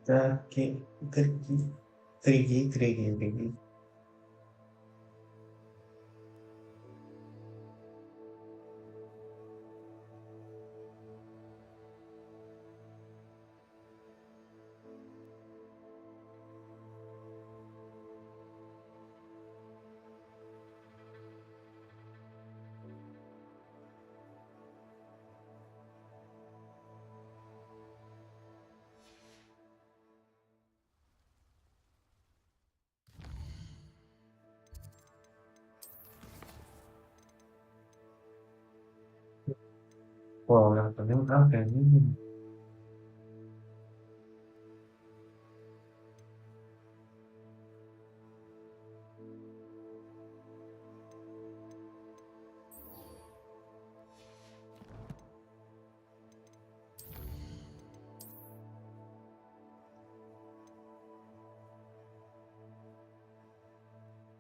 Triki, triki, triki. Wow, yang penting udah kayak gini.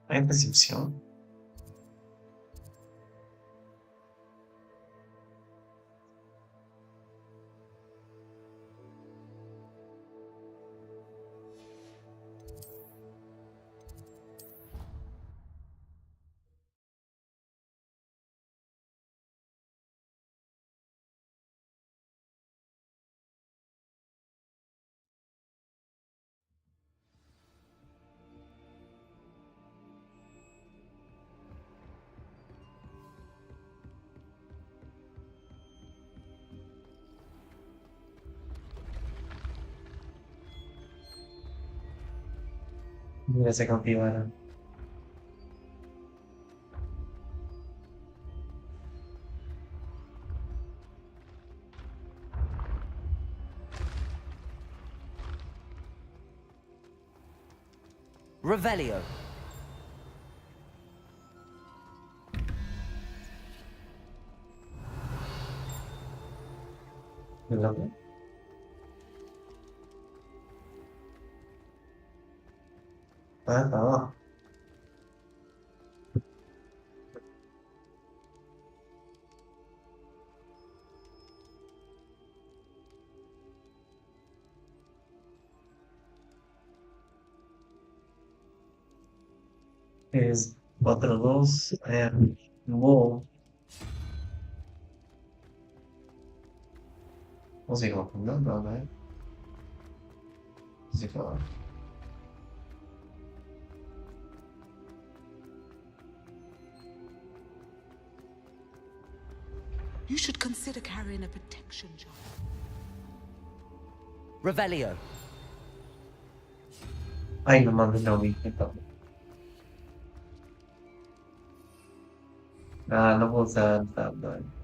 Hay percepción. Ya se cautivaron. Revelio. ¿Verdad? Ah. Es otro dos. Wow. O sea, no, ¿eh? Sí, claro. You should consider carrying a protection charm. Revelio. Ay, no mames, no vi. Ah, no puedo usar tanto.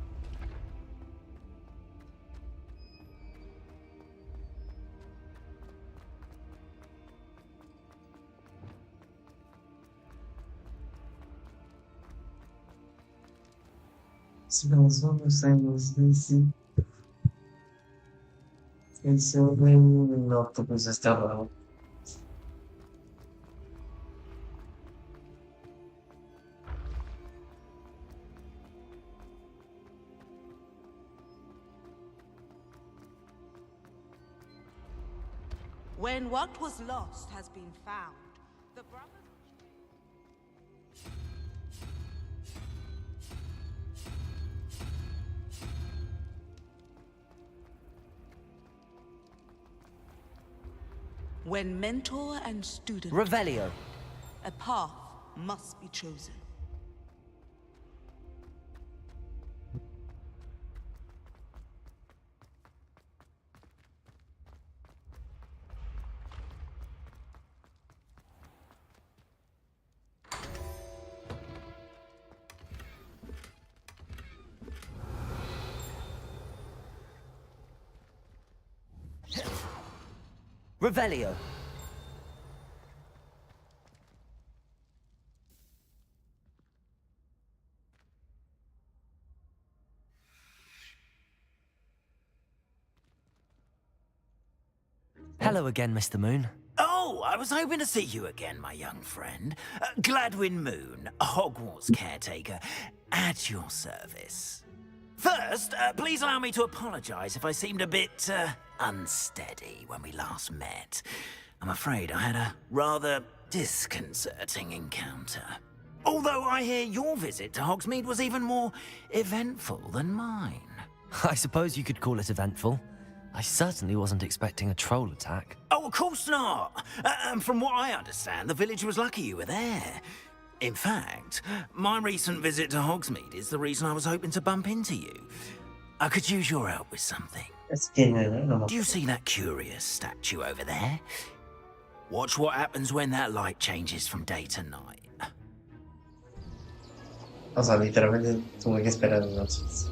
Se nós vamos sairmos desse. Esse é o meu autobus estava. When what was lost has been found, the brothers... When mentor and student... Revelio. A path must be chosen. Revelio. Hello again, Mr. Moon. Oh, I was hoping to see you again, my young friend. Gladwin Moon, Hogwarts caretaker, at your service. First, please allow me to apologize if I seemed a bit, unsteady when we last met. I'm afraid I had a rather disconcerting encounter. Although I hear your visit to Hogsmeade was even more eventful than mine. I suppose you could call it eventful. I certainly wasn't expecting a troll attack. Oh, of course not. And from what I understand, the village was lucky you were there. In fact, my recent visit to Hogsmeade is the reason I was hoping to bump into you. I could use your help with something. Es que no, Do you see that curious statue over there? Watch what happens when that light changes from day to night. o sea, literalmente tuve que esperar noches.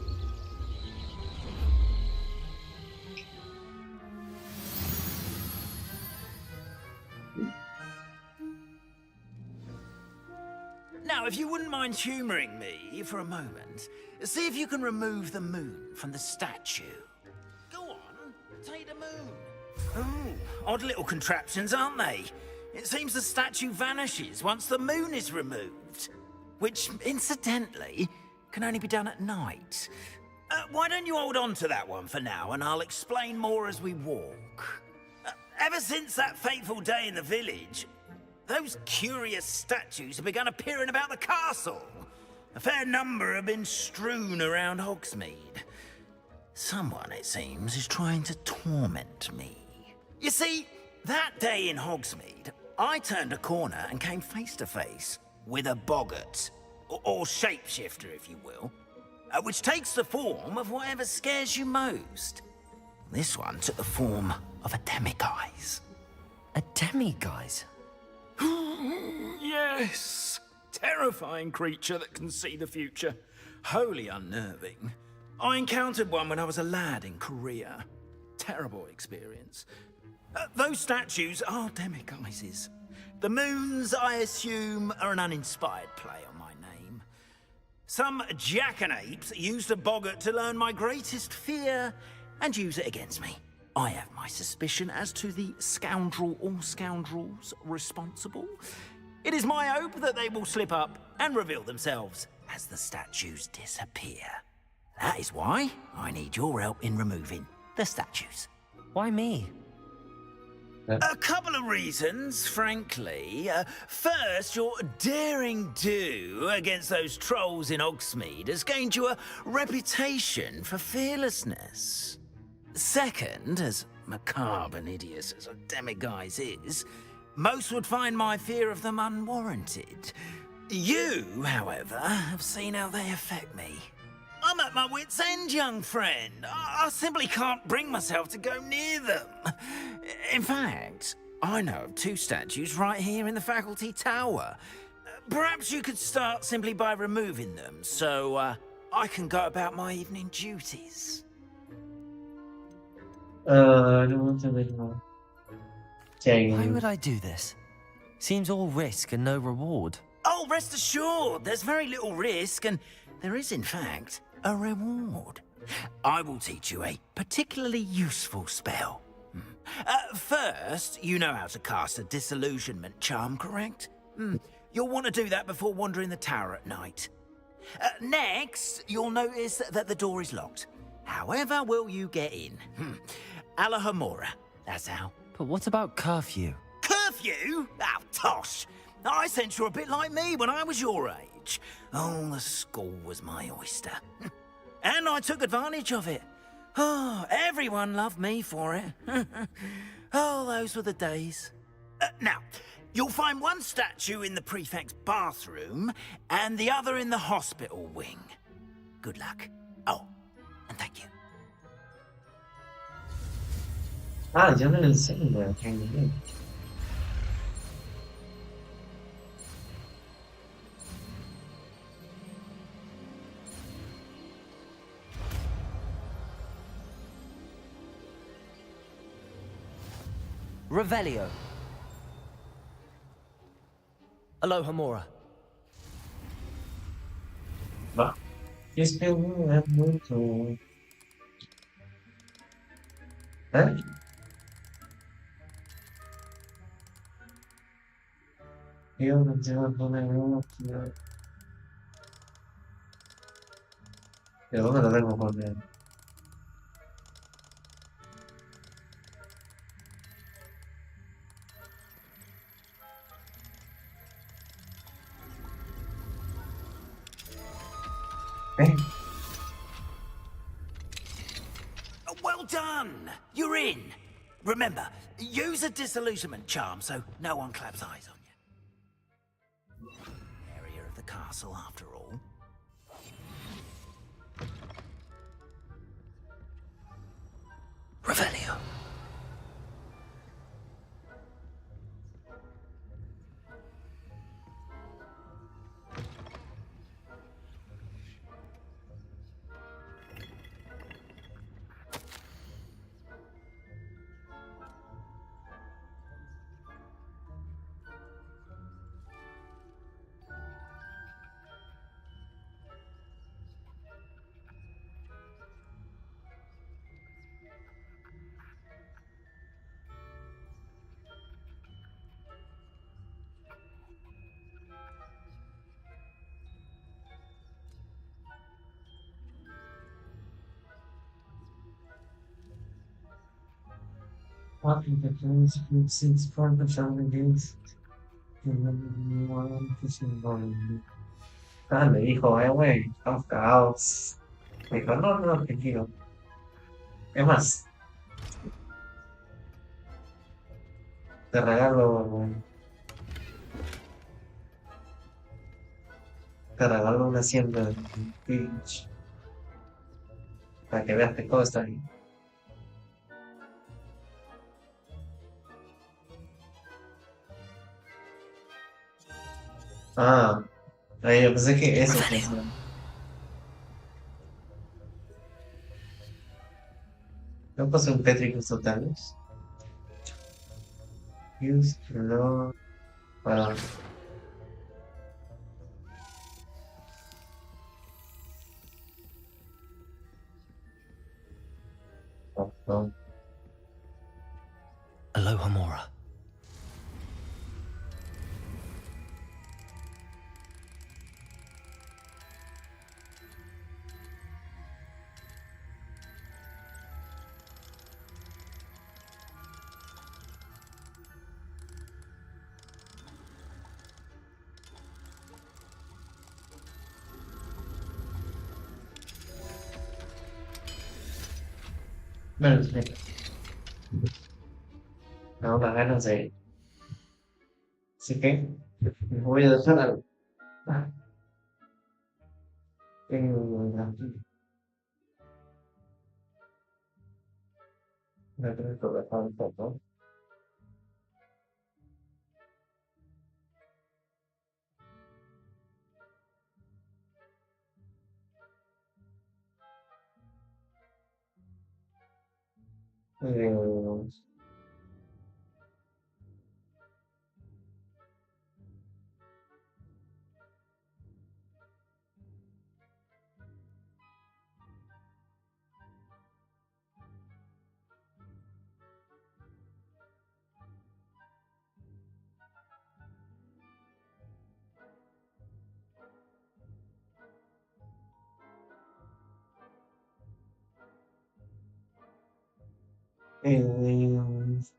Now, if you wouldn't mind humouring me for a moment, see if you can remove the moon from the statue. Go on, take the moon. Oh, odd little contraptions, aren't they? It seems the statue vanishes once the moon is removed. Which, incidentally, can only be done at night. Why don't you hold on to that one for now, and I'll explain more as we walk. Ever since that fateful day in the village, those curious statues have begun appearing about the castle. A fair number have been strewn around Hogsmeade. Someone, it seems, is trying to torment me. You see, that day in Hogsmeade, I turned a corner and came face to face with a boggart, or shapeshifter, if you will, which takes the form of whatever scares you most. This one took the form of a demiguise. A demiguise? Yes. Terrifying creature that can see the future. Wholly unnerving. I encountered one when I was a lad in Korea. Terrible experience. Those statues are demiguises. The moons, I assume, are an uninspired play on my name. Some jackanapes used a boggart to learn my greatest fear and use it against me. I have my suspicion as to the scoundrel or scoundrels responsible. It is my hope that they will slip up and reveal themselves as the statues disappear. That is why I need your help in removing the statues. Why me? A couple of reasons, frankly. First, your daring do against those trolls in Hogsmeade has gained you a reputation for fearlessness. Second, as macabre and hideous as a demiguise is, most would find my fear of them unwarranted. You, however, have seen how they affect me. I'm at my wit's end, young friend. I simply can't bring myself to go near them. In fact, I know of two statues right here in the faculty tower. Perhaps you could start simply by removing them, so I can go about my evening duties. No voy a entender nada. Why would I do this? Seems all risk and no reward. Oh, rest assured, there's very little risk, and there is, in fact, a reward. I will teach you a particularly useful spell. First, you know how to cast a disillusionment charm, correct? You'll want to do that before wandering the tower at night. Next, you'll notice that the door is locked. However will you get in? Alahomora, that's how. But what about curfew? Curfew? Oh, tosh. I sense you're a bit like me when I was your age. Oh, the school was my oyster. And I took advantage of it. Oh, everyone loved me for it. Oh, those were the days. Now, you'll find one statue in the prefect's bathroom and the other in the hospital wing. Good luck. Oh, and thank you. Ah, ya me lo enseño. Revelio. Alohomora. Va. Es que no es mucho. ¿Eh? Yo no tengo que poner mucho. ¿De dónde lo tengo que poner? Oh, well done! You're in. Remember, use a disillusionment charm so no one claps eyes on you. Area of the castle, after all. Revelio. What in the games since from the family games? Ah, le dijo, güey, estamos cagados. Me dijo, no, no, tranquilo. Es más, te regalo, te regalo una hacienda de Twitch para que veas que todo está bien. Ah, yo pensé que eso pues, no. No pasé un Petricus totales. Use, no, para. No. Aloha Mora. Bueno, sí. Me da unas ganas de. Así que me voy a dejar algo. Ah, aquí. Me tengo que dejar un poco. Eh, eh,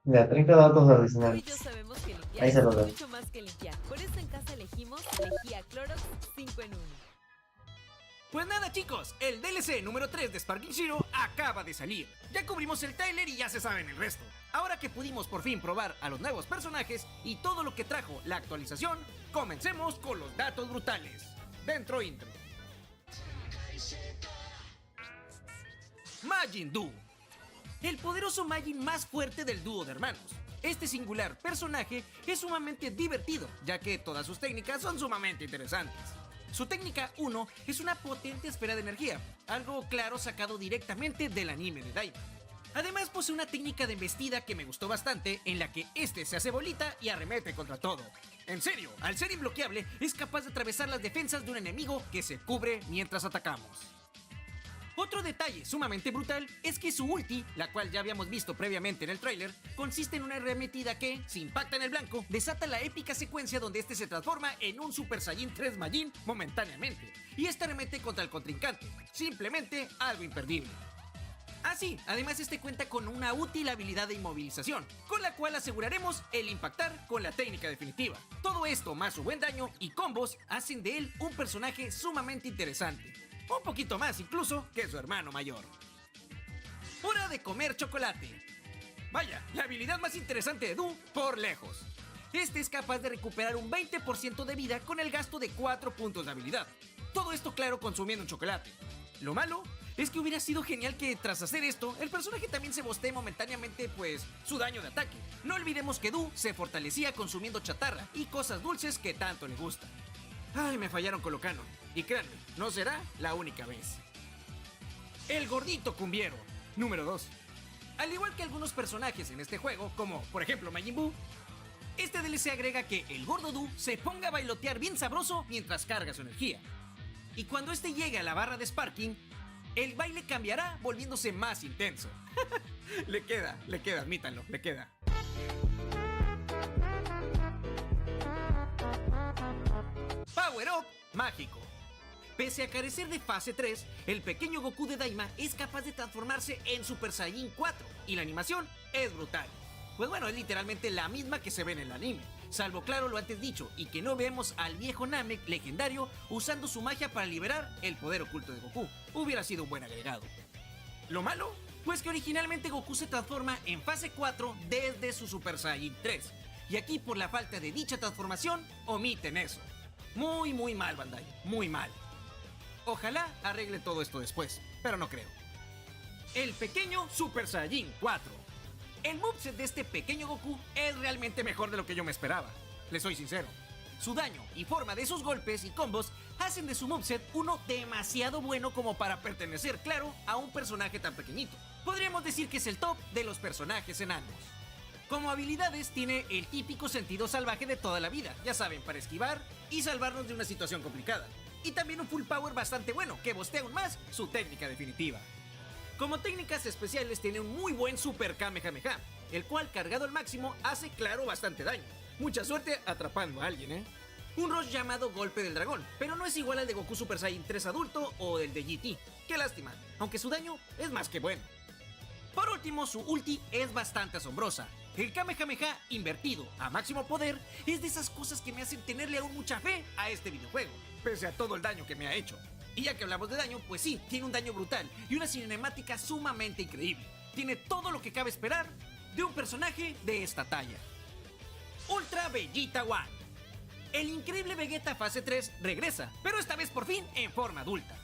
mira, 30 datos Tú y yo adicionales. sabemos que limpiar Ahí se es lo doy. mucho más que limpiar. Por eso en casa elegimos Lejía Clorox 5 en 1. Pues nada chicos, el DLC número 3 de Sparking Zero acaba de salir. Ya cubrimos el trailer y ya se saben el resto. Ahora que pudimos por fin probar a los nuevos personajes y todo lo que trajo la actualización, comencemos con los datos brutales. Dentro intro. Majin Buu. El poderoso Majin más fuerte del dúo de hermanos. Este singular personaje es sumamente divertido, ya que todas sus técnicas son sumamente interesantes. Su técnica 1 es una potente esfera de energía, algo claro sacado directamente del anime de Daima. Además posee una técnica de embestida que me gustó bastante, en la que este se hace bolita y arremete contra todo. En serio, al ser inbloqueable, es capaz de atravesar las defensas de un enemigo que se cubre mientras atacamos. Otro detalle sumamente brutal es que su ulti, la cual ya habíamos visto previamente en el tráiler, consiste en una arremetida que, si impacta en el blanco, desata la épica secuencia donde este se transforma en un Super Saiyan 3 Majin momentáneamente, y este arremete contra el contrincante. Simplemente algo imperdible. Ah sí, además este cuenta con una útil habilidad de inmovilización, con la cual aseguraremos el impactar con la técnica definitiva. Todo esto más su buen daño y combos hacen de él un personaje sumamente interesante. Un poquito más incluso que su hermano mayor. Hora de comer chocolate. Vaya, la habilidad más interesante de Du por lejos. Este es capaz de recuperar un 20% de vida con el gasto de 4 puntos de habilidad. Todo esto claro consumiendo un chocolate. Lo malo es que hubiera sido genial que tras hacer esto, el personaje también se bostee momentáneamente pues su daño de ataque. No olvidemos que Du se fortalecía consumiendo chatarra y cosas dulces que tanto le gustan. Ay, me fallaron con lo canon. Y créanme, no será la única vez. El gordito cumbiero, número 2. Al igual que algunos personajes en este juego, como por ejemplo Majin Buu, este DLC agrega que el gordo Du se ponga a bailotear bien sabroso mientras carga su energía. Y cuando este llegue a la barra de Sparking, el baile cambiará volviéndose más intenso. Le queda, admítanlo, le queda. Power Up mágico. Pese a carecer de fase 3, el pequeño Goku de Daima es capaz de transformarse en Super Saiyan 4 y la animación es brutal. Pues bueno, es literalmente la misma que se ve en el anime, salvo claro lo antes dicho y que no vemos al viejo Namek legendario usando su magia para liberar el poder oculto de Goku. Hubiera sido un buen agregado. ¿Lo malo? Pues que originalmente Goku se transforma en fase 4 desde su Super Saiyan 3, y aquí por la falta de dicha transformación omiten eso. Muy mal, Bandai, muy mal. Ojalá arregle todo esto después, pero no creo. El pequeño Super Saiyan 4. El moveset de este pequeño Goku es realmente mejor de lo que yo me esperaba. Les soy sincero. Su daño y forma de sus golpes y combos hacen de su moveset uno demasiado bueno como para pertenecer, claro, a un personaje tan pequeñito. Podríamos decir que es el top de los personajes enanos. Como habilidades tiene el típico sentido salvaje de toda la vida, ya saben, para esquivar y salvarnos de una situación complicada. Y también un full power bastante bueno, que bostea aún más su técnica definitiva. Como técnicas especiales tiene un muy buen Super Kamehameha, el cual cargado al máximo hace claro bastante daño. Mucha suerte atrapando a alguien, Un rush llamado Golpe del Dragón, pero no es igual al de Goku Super Saiyan 3 adulto o el de GT. Qué lástima, aunque su daño es más que bueno. Por último, su ulti es bastante asombrosa. El Kamehameha invertido a máximo poder es de esas cosas que me hacen tenerle aún mucha fe a este videojuego, pese a todo el daño que me ha hecho. Y ya que hablamos de daño, pues sí, tiene un daño brutal y una cinemática sumamente increíble. Tiene todo lo que cabe esperar de un personaje de esta talla. Ultra Vegeta One. El increíble Vegeta fase 3 regresa, pero esta vez por fin en forma adulta.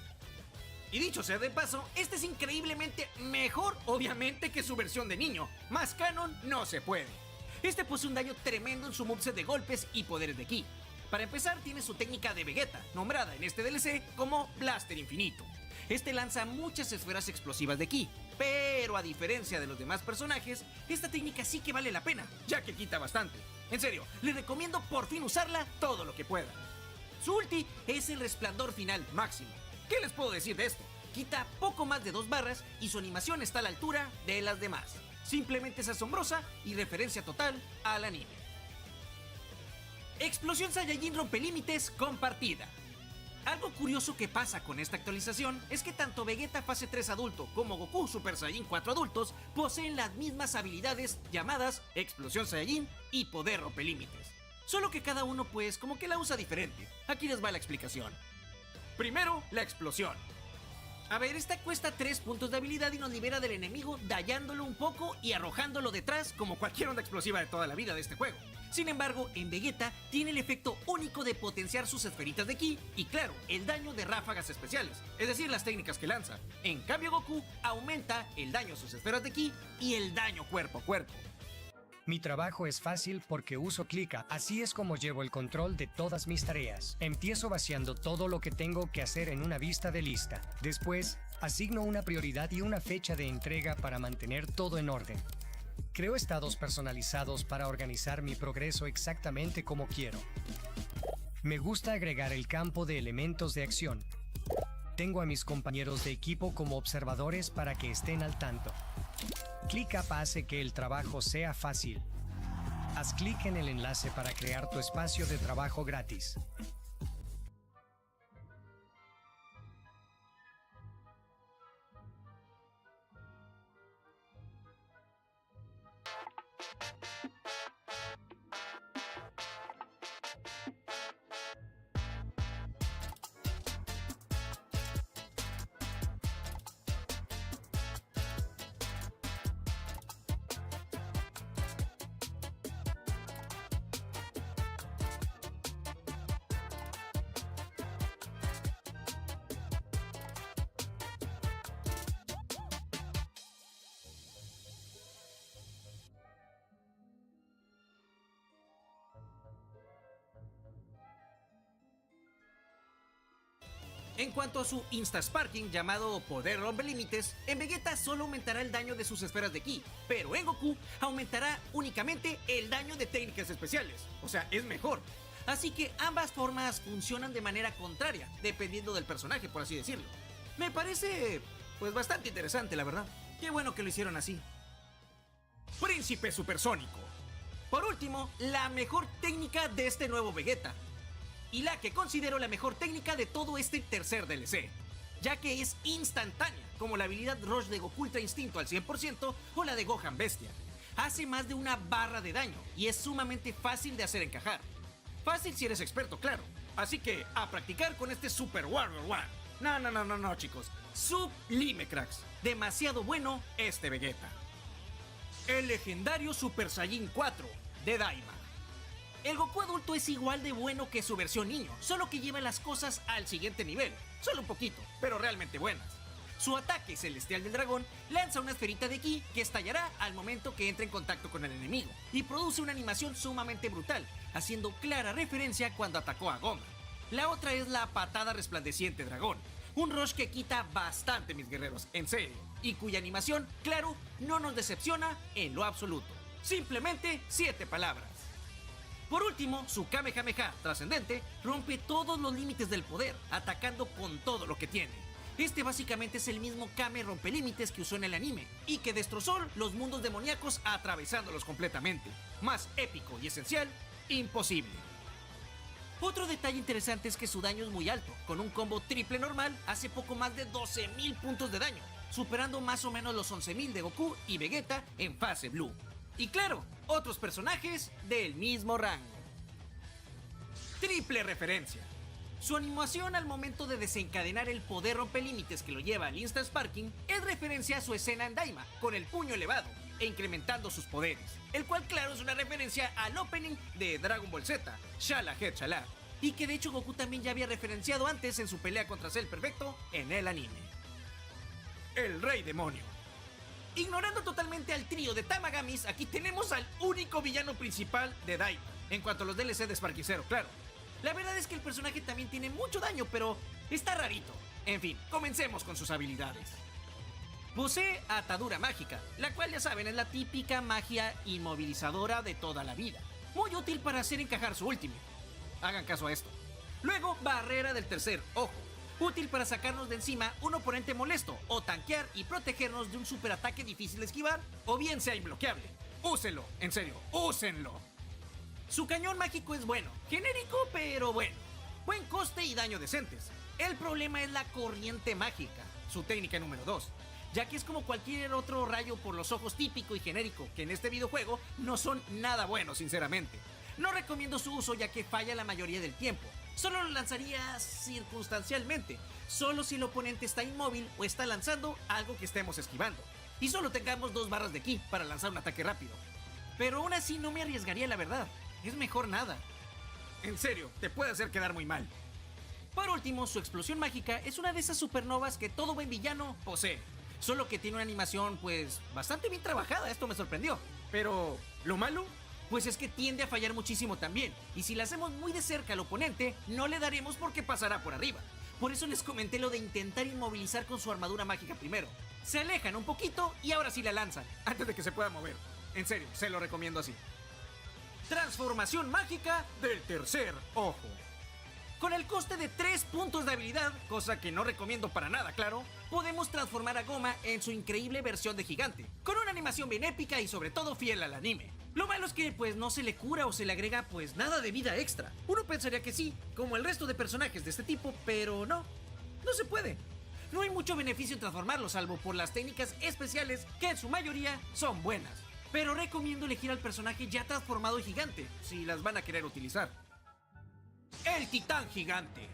Y dicho sea de paso, este es increíblemente mejor, obviamente, que su versión de niño. Más canon no se puede. Este posee un daño tremendo en su moveset de golpes y poderes de ki. Para empezar, tiene su técnica de Vegeta, nombrada en este DLC como Blaster Infinito. Este lanza muchas esferas explosivas de ki, pero a diferencia de los demás personajes, esta técnica sí que vale la pena, ya que quita bastante. En serio, les recomiendo por fin usarla todo lo que pueda. Su ulti es el resplandor final máximo. ¿Qué les puedo decir de esto? Quita poco más de 2 barras y su animación está a la altura de las demás. Simplemente es asombrosa y referencia total al anime. Explosión Saiyajin rompe límites compartida. Algo curioso que pasa con esta actualización es que tanto Vegeta fase 3 adulto como Goku Super Saiyan 4 adultos poseen las mismas habilidades llamadas Explosión Saiyajin y Poder rompe límites. Solo que cada uno pues como que la usa diferente. Aquí les va la explicación. Primero, la explosión. A ver, esta cuesta 3 puntos de habilidad y nos libera del enemigo dañándolo un poco y arrojándolo detrás como cualquier onda explosiva de toda la vida de este juego. Sin embargo, en Vegeta tiene el efecto único de potenciar sus esferitas de ki y claro, el daño de ráfagas especiales, es decir, las técnicas que lanza. En cambio, Goku aumenta el daño a sus esferas de ki y el daño cuerpo a cuerpo. Mi trabajo es fácil porque uso Clica, así es como llevo el control de todas mis tareas. Empiezo vaciando todo lo que tengo que hacer en una vista de lista. Después, asigno una prioridad y una fecha de entrega para mantener todo en orden. Creo estados personalizados para organizar mi progreso exactamente como quiero. Me gusta agregar el campo de elementos de acción. Tengo a mis compañeros de equipo como observadores para que estén al tanto. ClickUp hace que el trabajo sea fácil. Haz clic en el enlace para crear tu espacio de trabajo gratis. En cuanto a su Insta-Sparking, llamado Poder Rompe Límites, en Vegeta solo aumentará el daño de sus esferas de ki, pero en Goku aumentará únicamente el daño de técnicas especiales, o sea, es mejor. Así que ambas formas funcionan de manera contraria, dependiendo del personaje, por así decirlo. Me parece, pues, bastante interesante, la verdad. Qué bueno que lo hicieron así. Príncipe Supersónico. Por último, la mejor técnica de este nuevo Vegeta. Y la que considero la mejor técnica de todo este tercer DLC, ya que es instantánea, como la habilidad Rush de Goku Ultra Instinto al 100% o la de Gohan Bestia. Hace más de una barra de daño y es sumamente fácil de hacer encajar. Fácil si eres experto, claro. Así que a practicar con este Super Warrior One. No, chicos. Sublime, cracks. Demasiado bueno este Vegeta. El legendario Super Saiyan 4 de Daima. El Goku adulto es igual de bueno que su versión niño, solo que lleva las cosas al siguiente nivel. Solo un poquito, pero realmente buenas. Su ataque celestial del dragón lanza una esferita de ki que estallará al momento que entre en contacto con el enemigo y produce una animación sumamente brutal, haciendo clara referencia cuando atacó a Goma. La otra es la patada resplandeciente dragón, un rush que quita bastante, mis guerreros, en serio, y cuya animación, claro, no nos decepciona en lo absoluto. Simplemente 7 palabras. Por último, su Kamehameha trascendente rompe todos los límites del poder, atacando con todo lo que tiene. Este básicamente es el mismo Kame rompelímites que usó en el anime, y que destrozó los mundos demoníacos atravesándolos completamente. Más épico y esencial, imposible. Otro detalle interesante es que su daño es muy alto, con un combo triple normal hace poco más de 12.000 puntos de daño, superando más o menos los 11.000 de Goku y Vegeta en fase Blue. Y claro, otros personajes del mismo rango. Triple referencia. Su animación al momento de desencadenar el poder rompelímites que lo lleva al Insta Sparking es referencia a su escena en Daima, con el puño elevado e incrementando sus poderes, el cual claro es una referencia al opening de Dragon Ball Z, Shala Head Shala, y que de hecho Goku también ya había referenciado antes en su pelea contra Cell Perfecto en el anime. El Rey Demonio. Ignorando totalmente al trío de Tamagamis, aquí tenemos al único villano principal de Daima, en cuanto a los DLC de Sparking Zero, claro. La verdad es que el personaje también tiene mucho daño, pero está rarito. En fin, comencemos con sus habilidades. Posee atadura mágica, la cual ya saben es la típica magia inmovilizadora de toda la vida. Muy útil para hacer encajar su ultimate. Hagan caso a esto. Luego, barrera del tercer ojo. Útil para sacarnos de encima un oponente molesto o tanquear y protegernos de un superataque difícil de esquivar o bien sea imbloqueable. Úsenlo, en serio, úsenlo. Su cañón mágico es bueno, genérico pero bueno. Buen coste y daño decentes. El problema es la corriente mágica, su técnica número 2, ya que es como cualquier otro rayo por los ojos típico y genérico, que en este videojuego no son nada buenos sinceramente. No recomiendo su uso ya que falla la mayoría del tiempo. Solo lo lanzaría circunstancialmente, solo si el oponente está inmóvil o está lanzando algo que estemos esquivando. Y solo tengamos 2 barras de ki para lanzar un ataque rápido. Pero aún así no me arriesgaría, la verdad. Es mejor nada. En serio, te puede hacer quedar muy mal. Por último, su explosión mágica es una de esas supernovas que todo buen villano posee. Solo que tiene una animación pues bastante bien trabajada, esto me sorprendió. Pero, ¿lo malo? Pues es que tiende a fallar muchísimo también, y si la hacemos muy de cerca al oponente, no le daremos porque pasará por arriba. Por eso les comenté lo de intentar inmovilizar con su armadura mágica primero. Se alejan un poquito y ahora sí la lanzan, antes de que se pueda mover. En serio, se lo recomiendo así. Transformación mágica del tercer ojo. Con el coste de 3 puntos de habilidad, cosa que no recomiendo para nada, claro, podemos transformar a Goma en su increíble versión de gigante, con una animación bien épica y sobre todo fiel al anime. Lo malo es que pues no se le cura o se le agrega pues nada de vida extra. Uno pensaría que sí, como el resto de personajes de este tipo, pero no se puede. No hay mucho beneficio en transformarlo, salvo por las técnicas especiales que en su mayoría son buenas. Pero recomiendo elegir al personaje ya transformado en gigante, si las van a querer utilizar. El Titán Gigante.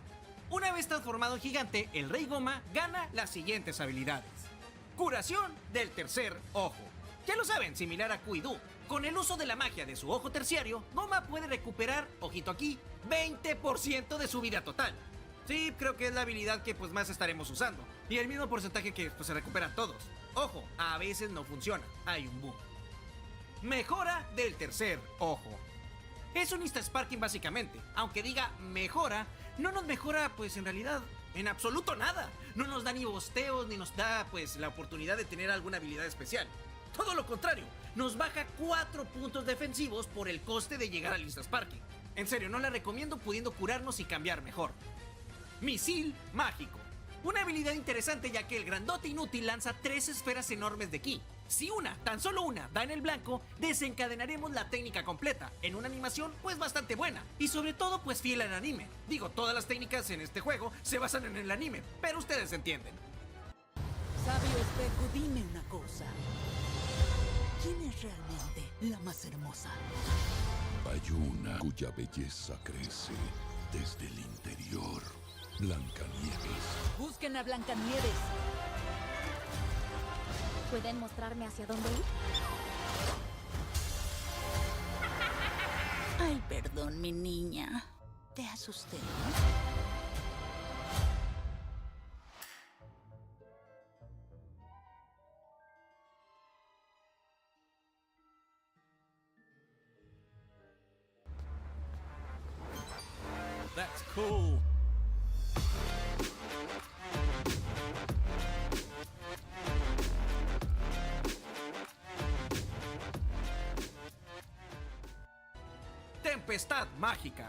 Una vez transformado en gigante, el Rey Goma gana las siguientes habilidades. Curación del tercer ojo. Ya lo saben, similar a Kuidu. Con el uso de la magia de su ojo terciario, Goma puede recuperar, ojito aquí, 20% de su vida total. Sí, creo que es la habilidad que pues más estaremos usando. Y el mismo porcentaje que pues, se recuperan todos. Ojo, a veces no funciona, hay un bug. Mejora del tercer ojo. Es un Insta Sparking básicamente. Aunque diga mejora, no nos mejora pues en realidad en absoluto nada. No nos da ni bosteos ni nos da pues la oportunidad de tener alguna habilidad especial. Todo lo contrario, nos baja 4 puntos defensivos por el coste de llegar al Insta Sparking. En serio, no la recomiendo pudiendo curarnos y cambiar mejor. Misil mágico. Una habilidad interesante ya que el grandote inútil lanza 3 esferas enormes de ki. Si una, tan solo una, da en el blanco, desencadenaremos la técnica completa, en una animación pues bastante buena, y sobre todo pues fiel al anime. Digo, todas las técnicas en este juego se basan en el anime, pero ustedes entienden. Sabio espejo, dime una cosa. ¿Quién es realmente la más hermosa? Hay una cuya belleza crece desde el interior. Blancanieves. Busquen a Blancanieves. ¿Pueden mostrarme hacia dónde ir? Ay, perdón, mi niña. Te asusté, That's cool. Tempestad mágica.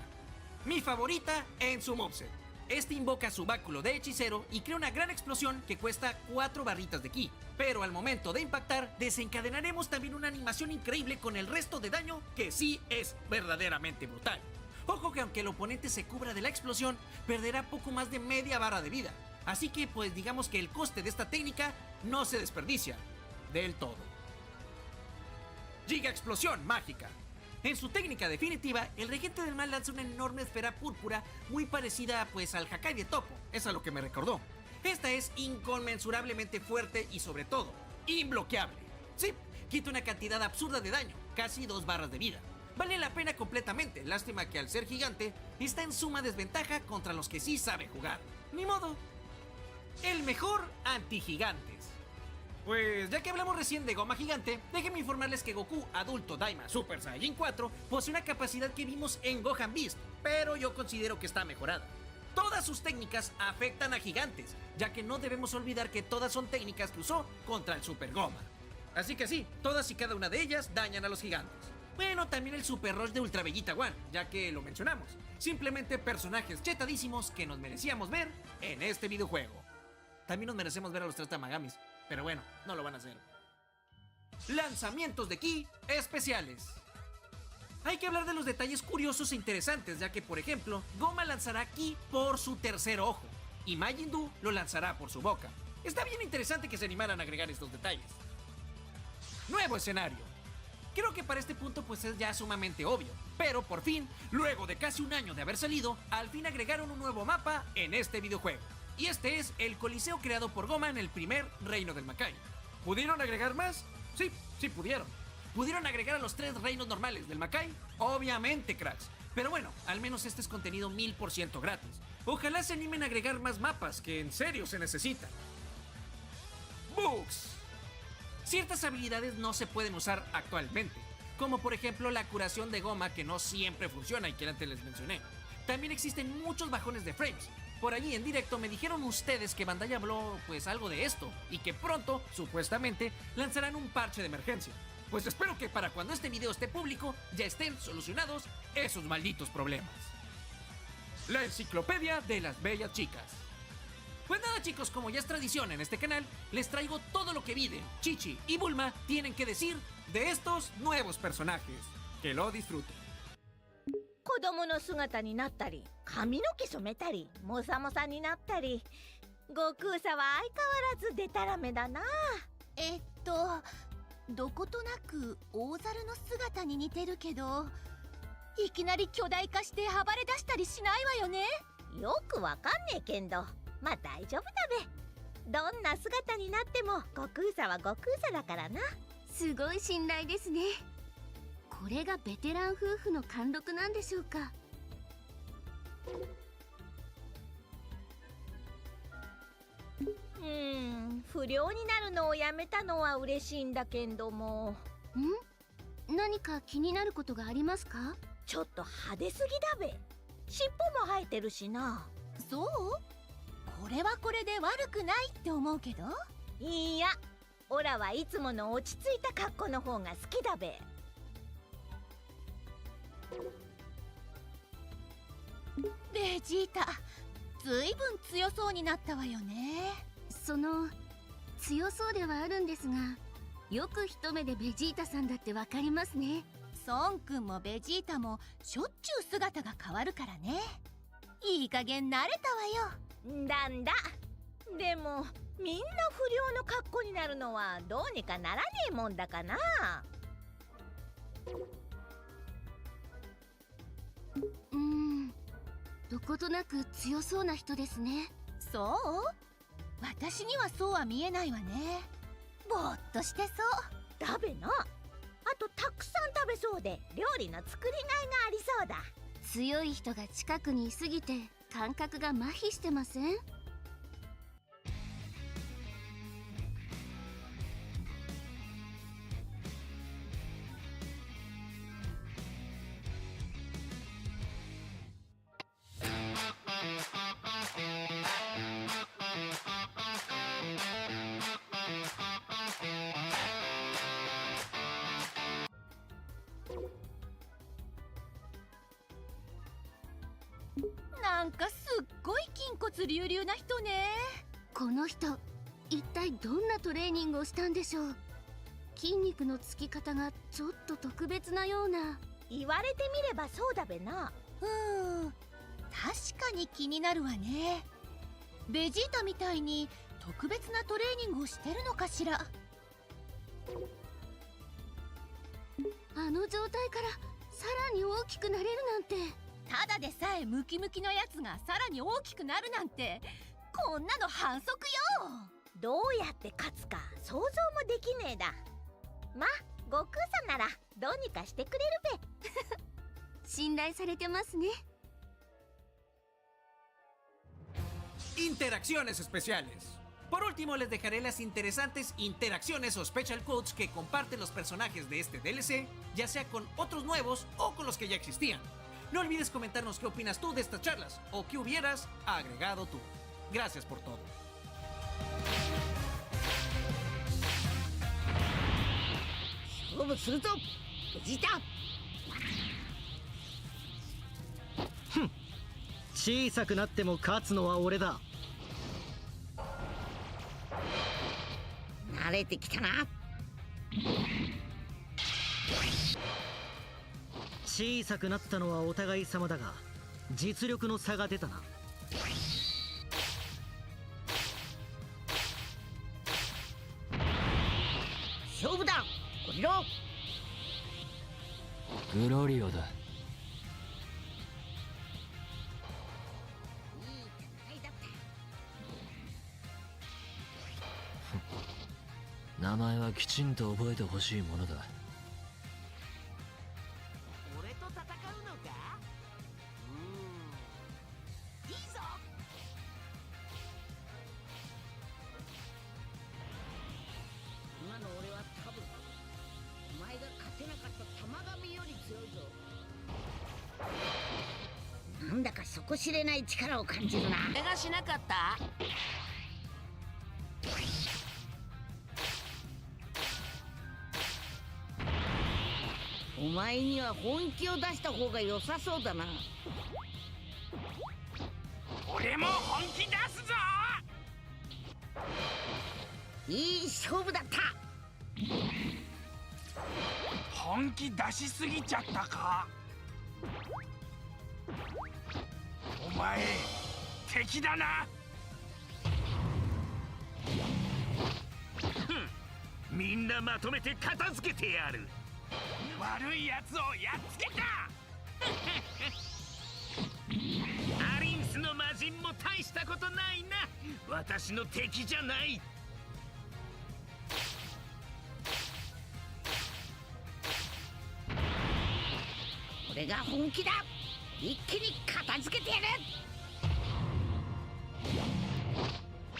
Mi favorita en su moveset. Este invoca su báculo de hechicero y crea una gran explosión que cuesta 4 barritas de ki. Pero al momento de impactar, desencadenaremos también una animación increíble con el resto de daño que sí es verdaderamente brutal. Ojo que aunque el oponente se cubra de la explosión, perderá poco más de media barra de vida. Así que pues digamos que el coste de esta técnica no se desperdicia del todo. Giga explosión mágica. En su técnica definitiva, el regente del mal lanza una enorme esfera púrpura muy parecida pues al Hakai de Topo, es a lo que me recordó. Esta es inconmensurablemente fuerte y sobre todo, imbloqueable. Sí, quita una cantidad absurda de daño, casi 2 barras de vida. Vale la pena completamente, lástima que al ser gigante, está en suma desventaja contra los que sí sabe jugar. Ni modo. El mejor antigigantes. Pues ya que hablamos recién de Goma Gigante, déjenme informarles que Goku Adulto Daima Super Saiyajin 4 posee una capacidad que vimos en Gohan Beast, pero yo considero que está mejorada. Todas sus técnicas afectan a gigantes, ya que no debemos olvidar que todas son técnicas que usó contra el Super Goma. Así que sí, todas y cada una de ellas dañan a los gigantes. Bueno, también el Super Rush de Ultra Bellita One, ya que lo mencionamos. Simplemente personajes chetadísimos que nos merecíamos ver en este videojuego. También nos merecemos ver a los 3 Tamagamis, pero bueno, no lo van a hacer. Lanzamientos de ki especiales. Hay que hablar de los detalles curiosos e interesantes, ya que por ejemplo, Goma lanzará ki por su tercer ojo, y Majin Buu lo lanzará por su boca. Está bien interesante que se animaran a agregar estos detalles. Nuevo escenario. Creo que para este punto pues es ya sumamente obvio, pero por fin, luego de casi un año de haber salido, al fin agregaron un nuevo mapa en este videojuego. Y este es el Coliseo creado por Goma en el primer reino del Makai. ¿Pudieron agregar más? Sí pudieron. ¿Pudieron agregar a los 3 reinos normales del Makai? Obviamente, cracks. Pero bueno, al menos este es contenido 1000% gratis. Ojalá se animen a agregar más mapas, que en serio se necesitan. Bugs. Ciertas habilidades no se pueden usar actualmente, como por ejemplo la curación de Goma, que no siempre funciona y que antes les mencioné. También existen muchos bajones de frames. Por allí en directo me dijeron ustedes que Bandai habló pues algo de esto y que pronto, supuestamente, lanzarán un parche de emergencia. Pues espero que para cuando este video esté público ya estén solucionados esos malditos problemas. La enciclopedia de las bellas chicas. Pues nada, chicos, como ya es tradición en este canal, les traigo todo lo que Viden, Chichi y Bulma tienen que decir de estos nuevos personajes. Que lo disfruten. 子供の姿になったり髪の毛染めたりモサモサになったり悟空さは相変わらずデタラメだな。どことなく大猿の姿に似てるけど、いきなり巨大化して暴れ出したりしないわよね。よくわかんねえけんど、まあ大丈夫だべ。どんな姿になっても悟空さは悟空さだからな。すごい信頼ですね。これがベテラン夫婦の貫禄なんでしょうか。不良になるのをやめたのは嬉しいんだけんども。何か気になることがありますか？ちょっと派手すぎだべ。尻尾も生えてるしな。そう？これはこれで悪くないって思うけど。いいや、オラはいつもの落ち着いた格好の方が好きだべ。ベジータ、ずいぶん強そうになったわよね。強そうではあるんですが、よく一目でベジータさんだってわかりますね。孫くんもベジータもしょっちゅう姿が変わるからね。いい加減慣れたわよ。なんだ。でもみんな不良の格好になるのはどうにかならねえもんだかな。どことなく強そうな人ですね。そう？私にはそうは見えないわね。ぼーっとしてそうだべな。あとたくさん食べそうで料理の作りがいがありそうだ。強い人が近くにいすぎて感覚が麻痺してません？なんかすっごい筋骨隆々な人ね。この人一体どんなトレーニングをしたんでしょう。筋肉のつき方がちょっと特別なような。言われてみればそうだべな。確かに気になるわね。ベジータみたいに特別なトレーニングをしてるのかしら。あの状態からさらに大きくなれるなんて。ただでさえムキムキのやつがさらに大きくなるなんて、こんなの反則よ。どうやって勝つか想像もできねえだ。ま、悟空さんならどうにかしてくれるべ。信頼されてますね。Interacciones especiales. Por último, les dejaré las interesantes interacciones o special quotes que comparten los personajes de este DLC, ya sea con otros nuevos o con los que ya existían. No olvides comentarnos qué opinas tú de estas charlas o qué hubieras agregado tú. Gracias por todo. ¡Vamos, fruto! ¡Bellita! 小さくなっても勝つのは俺だ。慣れてきたな。小さくなったのはお互い様だが、実力の差が出たな。勝負だ、ゴリロ。グロリオだ。名前はきちんと覚えてほしいものだ。俺と戦うのか？いいぞ。今の俺は多分お前が勝てなかった玉神より強いぞ。なんだか底知れない力を感じるな。怪我しなかった？お前には本気を出した方が良さそうだな。俺も本気出すぞ。いい勝負だった。本気出しすぎちゃったか。お前敵だな。みんなまとめて片付けてやる。悪いやつをやっつけた。アリンスの魔人も大したことないな。私の敵じゃない。俺が本気だ。一気に片付けてやる。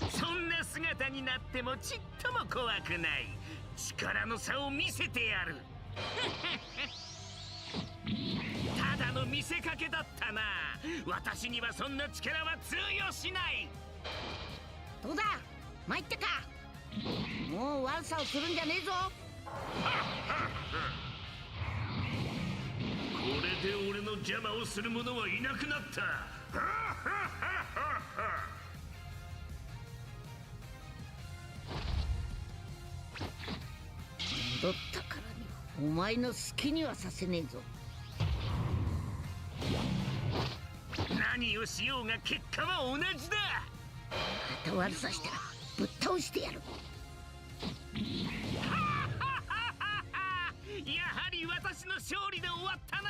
そんな姿になってもちっとも怖くない。力の差を見せてやる。ただの見せかけだったな。私にはそんな力は通用しない。どうだ、参ったか。もう悪さをするんじゃねえぞ。これで俺の邪魔をする者はいなくなった。戻ったからにはお前の好きにはさせねえぞ。何をしようが結果は同じだ。また悪さしたらぶっ倒してやる。やはり私の勝利で終わったな。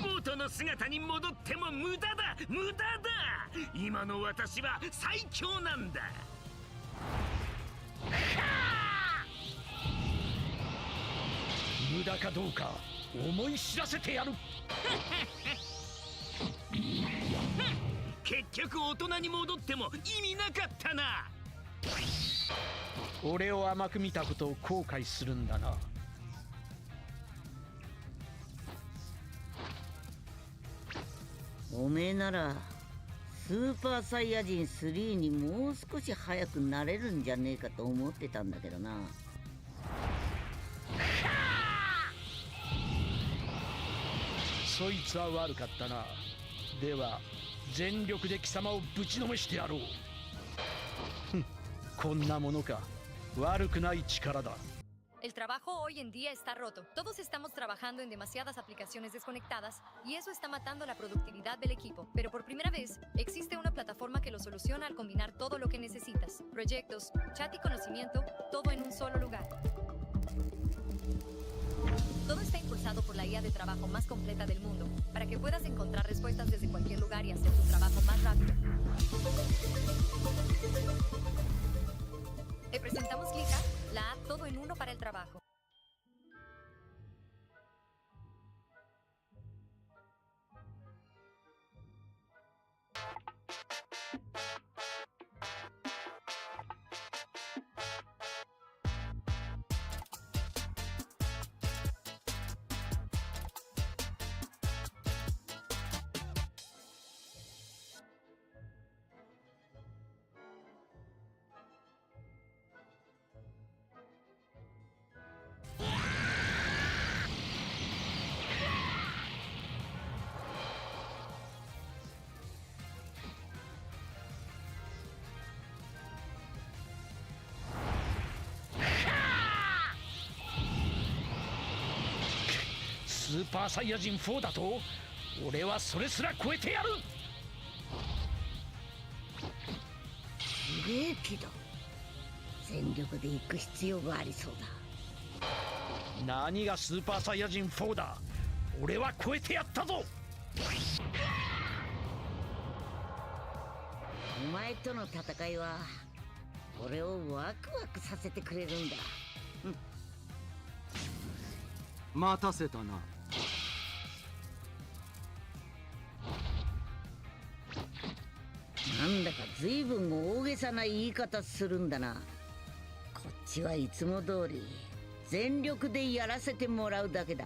元の姿に戻っても無駄だ、無駄だ。今の私は最強なんだ。無駄かどうか思い知らせてやる。結局大人に戻っても意味なかったな。俺を甘く見たことを後悔するんだな。おめえならスーパーサイヤ人3にもう少し早くなれるんじゃねえかと思ってたんだけどな。そいつは悪かったな。では全力で貴様をぶちのめしてやろう。こんなものか。悪くない力だ。El trabajo hoy en día está roto. Todos estamos trabajando en demasiadas aplicaciones desconectadas y eso está matando la productividad del equipo. Pero por primera vez, existe una plataforma que lo soluciona al combinar todo lo que necesitas. Proyectos, chat y conocimiento, todo en un solo lugar. Todo está impulsado por la IA de trabajo más completa del mundo, para que puedas encontrar respuestas desde cualquier lugar y hacer tu trabajo más rápido. Te presentamos Clica, la app todo en uno para el trabajo.スーパーサイヤ人4だと俺はそれすら超えてやる。すげえけど全力で行く必要がありそうだ。何がスーパーサイヤ人4だ。俺は超えてやったぞ。お前との戦いは俺をワクワクさせてくれるんだ。待たせたな。なんだか随分大げさな言い方するんだな。こっちはいつも通り全力でやらせてもらうだけだ。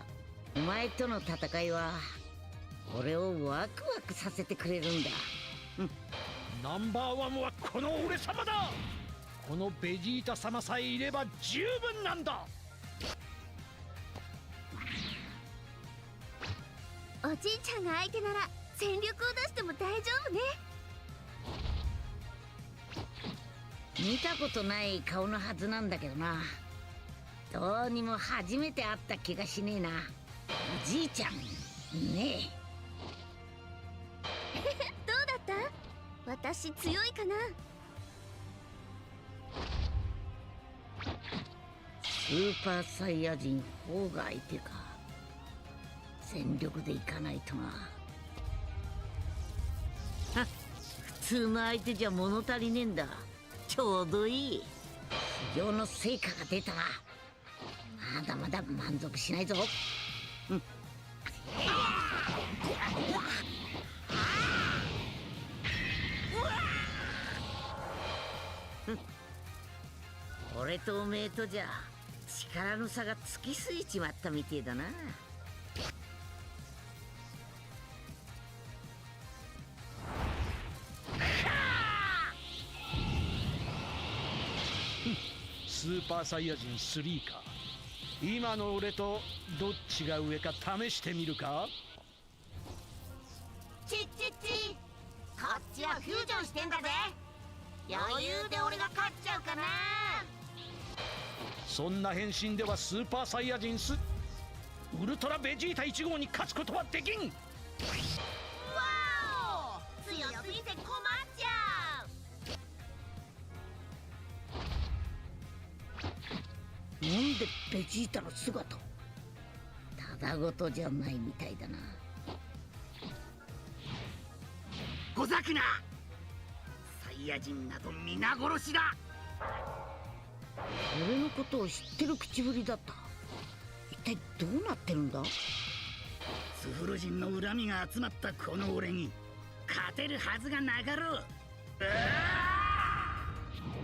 お前との戦いは俺をワクワクさせてくれるんだ。ナンバーワンはこの俺様だ。このベジータ様さえいれば十分なんだ。おじいちゃんが相手なら全力を出しても大丈夫ね。見たことない顔のはずなんだけどな。どうにも初めて会った気がしねえな。おじいちゃんねえ。どうだった？私強いかな？スーパーサイヤ人4が相手か。全力でいかないとな。はっ、普通の相手じゃ物足りねえんだ。ちょうどいい。修行の成果が出たな。まだまだ満足しないぞ。うん。俺とおめえとじゃ力の差がつきすぎちまったみてえだな。スーパーサイヤ人3か。今の俺とどっちが上か試してみるか？ちっちっち、こっちはフュージョンしてんだぜ。余裕で俺が勝っちゃうかな。そんな変身ではスーパーサイヤ人ウルトラベジータ1号に勝つことはできん。わお、強すぎて困っちゃう。なんでベジータの姿ただごとじゃないみたいだな。ござくな。サイヤ人など皆殺しだ。俺のことを知ってる口ぶりだった。一体どうなってるんだ？スフル人の恨みが集まったこの俺に勝てるはずがなかろう。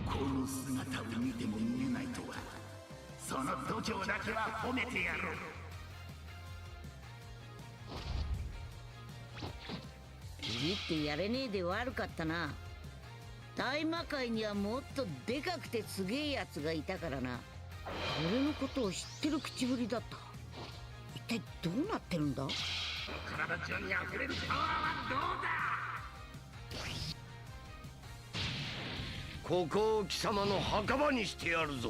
この姿を見ても見えないとは、その度胸だけは褒めてやろう。ビビってやれねえで悪かったな。大魔界にはもっとでかくてすげえやつがいたからな。俺のことを知ってる口ぶりだった。一体どうなってるんだ？体中に溢れるパワーはどうだ？ここを貴様の墓場にしてやるぞ。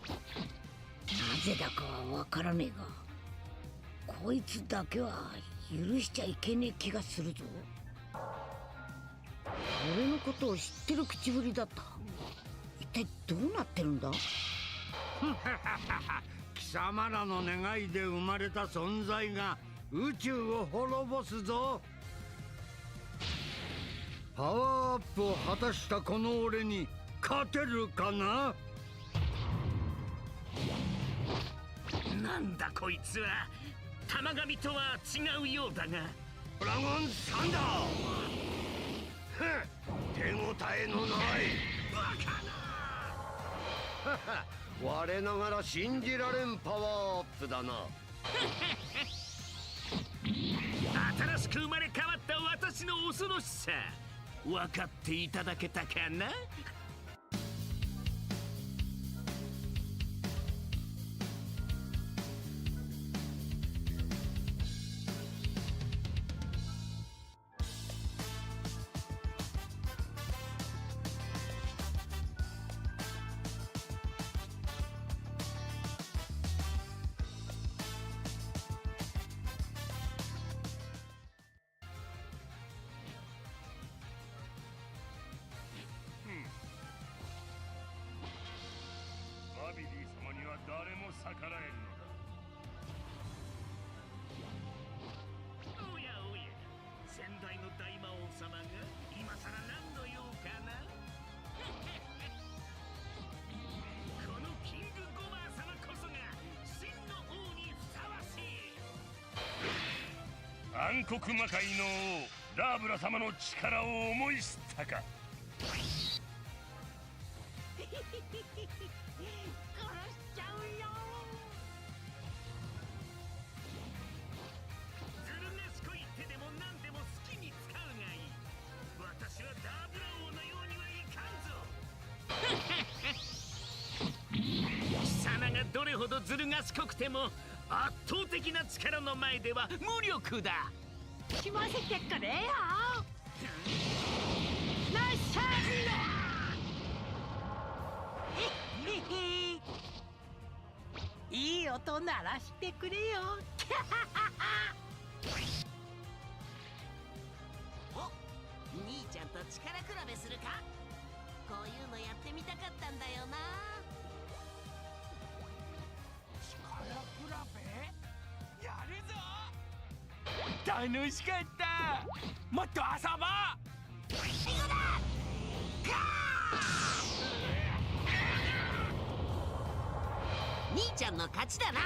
なぜだかはわからねえが、こいつだけは許しちゃいけねえ気がするぞ。俺のことを知ってる口ぶりだった。一体どうなってるんだ？貴様らの願いで生まれた存在が宇宙を滅ぼすぞ。パワーアップを果たしたこの俺に勝てるかな？なんだこいつは。玉神とは違うようだが。ドラゴンサンダー。手応えのない。バカな。我ながら信じられんパワーアップだな。新しく生まれ変わった私の恐ろしさ、分かっていただけたかな？バビディ様には誰も逆らえんのだ。おやおや、先代の大魔王様が今さら何の用かな？このキングゴマー様こそが真の王にふさわしい。暗黒魔界の王ラーブラ様の力を思い知ったか？殺しちゃうよ。ずる賢い手でも何でも好きに使うがいい。私はダーブラ王のようにはいどれほどずる賢くても圧倒的な力の前では無力だ。しませてくれよ。ナイスシャージいい音鳴らしてくれよ。お、兄ちゃんと力比べするか。こういうのやってみたかったんだよな。力比べやるぞ。楽しかった。もっと遊ぼう。行くだ。兄ちゃんの勝ちだな。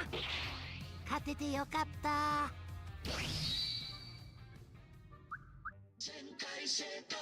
勝ててよかった。全開成功。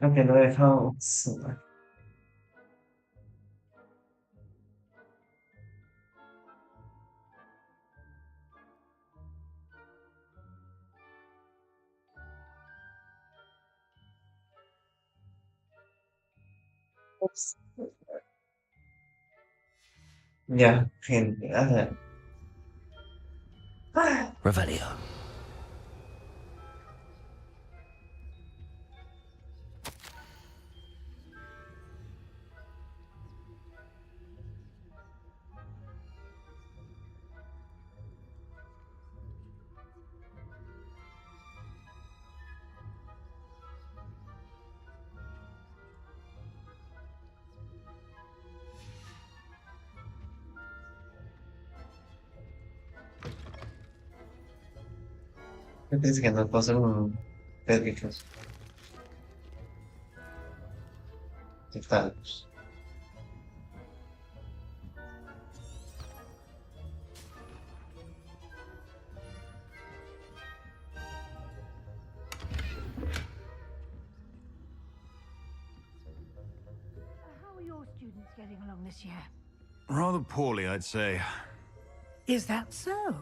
Aunque lo he dejado sumar. Ups. Ya, genial. Revelio. Me parece que no puedo hacer un pedidos. ¿Qué tal? How are your students getting along this year? Rather poorly, I'd say. Is that so?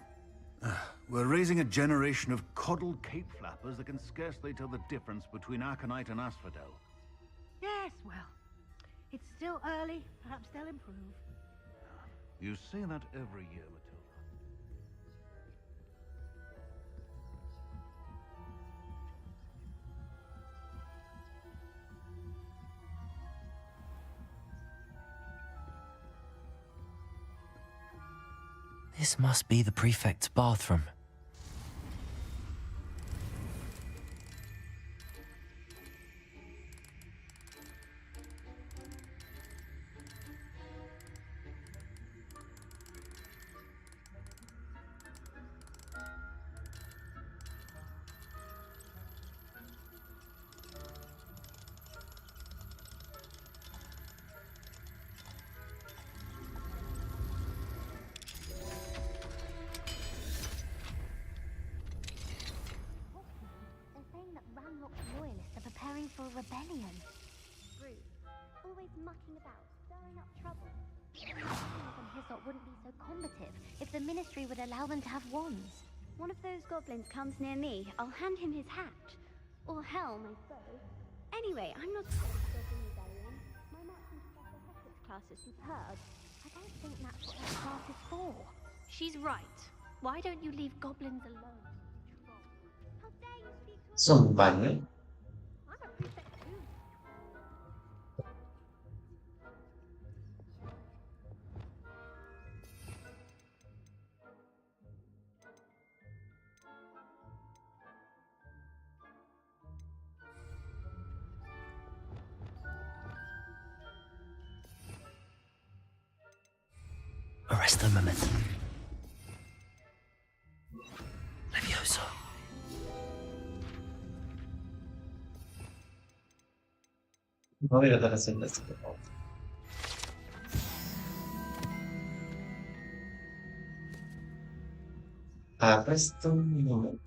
We're raising a generation of coddled cape flappers that can scarcely tell the difference between aconite and asphodel. Yes, well, it's still early. Perhaps they'll improve. You say that every year, Matilda. This must be the prefect's bathroom. They're saying that Ranrock's loyalists are preparing for a rebellion. Rude. Always mucking about, stirring up trouble. Even Hyssop wouldn't be so combative if the Ministry would allow them to have wands. One of those goblins comes near me, I'll hand him his hat. Or helm, I suppose. Anyway, I'm not scared of Goblin Rebellion. My marching Professor Hector's class is superb. I don't think that's what that class is for. She's right. Why don't you leave goblins alone? How dare you speak to Son baño. I'm a prefect too. Arresto momentum. Levioso. No voy a estar haciendo esto, por favor. Arresto momento.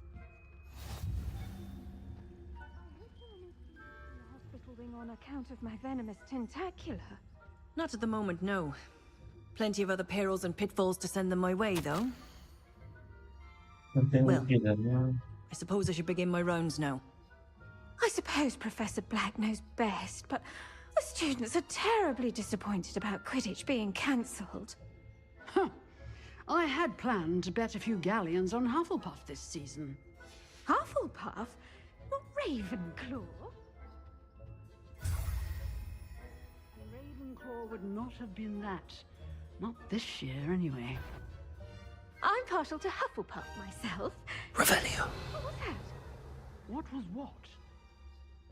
Hospital wing on account of my venomous tentacula. Not at the moment, no. Plenty of other perils and pitfalls to send them my way, though. No tengo Well. vida, ¿no? I suppose I should begin my rounds now. I suppose Professor Black knows best, but the students are terribly disappointed about Quidditch being cancelled. I had planned to bet a few galleons on Hufflepuff this season. Hufflepuff? Not Ravenclaw? Ravenclaw would not have been that. Not this year, anyway. I'm partial to Hufflepuff myself. Revelio. What was that? What was what?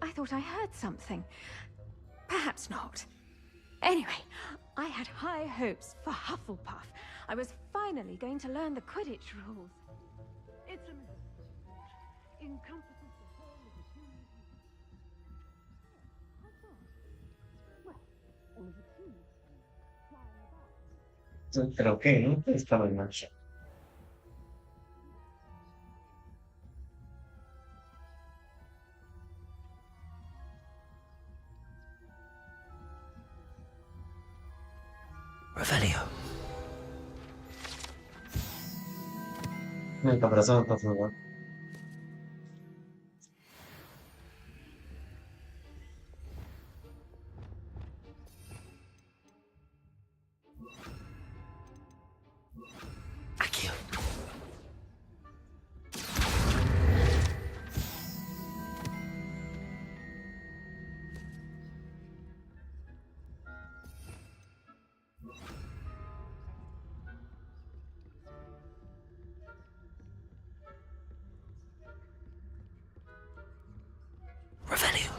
I thought I heard something. Perhaps not. Anyway, I had high hopes for Hufflepuff. I was finally going to learn the Quidditch rules. It's a encompasses the whole of the human Well, all of the trees flying about. Pero qué, ¿no? Estaba en marcha. Revelio. El caparazón está todo. Accio. Revelio.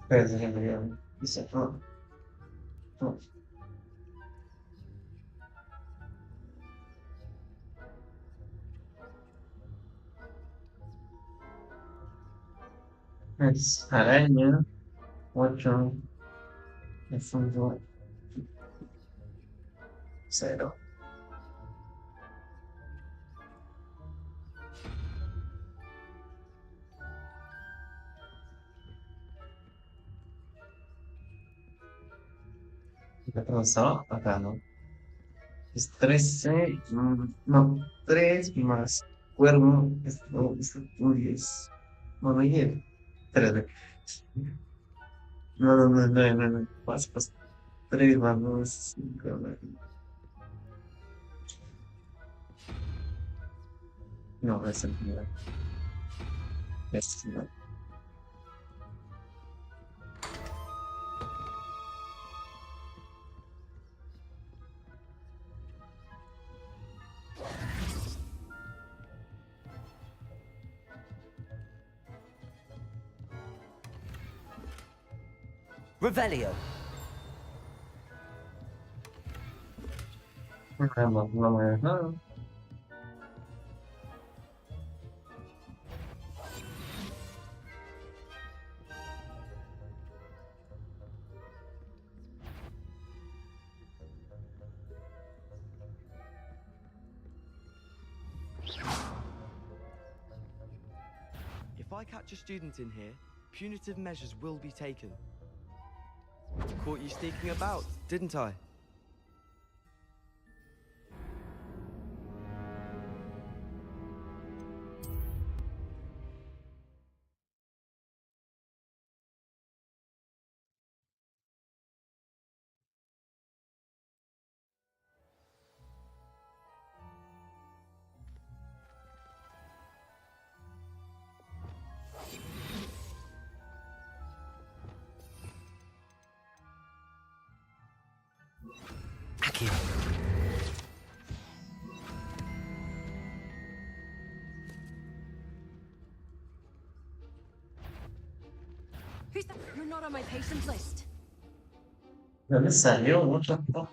Espera, déjame dice, no, no. Es araña, 8, de fondo, 0. ¿Qué pasó? Acá, ¿no? Es 13, no, 3 más cuervo, esto 10. No, no, 10. Espérate. No, no, no, no, no, no. Más 3 más 2, 5. No, es el primero. Es el primero. Revelio. No, no me deja. If I catch a student in here, punitive measures will be taken. Caught you sneaking about, didn't I? Accio. Who's that? You're not on my patient list. ¿De dónde salió? What the fuck?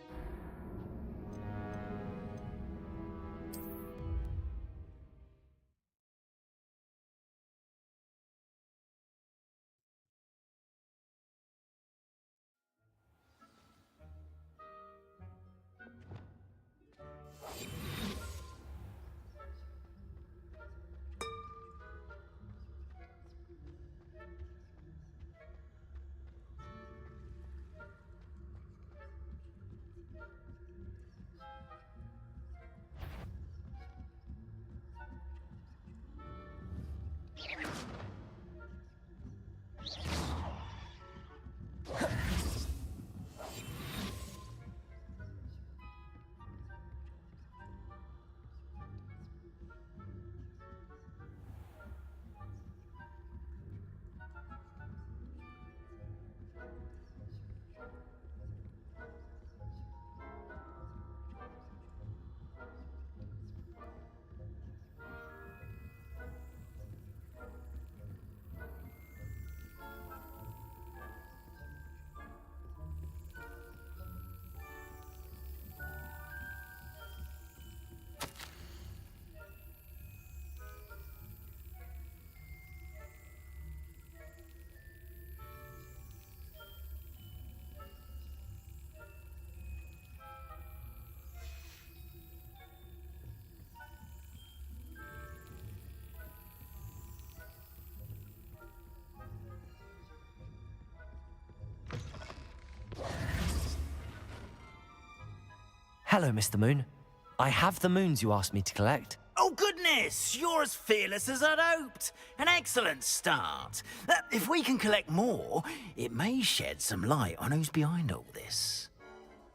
Hello, Mr. Moon. I have the moons you asked me to collect. Oh, goodness! You're as fearless as I'd hoped. An excellent start. If we can collect more, it may shed some light on who's behind all this.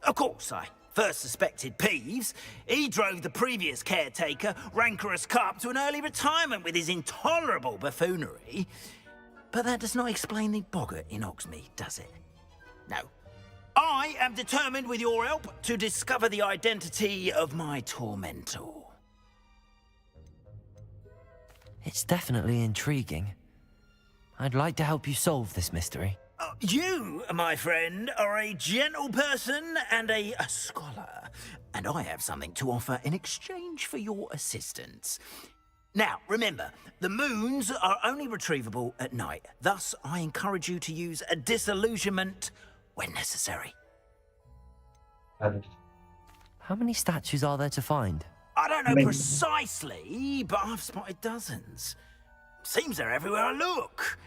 Of course, I first suspected Peeves. He drove the previous caretaker, Rancorous Carp, to an early retirement with his intolerable buffoonery. But that does not explain the boggart in Oxmead, does it? No. I am determined, with your help, to discover the identity of my tormentor. It's definitely intriguing. I'd like to help you solve this mystery. You, my friend, are a gentle person and a scholar, and I have something to offer in exchange for your assistance. Now, remember, the moons are only retrievable at night. Thus, I encourage you to use a disillusionment when necessary. How many statues are there to find? I don't know precisely, but I've spotted dozens. Seems they're everywhere I look.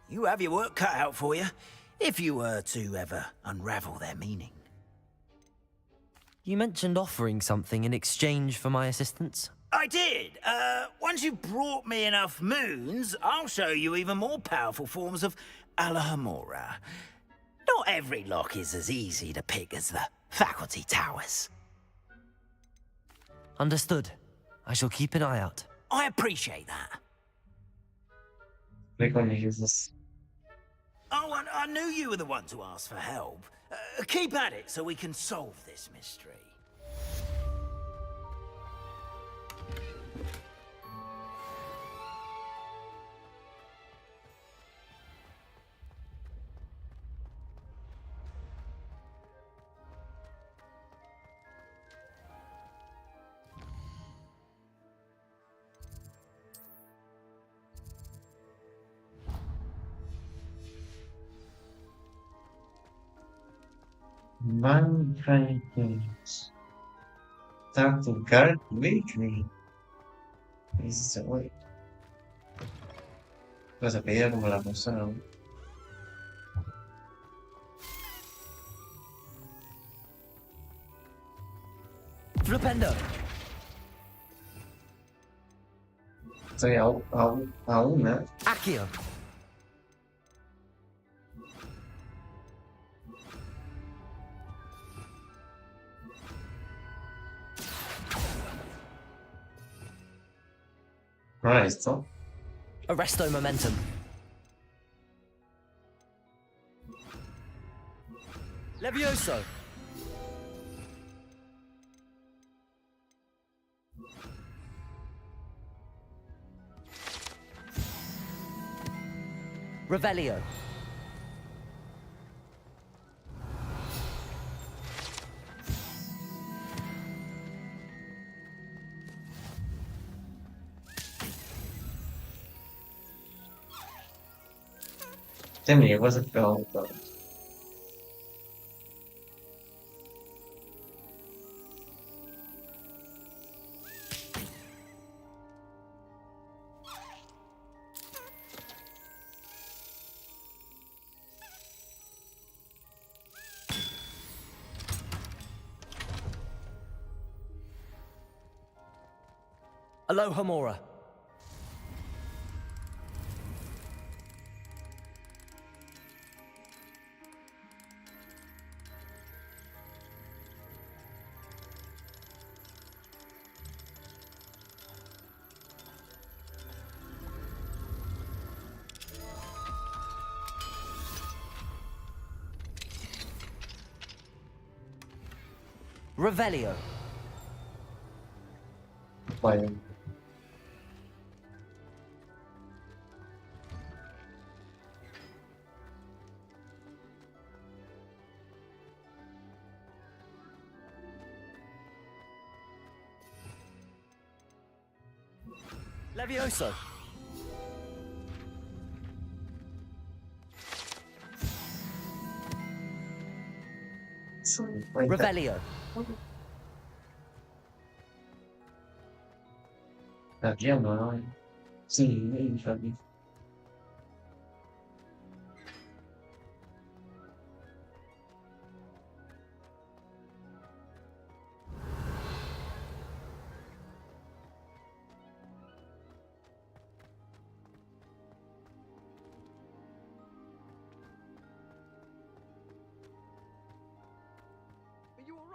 You have your work cut out for you, if you were to ever unravel their meaning. You mentioned offering something in exchange for my assistance? I did. Once you've brought me enough moons, I'll show you even more powerful forms of Alahomora. Not every lock is as easy to pick as the faculty towers. Understood. I shall keep an eye out. I appreciate that. Click on Jesus. Oh, I knew you were the one to ask for help. Keep at it so we can solve this mystery. Mankind. Time to guard victory. Dice, güey. Pues se pedía como la persona, ¿no? Flipendo. Estoy a una. Accio. Ahora esto. Arresto momentum. Levioso. Revelio. Timmy, it wasn't Phil, but. Alohomora. Revelio. Vaya. Levioso. Revelio. Aquí no hay. Sí, infatti.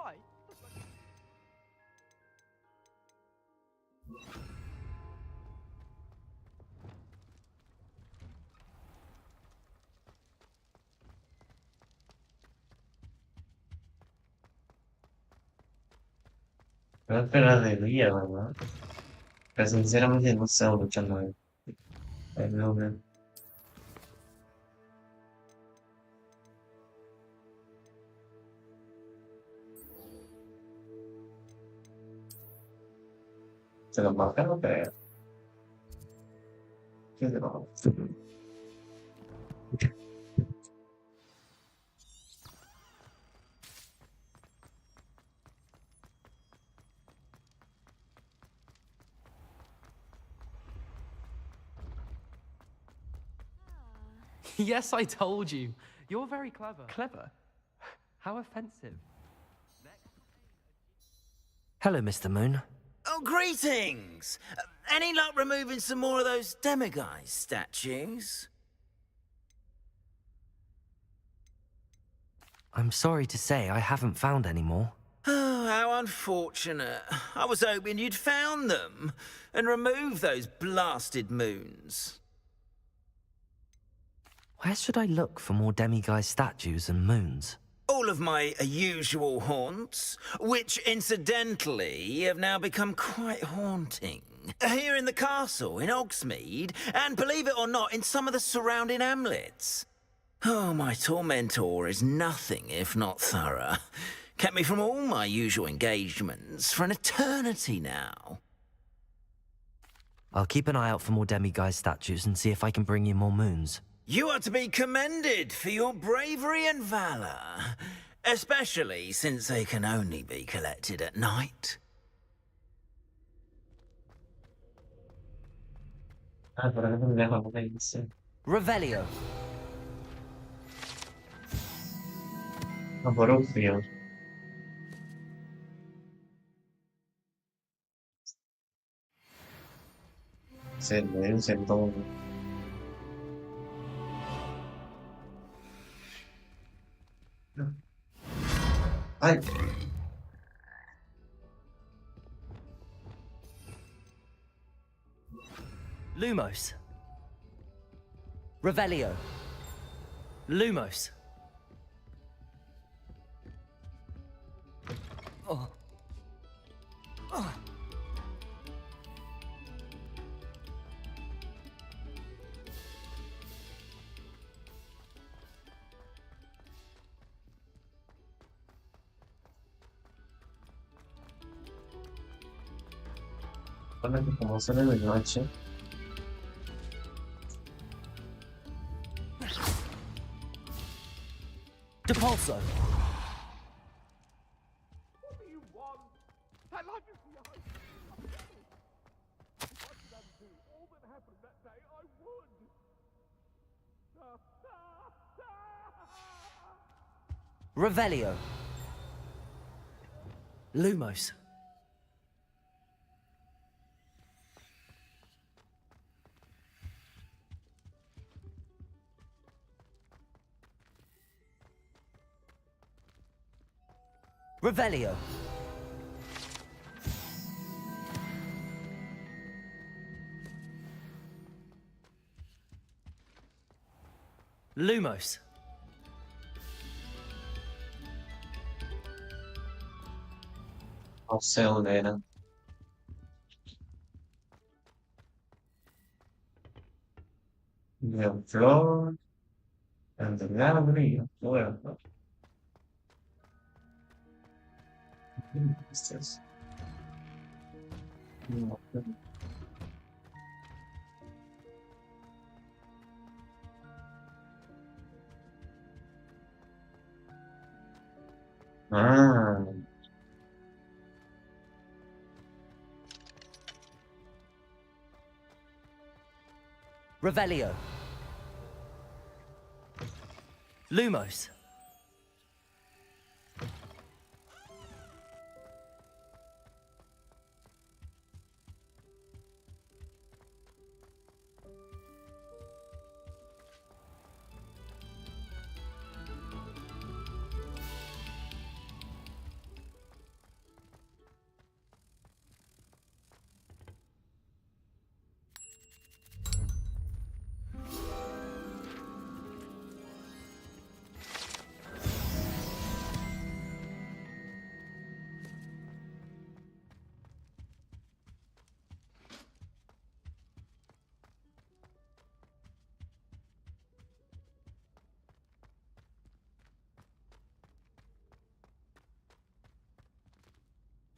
Why? Creo que era de día, ¿verdad? Pero sinceramente no sé luchando ahí. Ahí veo que se lo marcan, no creo. ¿Qué se lo Yes, I told you. You're very clever. Clever? How offensive. Hello, Mr. Moon. Oh, greetings! Any luck removing some more of those demiguise statues? I'm sorry to say I haven't found any more. Oh, how unfortunate. I was hoping you'd found them and removed those blasted moons. Where should I look for more demiguise statues and moons? All of my usual haunts, which incidentally have now become quite haunting. Here in the castle, in Hogsmeade, and believe it or not, in some of the surrounding hamlets. Oh, my tormentor is nothing if not thorough. Kept me from all my usual engagements for an eternity now. I'll keep an eye out for more demiguise statues and see if I can bring you more moons. You are to be commended for your bravery and valor, especially since they can only be collected at night. Ah, por acá me dejo alguna dice. Revelio. No, por un frío. Se me dicen todo. Ay, Lumos. Revelio. Lumos. Oh. Oh. bueno, que como sale de noche. Depulso. What do you want? That life is behind. If I could undo all that happened that day, I would. Revelio. Lumos. Revelio. Lumos. No sé dónde era. Veo flor, candelabro, bueno. Este es. No. Ah, Revelio. Lumos.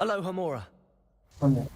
Aloha, Mora. ¿Cómo?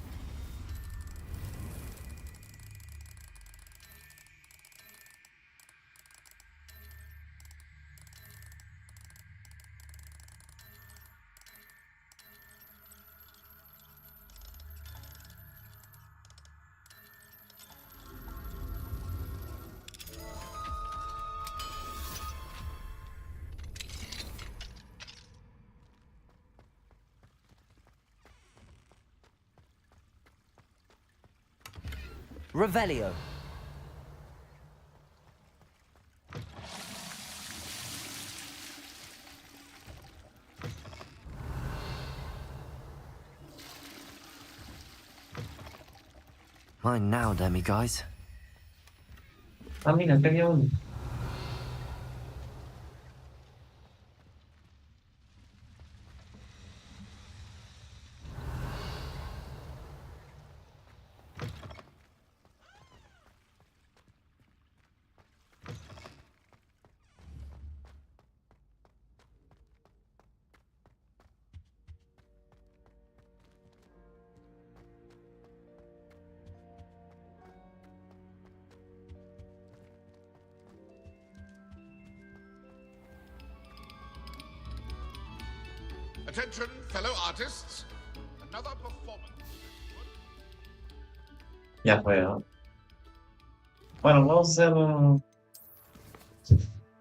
Revelio. Mine now, demi guys. Ah, mira, acá había uno. Attention, fellow artists. Another performance. Ya fue, ¿no? Bueno, vamos a hacer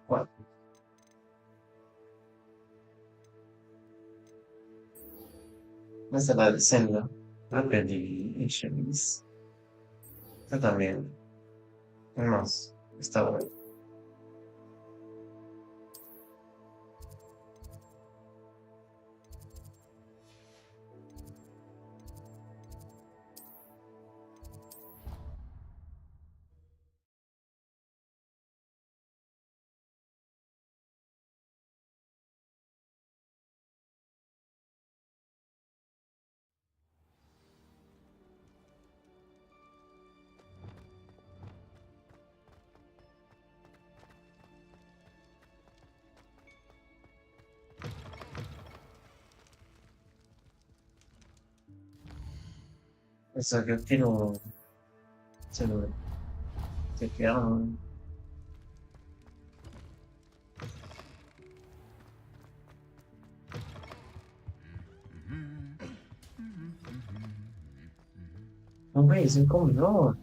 ¿cuál? Esa es la de Zelda. Revelations. Esta también. ¿Qué más? Está bueno. O sea, que quiero... Se quedaron... No, güey, es incómodo.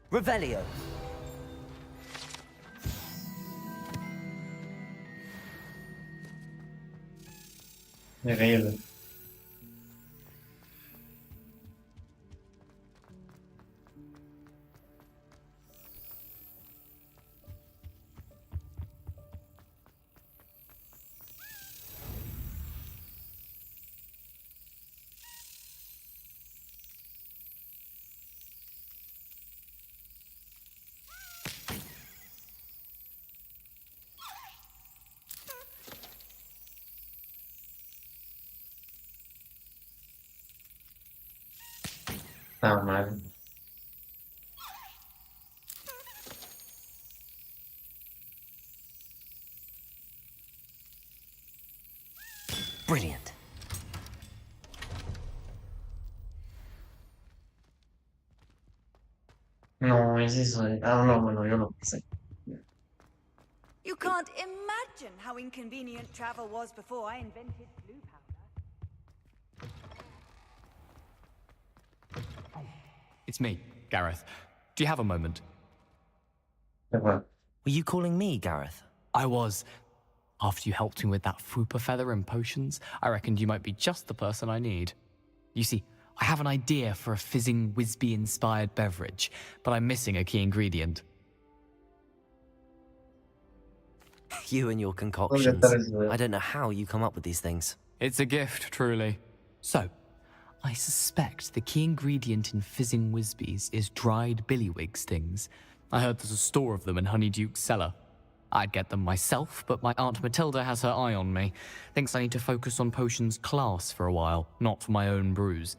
Revelio. Increíble. Está mal. Brilliant. No, es eso. Ah, no, bueno, yo lo sé. You can't imagine how inconvenient travel was before I invented blue powder. It's me, Gareth. Do you have a moment? Were you calling me, Gareth? I was. After you helped me with that fupa feather and potions, I reckoned you might be just the person I need. You see, I have an idea for a fizzing Wisby-inspired beverage, but I'm missing a key ingredient. You and your concoctions. I don't know how you come up with these things. It's a gift, truly. So, I suspect the key ingredient in fizzing Wisbies is dried billywig stings. I heard there's a store of them in Honeyduke's cellar. I'd get them myself, but my Aunt Matilda has her eye on me. Thinks I need to focus on potions class for a while, not for my own brews.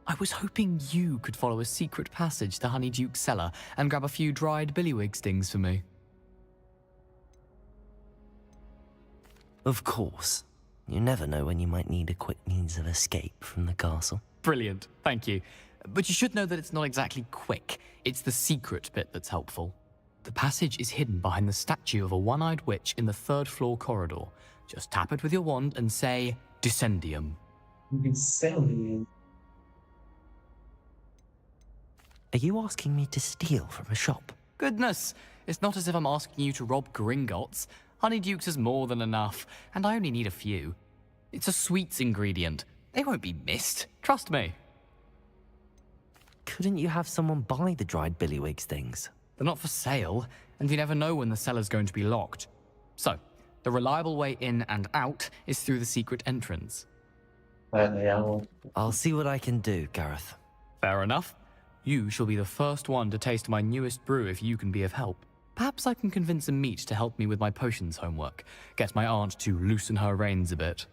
I was hoping you could follow a secret passage to Honeyduke's cellar and grab a few dried billywig stings for me. Of course. You never know when you might need a quick means of escape from the castle. Brilliant, thank you. But you should know that it's not exactly quick. It's the secret bit that's helpful. The passage is hidden behind the statue of a one-eyed witch in the third-floor corridor. Just tap it with your wand and say, Descendium. Descendium? Are you asking me to steal from a shop? Goodness, it's not as if I'm asking you to rob Gringotts. Honeydukes is more than enough, and I only need a few. It's a sweets ingredient. They won't be missed, trust me. Couldn't you have someone buy the dried billywigs things? They're not for sale, and you never know when the cellar's going to be locked. So, the reliable way in and out is through the secret entrance. I'll see what I can do, Gareth. Fair enough. You shall be the first one to taste my newest brew if you can be of help. Perhaps I can convince a meat to help me with my potions homework. Get my aunt to loosen her reins a bit.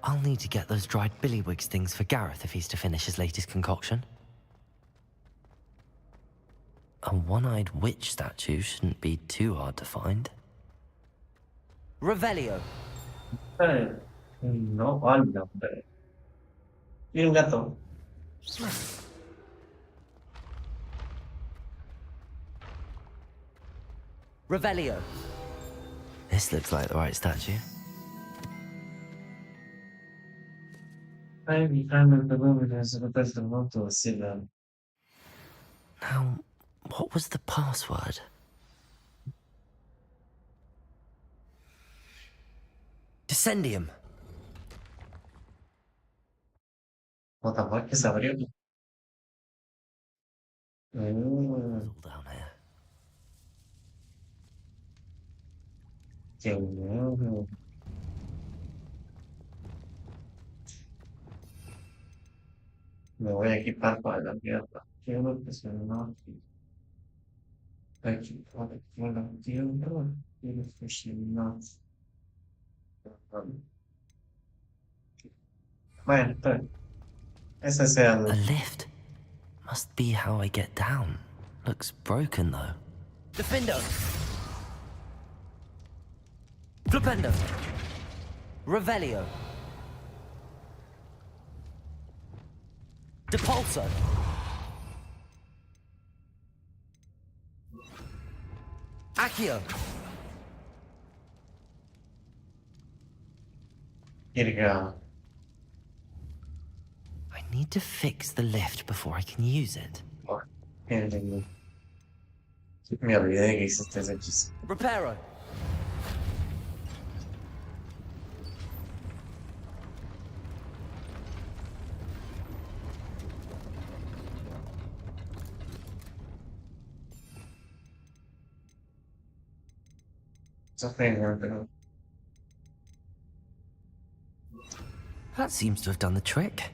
I'll need to get those dried billywigs things for Gareth if he's to finish his latest concoction. A one-eyed witch statue shouldn't be too hard to find. Revelio. No, anda, hombre. Y un gato. Revelio. This looks like the right statue. Now, what was the password? Descendium. What the fuck is abrió? All down here. Qué bueno. Me voy a equipar para la mierda. Quiero que se note. Aquí, para la tierra. Quiero que se note. Bueno, pues, ese es el... A lift. Must be how I get down. Looks broken though. Defendo. Flipendo. Revelio. Depulso. Accio. Here we go. I need to fix the lift before I can use it. Me olvidé que hiciste ese hechizo. Reparo. That seems to have done the trick.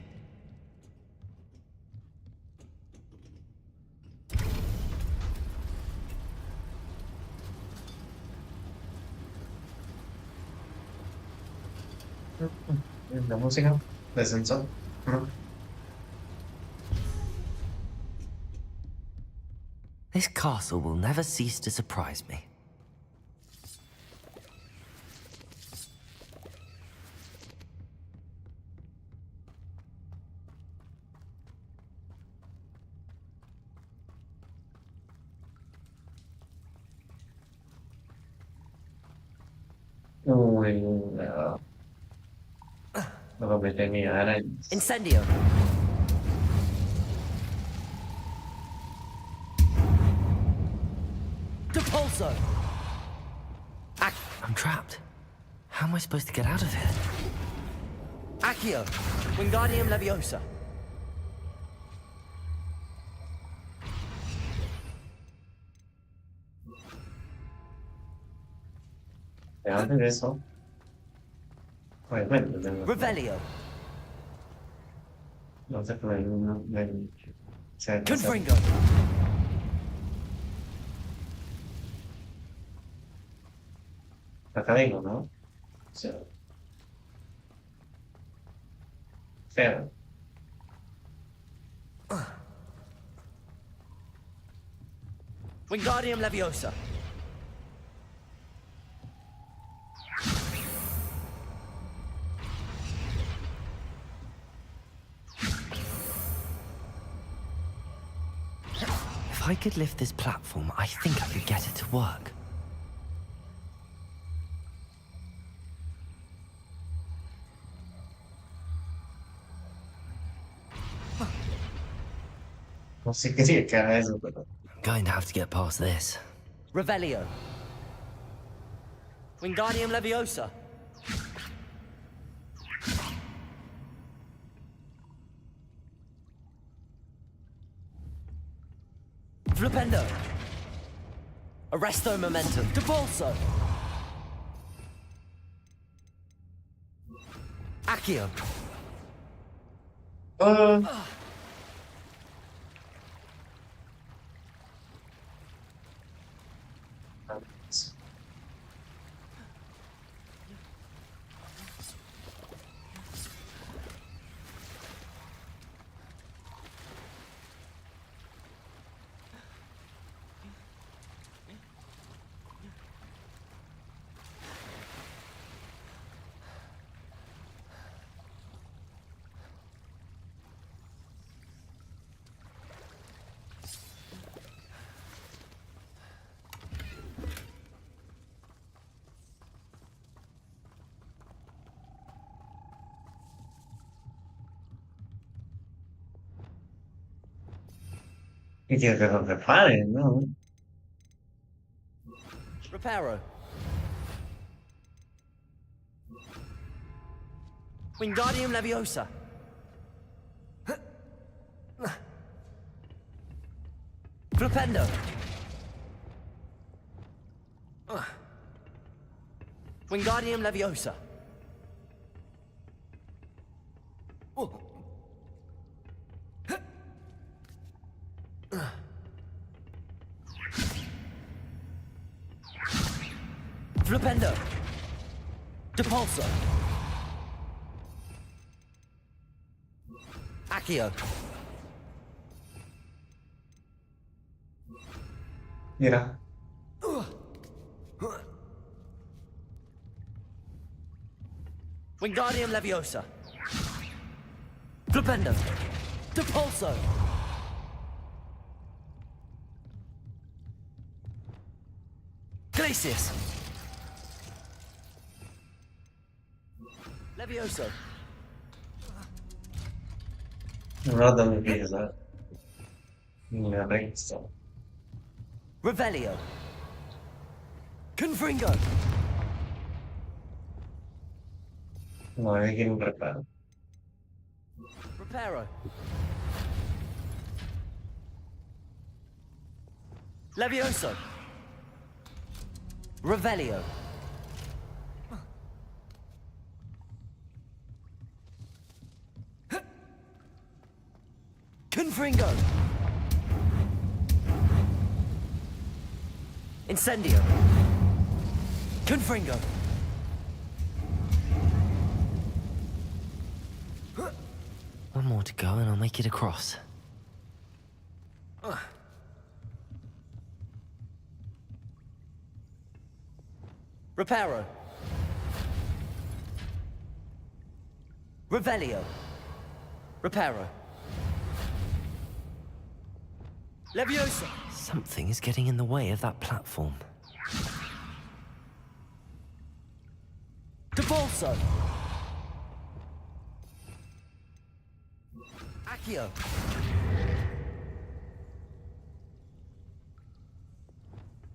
La música de ascensor. This castle will never cease to surprise me. Uy, no. No me tenía arañas. Incendio. Depulso. I'm trapped. How am I supposed to get out of here? Accio. Wingardium Leviosa. Antes de eso, obviamente, Revelio. no sé por no Confringo. acá vengo, ¿no? O sea, feo. Wingardium Leviosa. If I could lift this platform, I think I could get it to work. No sé qué significa eso, pero... Going to have to get past this. Revelio. Wingardium Leviosa. Flipendo. Arresto Momentum. Depulso. Accio. Y quiero que lo reparen, ¿no? Reparo. Wingardium Leviosa. Flipendo. Wingardium Leviosa. Flipendo. Depulso. Accio. Mira. Wingardium Leviosa. Flipendo. Depulso. Glacius. Levioso. Guarda mi pesa. Mi arresto. Revelio. Confringo. No, hay que ir un reparo. Reparo. Levioso. Revelio. Confringo. Incendio. Confringo. One more to go and I'll make it across. Reparo. Revelio. Reparo. Leviosa! Something is getting in the way of that platform. Depulso! Accio!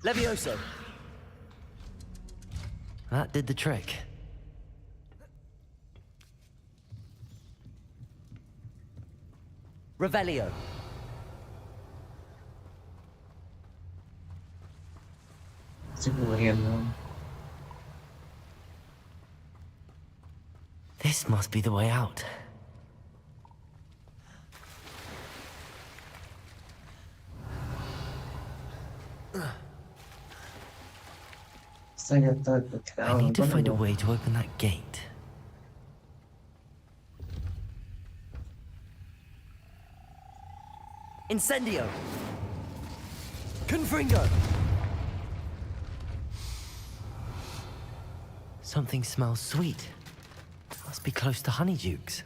Levioso! That did the trick. Revelio! This must be the way out. I need to find a way to open that gate. Incendio! Confringo! Something smells sweet. Must be close to Honeydukes.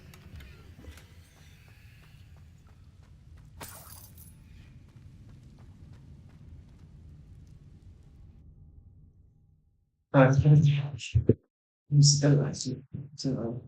Instalacji. Co?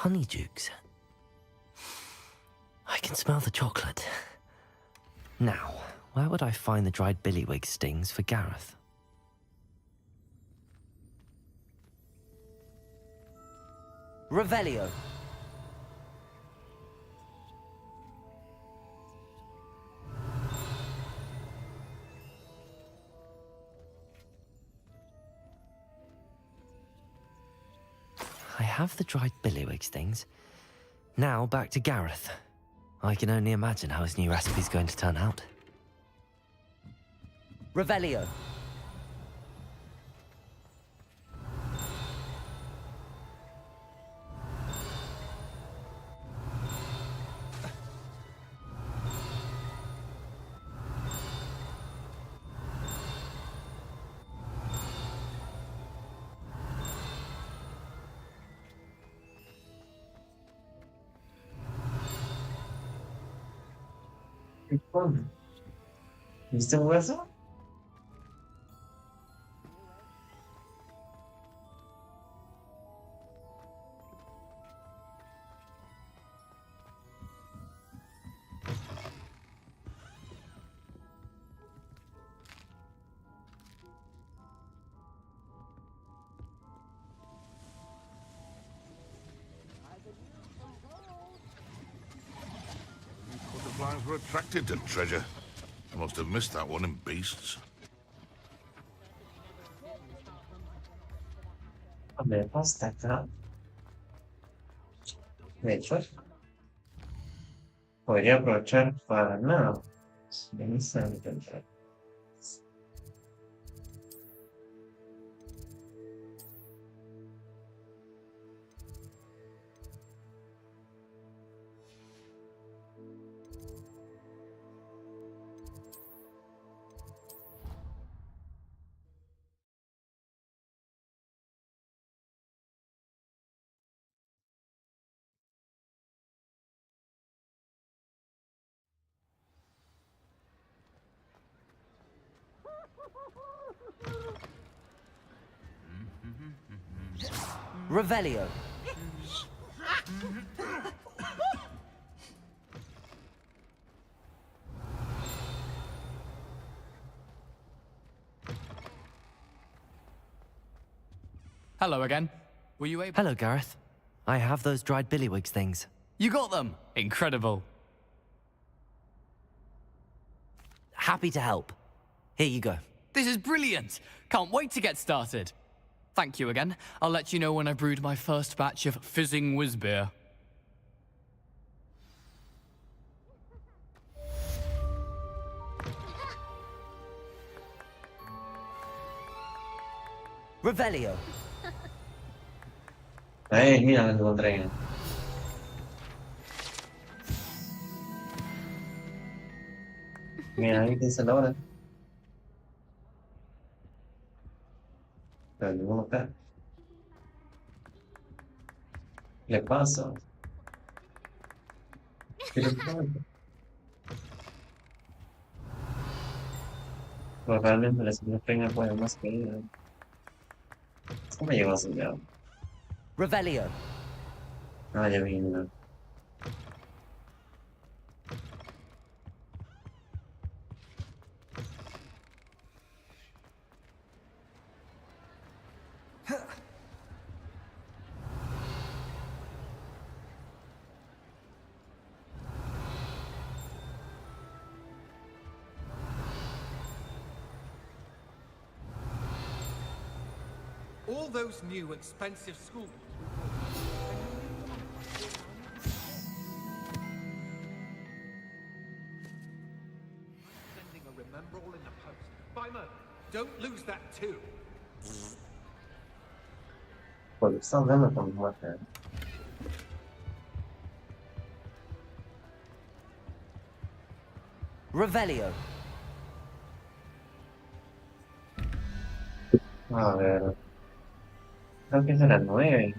honeydukes. I can smell the chocolate. Now, where would I find the dried billywig stings for Gareth? Revelio. I have the dried billywig stings. Now back to Gareth. I can only imagine how his new recipe's going to turn out. Revelio. ¿Viste un hueso? Butterflies were attracted to treasure. I must have missed that one in Beasts. Vabbè, basta acá. De hecho, podría aprovechar para nada. Vamos a intentar. Revelio. Hello again. Were you able... Hello, Gareth. I have those dried billywigs things. You got them? Incredible. Happy to help. Here you go. This is brilliant. Can't wait to get started. Thank you again. I'll let you know when I brewed my first batch of fizzing whiz beer. Revelio. Mira, lo encontré. Mira, ahí dice la hora. Pero ninguno está. ¿Qué le pasa? ¿Qué le pasa? Pues realmente la señora Peña puede más que ella. ¿Cómo llegó a soñar? Revelio. Ah, ya vi, no. All those new expensive schools. Sending a remember all in the post. Bimo, don't lose that too. Pues está hablando con muerte. Revelio. A ver. Creo que es a las 9.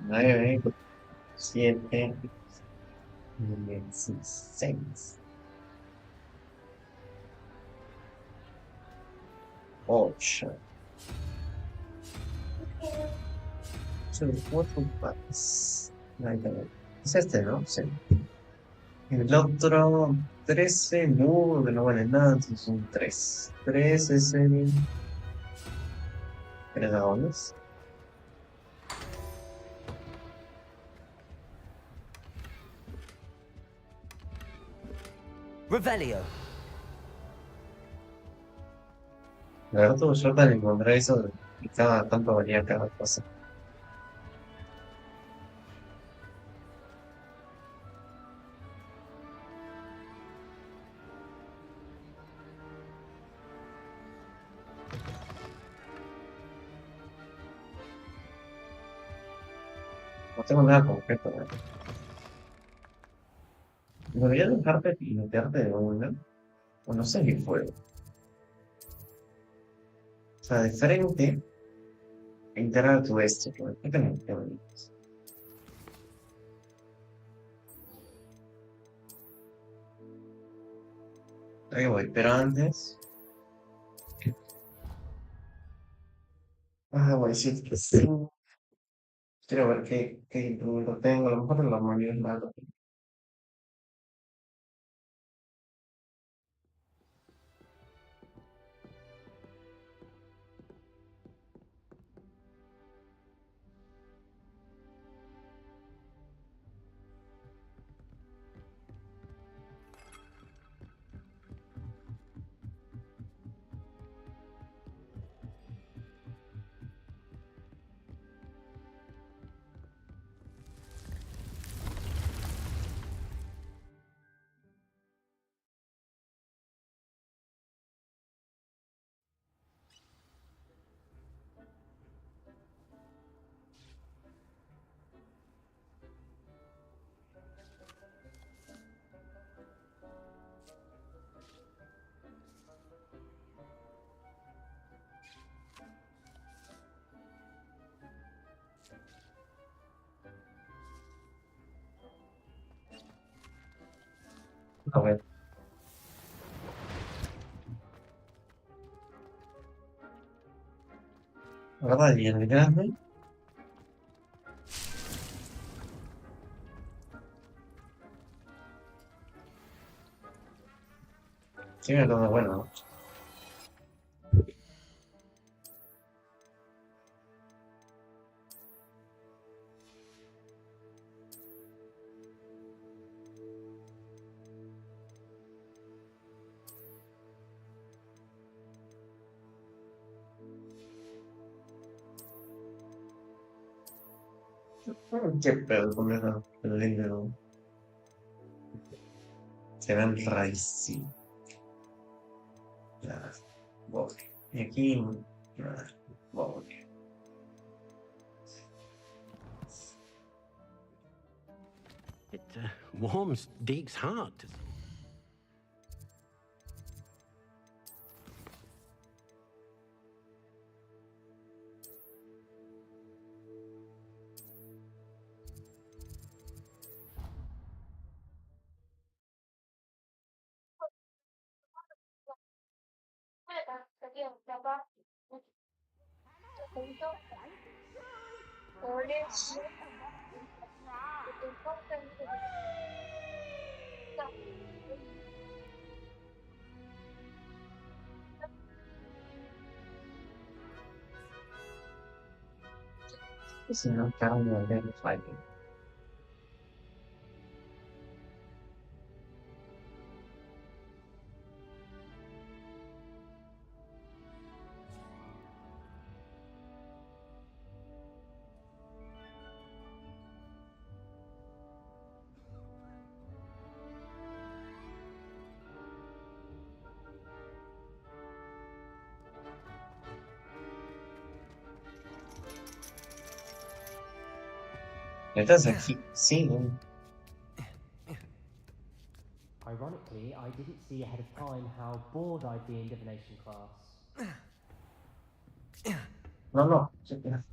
9, 7, 16, 8. Son 4 pares. Ahí también. Es este, ¿no? Sí. El otro 13, no, que no vale nada, entonces son 3. 3 es el 3 dragones. Revelio. La verdad tuve suerte al encontrar eso y cada tanto valía cada cosa. No tengo nada concreto, ¿eh? Debería dejarte y meterte de una, o no sé qué fue. O sea, de frente, entrar a tu esto, pero ¿qué te metes? Ahí voy, pero antes. Ah, voy a decir que sí. Quiero ver qué instrumento tengo. A lo mejor la mayoría es malo. A ver. Ahora bien grande. Sí, me lo bueno, ¿no? Qué pedo con eso. El dinero. Se ven rarísimos. Ya, voy. Y aquí, nada. Voy. It warms Deke's heart. Si no, carne de fighting. Estás aquí, sí. Ironically, I didn't see ahead of time how bored I'd be in divination class. No, no. Sí, ya.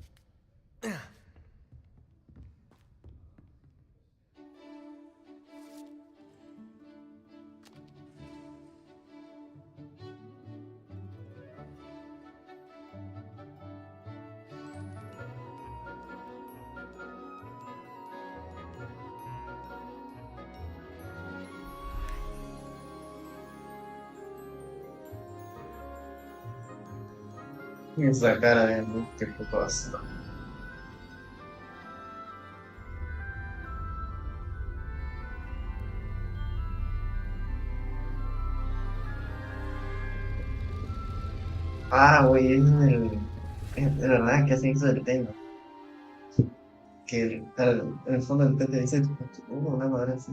Esa cara de qué cosa. Ah, güey, es verdad que así hizo el tema. Que en el fondo el té te dice, una madre así.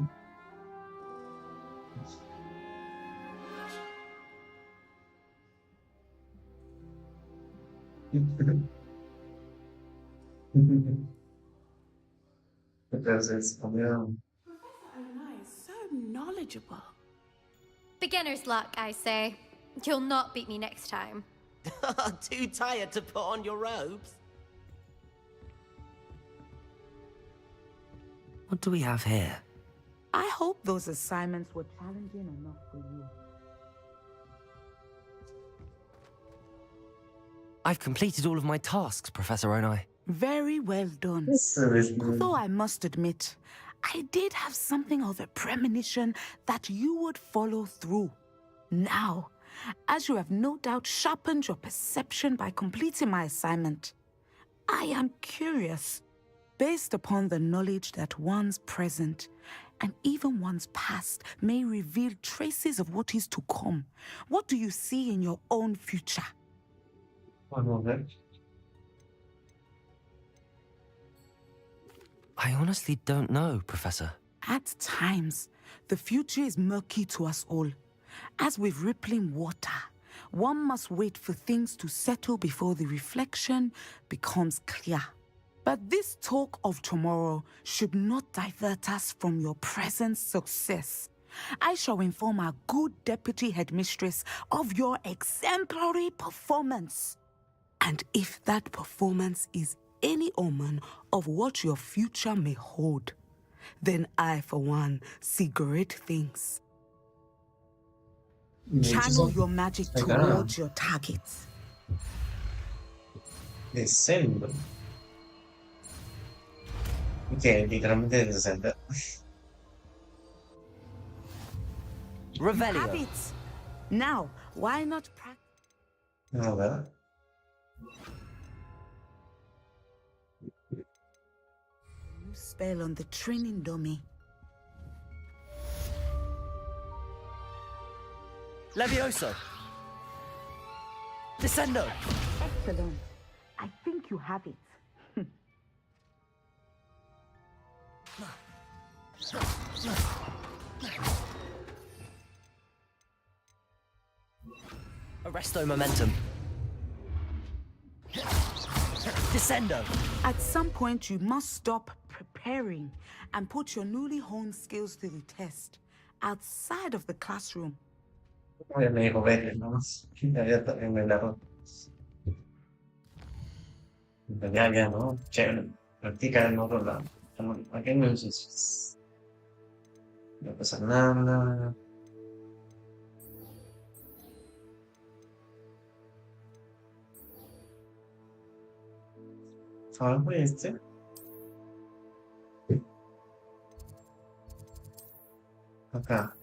Entonces, como Onai is so knowledgeable. Beginner's luck, I say. You'll not beat me next time. Too tired to put on your robes? What do we have here? I hope those assignments were challenging enough for you. I've completed all of my tasks, Professor Onai. Very well done. Although I must admit, I did have something of a premonition that you would follow through. Now, as you have no doubt sharpened your perception by completing my assignment, I am curious, based upon the knowledge that one's present and even one's past may reveal traces of what is to come. What do you see in your own future? One moment. I honestly don't know, Professor. At times, the future is murky to us all. As with rippling water, one must wait for things to settle before the reflection becomes clear. But this talk of tomorrow should not divert us from your present success. I shall inform our good deputy headmistress of your exemplary performance. And if that performance is any omen of what your future may hold, then I, for one, see great things. Channel your magic towards your targets. Descendo. Ok, literalmente descender. Revelio. Habits. Now, why not practice? A ver. New spell on the training dummy. Levioso. Descendo. Excellent. I think you have it. Arresto momentum. Descendo. At some point, you must stop preparing and put your newly honed skills to the test outside of the classroom. Me dijo, vete, ¿no? Ya también me la. Ya, ¿no? Chévere. Practica en otro lado. Aquí no es. No pasa nada. ¿Algo este? Acá.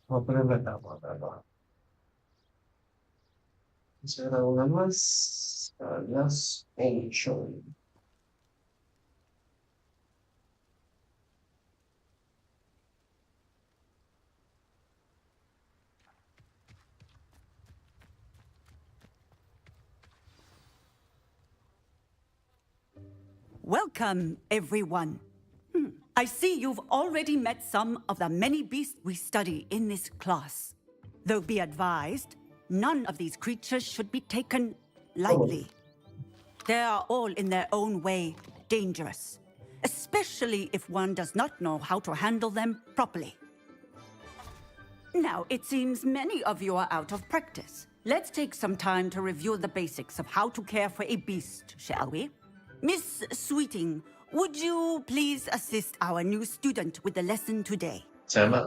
Vamos a ponerlo acá, acá. Será una más a las 8. Welcome, everyone. I see you've already met some of the many beasts we study in this class. Though be advised, none of these creatures should be taken lightly. They are all in their own way dangerous, especially if one does not know how to handle them properly. Now, it seems many of you are out of practice. Let's take some time to review the basics of how to care for a beast, shall we? Miss Sweeting, would you please assist our new student with the lesson today?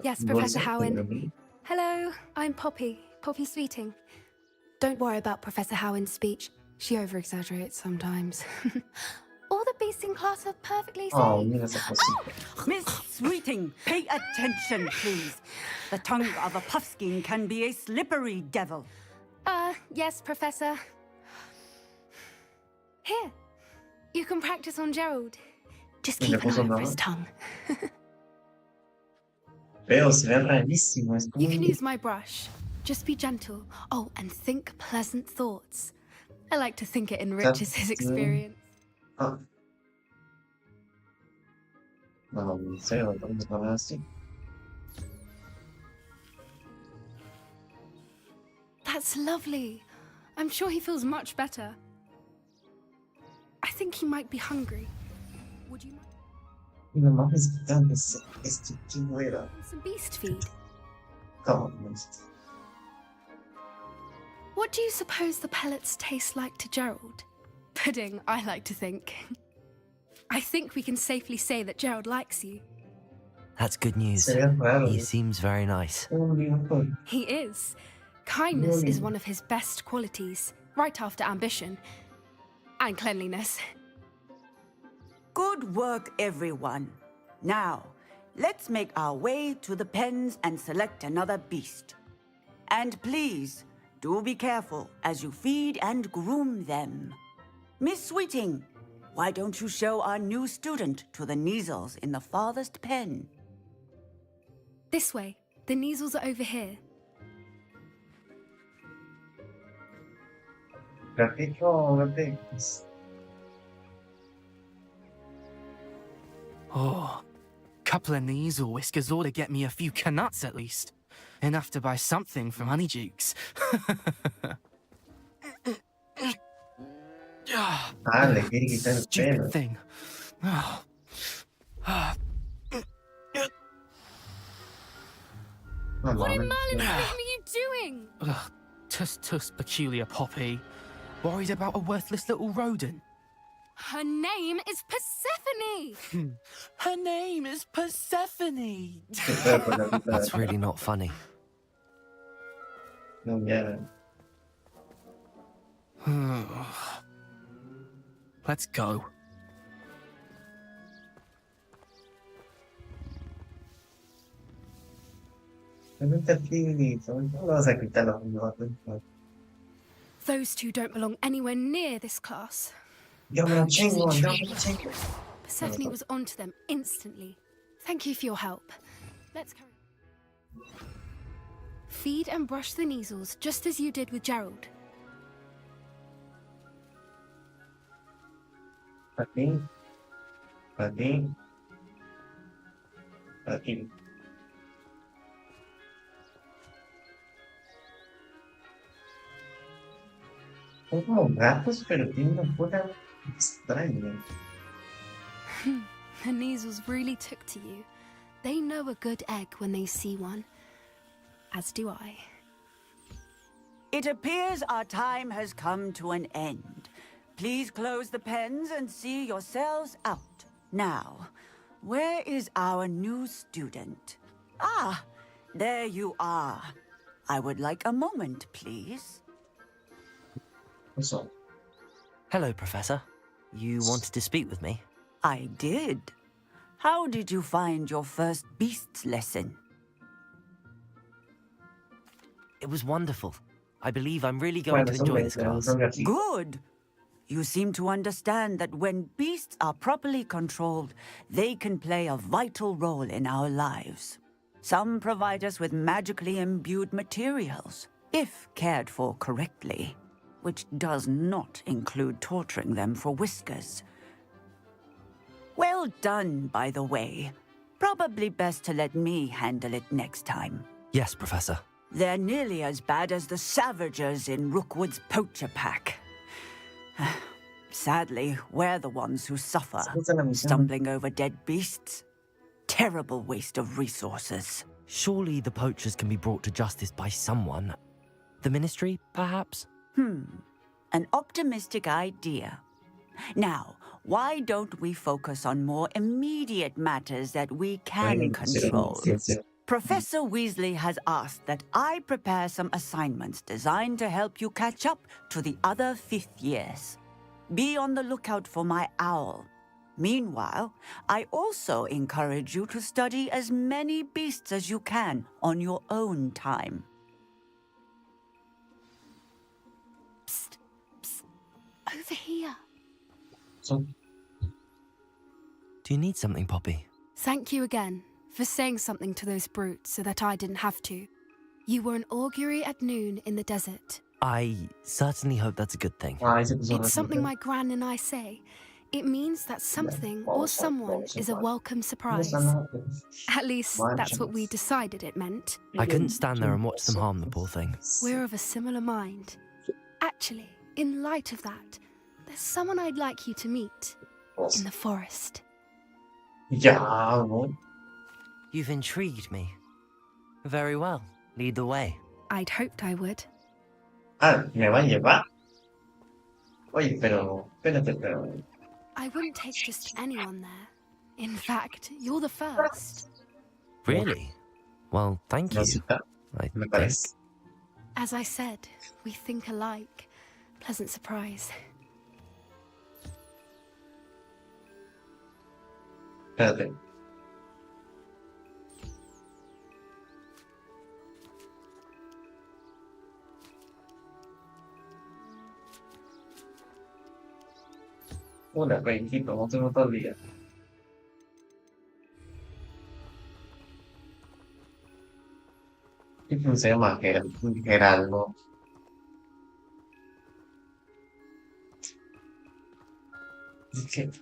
Yes, Professor Howin. Hello, I'm Poppy Sweeting. Don't worry about Professor Howin's speech. She over-exaggerates sometimes. All the beasting class are perfectly safe. Oh, mira esa cosita. Miss Sweeting, pay attention, please. The tongue of a puffskein can be a slippery devil. Yes, Professor. Here, you can practice on Gerald. Just Y keep le an puso eye over una his mano. tongue. Feo, se ve rarísimo. Es You como... can use my brush. Just be gentle. Oh, and think pleasant thoughts. I like to think it enriches his experience. Ah. No, en serio, vamos a ver así. That's lovely. I'm sure he feels much better. I think he might be hungry. Would you mind Y nomás me quitan este chico era. some beast feed? Cabrón. What do you suppose the pellets taste like to Gerald? Pudding, I like to think. I think we can safely say that Gerald likes you. That's good news. He seems very nice. He is. Kindness is one of his best qualities, right after ambition. And cleanliness. Good work, everyone. Now, let's make our way to the pens and select another beast. And please, do be careful as you feed and groom them. Miss Sweeting, why don't you show our new student to the Neasels in the farthest pen? This way. The Neasels are over here. Oh, couple of Neasel whiskers ought to get me a few canuts at least. Enough to buy something from Honeydukes. Ah, le quiere quitar el pelo. Stupid thing. What in Merlin's name are you doing? Ugh, tuss, peculiar Poppy. Worried about a worthless little rodent. Her name is Persephone! Her name is Persephone! That's really not funny. No, yeah. Let's go. Those two don't belong anywhere near this class. Yo me lo chingo, yo me lo chingo. Persephone was onto them instantly. Thank you for your help. Let's carry on. Feed and brush the Neasels just as you did with Gerald. Aquí. Aquí. Aquí. Son como gatos, pero tienen una forma extraña. The Neasels really took to you. They know a good egg when they see one. As do I. It appears our time has come to an end. Please close the pens and see yourselves out. Now, where is our new student? Ah, there you are. I would like a moment, please. What's up? Hello, Professor. You wanted to speak with me? I did. How did you find your first beasts lesson? It was wonderful. I believe I'm really going to enjoy this class. Good. You seem to understand that when beasts are properly controlled, they can play a vital role in our lives. Some provide us with magically imbued materials, if cared for correctly, which does not include torturing them for whiskers. Well done, by the way. Probably best to let me handle it next time. Yes, Professor. They're nearly as bad as the Savagers in Rookwood's poacher pack. Sadly, we're the ones who suffer, stumbling over dead beasts. Terrible waste of resources. Surely the poachers can be brought to justice by someone. The Ministry, perhaps? An optimistic idea. Now, why don't we focus on more immediate matters that we can control? Professor Weasley has asked that I prepare some assignments designed to help you catch up to the other fifth years. Be on the lookout for my owl. Meanwhile, I also encourage you to study as many beasts as you can on your own time. Psst, psst. Over here. Do you need something, Poppy? Thank you again for saying something to those brutes so that I didn't have to. You were an augury at noon in the desert. I certainly hope that's a good thing. It's something my gran and I say. It means that something or someone is a welcome surprise. At least, that's what we decided it meant. I couldn't stand there and watch them harm the poor thing. We're of a similar mind. Actually, in light of that, there's someone I'd like you to meet in the forest. Ya, no. You've intrigued me. Very well. Lead the way. I'd hoped I would. Ah, ¿me va a llevar? Oye, pero, espérate, pero... I wouldn't take just anyone there. In fact, you're the first. Really? Well, thank you. I think. As I said, we think alike. Pleasant surprise. Espérate. Una, tranquilo, no tengo todo el día. ¿Qué se llama? Geraldo.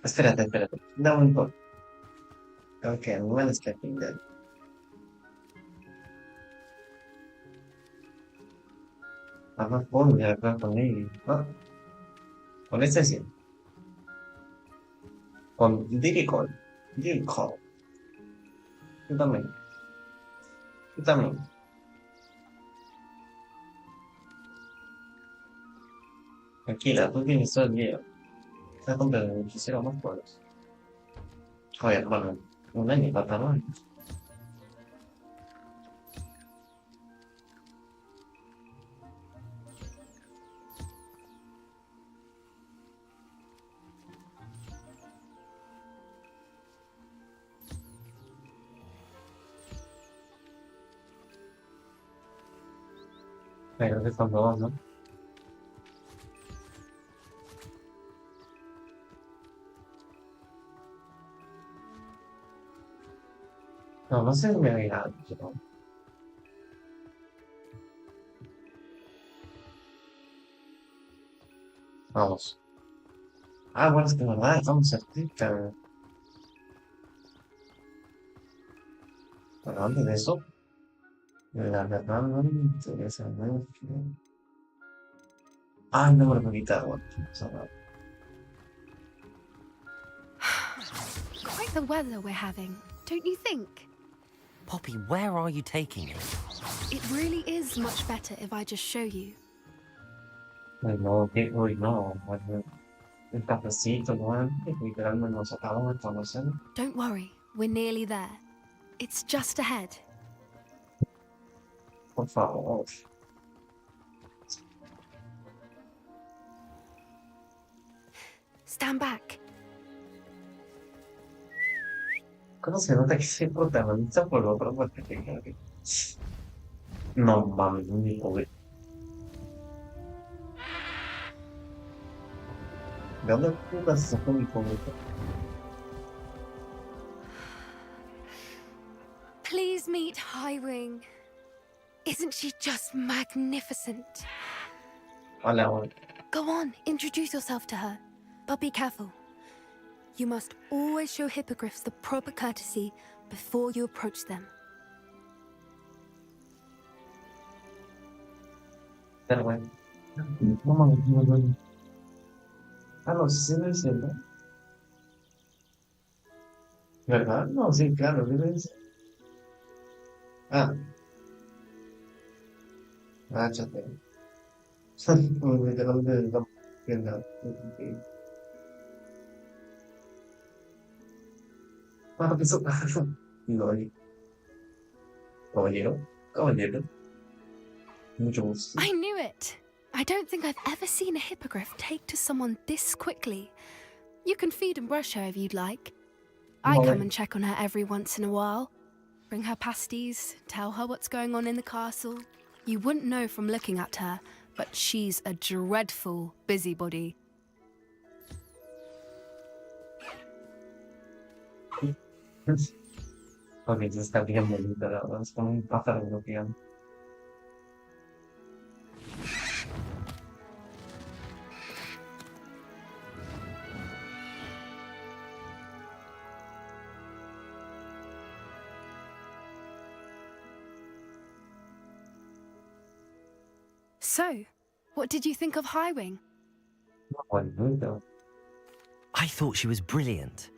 Espérate. Dame un poco. Okay, I'm well expecting that. Vamos por ya con él. Con este sí. Con Diricol. Tú también. Tranquila, tú tienes todo el día. Estás comprando muchísimo más pueblos. Oye, hermano, un año para tomar. Pero que están todos, ¿no? No sé si me dirá. Vamos. Ah, bueno, es que la verdad estamos cerquita. Pero antes de eso, la verdad no me interesa mucho. Ah, no me lo bonita, bueno, Quite the weather we're having, don't you think? Poppy, where are you taking me? It really is much better if I just show you. No, no, el cafecito, ¿no? Literalmente nos acabamos de conocer. Don't worry, we're nearly there. It's just ahead. Por favor. Stand back. ¿Cómo se nota que soy protagonista por otro? Porque no mames, mi pobre. ¿De dónde putas se sacó mi pobre? Please meet Highwing. Isn't she just magnificent? Hola. Go on, introduce yourself to her. But be careful. You must always show hippogriffs the proper courtesy before you approach them. Pero bueno. No mames. Ah, no, sí me diciendo. ¿Verdad? No, sí, claro, sí me dice. Ah. Áchate. Literalmente la tienda. Ah, eso. Caballero. Mucho gusto. I knew it! I don't think I've ever seen a hippogriff take to someone this quickly. You can feed and brush her if you'd like. I come and check on her every once in a while. Bring her pasties, tell her what's going on in the castle. You wouldn't know from looking at her, but she's a dreadful busybody. Ok, se está bien bonito, la verdad. Es como un pájaro europeano. So, what did you think of Highwing? Bonito. I thought she was brilliant.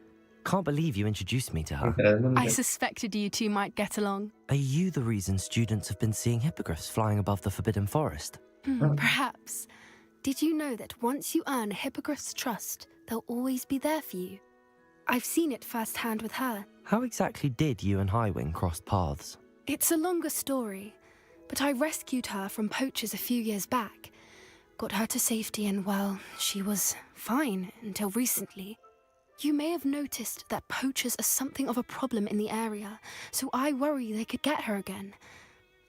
Can't believe you introduced me to her. I suspected you two might get along. Are you the reason students have been seeing hippogriffs flying above the Forbidden Forest? Perhaps. Did you know that once you earn a hippogriff's trust, they'll always be there for you? I've seen it firsthand with her. How exactly did you and Highwing cross paths? It's a longer story, but I rescued her from poachers a few years back. Got her to safety and, well, she was fine until recently. You may have noticed that poachers are something of a problem in the area, so I worry they could get her again.